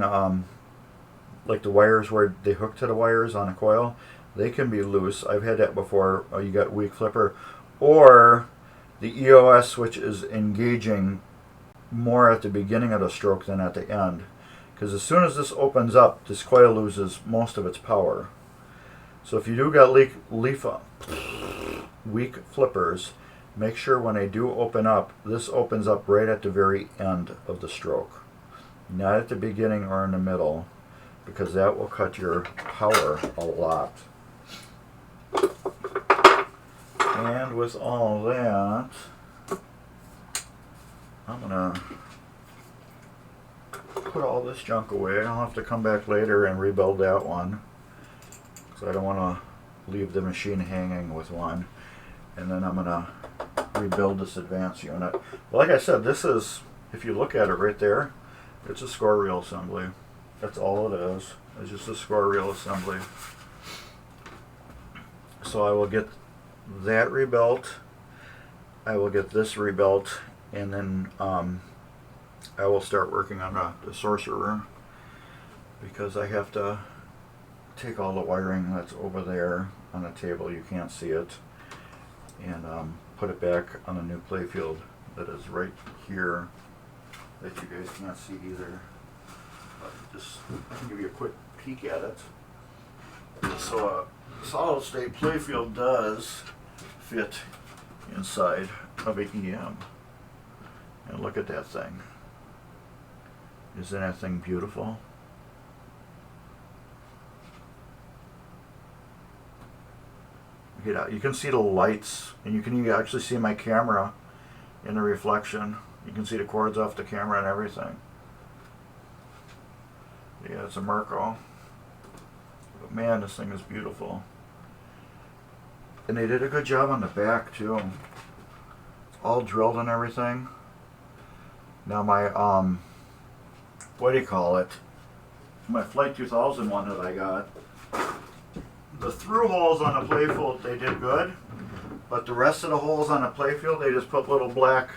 like the wires where they hook to the wires on a coil. They can be loose. I've had that before. You got weak flipper, or the EOS switch is engaging more at the beginning of the stroke than at the end. Because as soon as this opens up, this coil loses most of its power. So if you do got weak flippers, make sure when they do open up, this opens up right at the very end of the stroke. Not at the beginning or in the middle, because that will cut your power a lot. And with all that, I'm gonna put all this junk away. I'll have to come back later and rebuild that one, because I don't want to leave the machine hanging with one. And then I'm gonna rebuild this advanced unit. But like I said, this is, if you look at it right there, it's a score reel assembly. That's all it is. It's just a score reel assembly. So I will get that rebuilt. I will get this rebuilt, and then I will start working on the sorcerer, because I have to take all the wiring that's over there on the table, you can't see it, and put it back on a new Playfield that is right here that you guys can't see either. But just, I can give you a quick peek at it. So a solid state Playfield does fit inside of an EM. And look at that thing. Isn't that thing beautiful? You can see the lights, and you can actually see my camera in the reflection. You can see the cords off the camera and everything. Yeah, it's a Merco. But man, this thing is beautiful. And they did a good job on the back too. It's all drilled and everything. Now my what do you call it? My Flight 2000 one that I got. The through holes on the Playfield, they did good, but the rest of the holes on the Playfield, they just put little black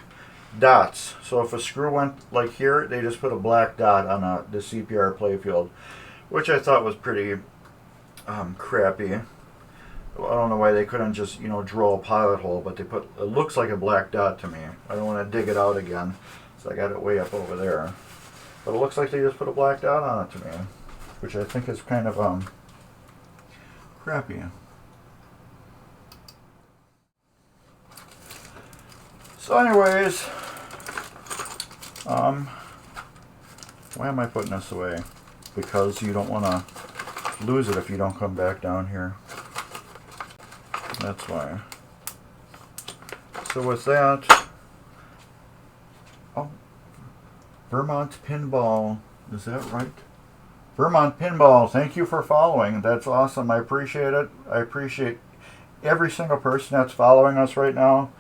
dots. So if a screw went like here, they just put a black dot on the CPR Playfield, which I thought was pretty crappy. I don't know why they couldn't just, you know, drill a pilot hole, but they put, it looks like a black dot to me. I don't want to dig it out again, so I got it way up over there. But it looks like they just put a black dot on it to me, which I think is kind of crappy. So anyways, why am I putting this away? Because you don't want to lose it if you don't come back down here. That's why. So with that, oh, Vermont Pinball, is that right? Vermont Pinball, thank you for following. That's awesome. I appreciate it. I appreciate every single person that's following us right now.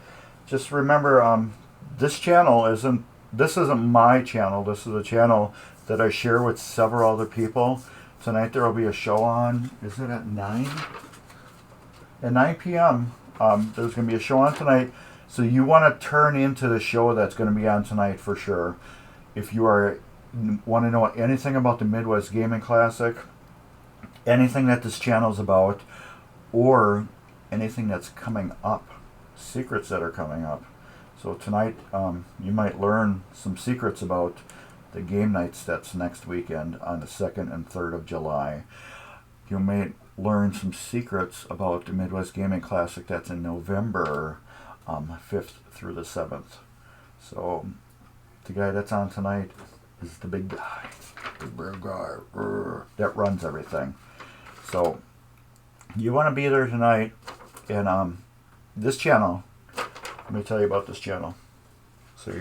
Just remember, this channel isn't my channel. This is a channel that I share with several other people. Tonight there will be a show on, is it at 9? At 9 p.m. There's going to be a show on tonight. So you want to turn into the show that's going to be on tonight for sure. If you want to know anything about the Midwest Gaming Classic, anything that this channel is about, or anything that's coming up, secrets that are coming up. So tonight you might learn some secrets about the game nights that's next weekend on the 2nd and 3rd of July. You may learn some secrets about the Midwest Gaming Classic that's in November 5th through the 7th. So the guy that's on tonight is the big guy. The big guy that runs everything. So you want to be there tonight. And this channel, let me tell you about this channel. So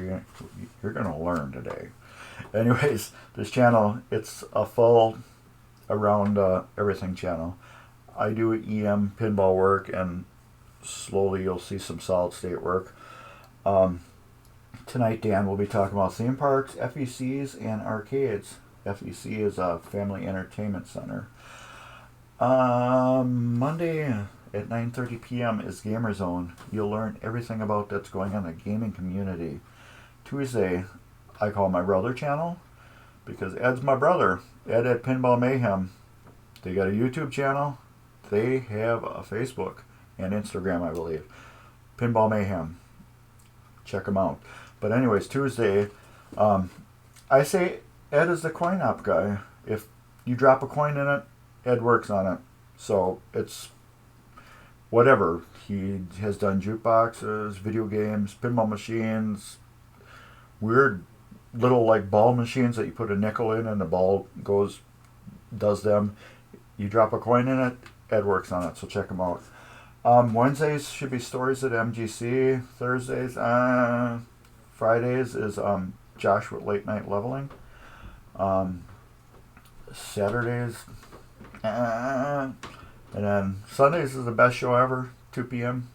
you're gonna learn today. Anyways, this channel, it's a full around everything channel. I do EM pinball work, and slowly you'll see some solid state work. Tonight Dan will be talking about theme parks, FECs, and arcades. FEC is a Family Entertainment Center. Monday at 9:30 p.m. is Gamer Zone. You'll learn everything about that's going on in the gaming community. Tuesday, I call my brother channel, because Ed's my brother. Ed at Pinball Mayhem. They got a YouTube channel. They have a Facebook and Instagram, I believe. Pinball Mayhem. Check them out. But anyways, Tuesday, I say Ed is the coin op guy. If you drop a coin in it, Ed works on it. So it's whatever. He has done jukeboxes, video games, pinball machines, weird little like ball machines that you put a nickel in and the ball does them. You drop a coin in it, Ed works on it, so check him out. Wednesdays should be stories at MGC. Thursdays, Fridays is Josh with late night leveling. Saturdays, and then Sundays is the best show ever. 2 p.m.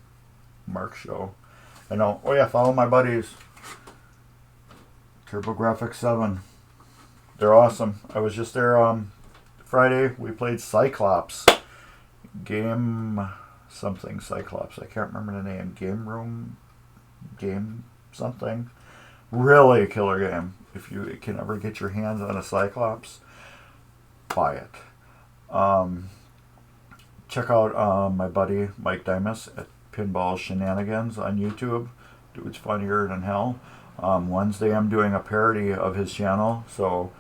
Mark show. I know. Oh yeah, follow my buddies. TurboGrafx-7. They're awesome. I was just there Friday. We played Cyclops. Game something Cyclops. I can't remember the name. Game something. Really a killer game. If you can ever get your hands on a Cyclops, buy it. Check out my buddy Mike Dimas at Pinball Shenanigans on YouTube. Dude's funnier than hell. Wednesday I'm doing a parody of his channel, so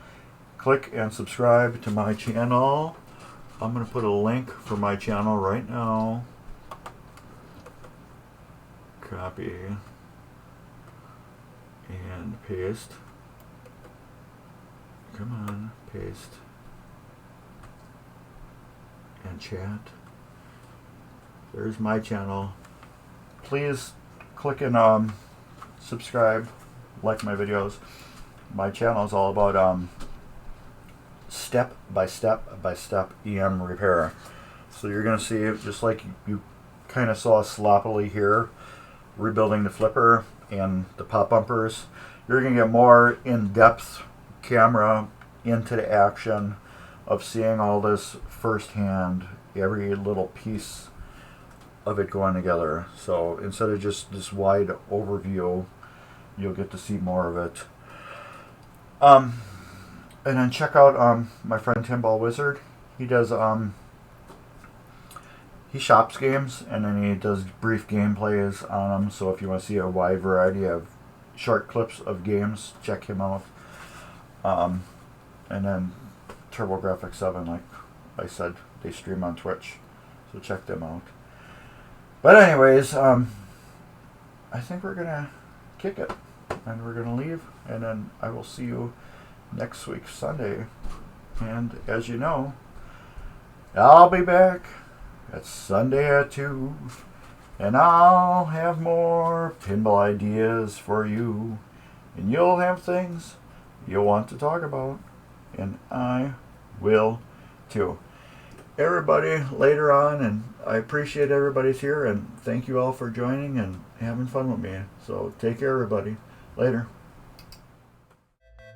click and subscribe to my channel. I'm going to put a link for my channel right now. Copy and paste. Come on, paste and chat. There's my channel. Please click and subscribe, like my videos. My channel is all about step by step EM repair. So you're going to see, just like you kind of saw sloppily here, rebuilding the flipper and the pop bumpers, you're going to get more in-depth camera into the action of seeing all this firsthand, every little piece of it going together. So instead of just this wide overview, you'll get to see more of it. And then check out my friend Pinball Wizard. He does he shops games and then he does brief gameplays on them. So if you want to see a wide variety of short clips of games, check him out. And then TurboGrafx-7, like I said, they stream on Twitch, so check them out. But anyways, I think we're gonna kick it and we're gonna leave, and then I will see you next week Sunday. And as you know, I'll be back at Sunday at 2, and I'll have more pinball ideas for you, and you'll have things you'll want to talk about, and I will too. Everybody later on, and I appreciate everybody's here, and thank you all for joining and having fun with me. So take care, everybody. Later.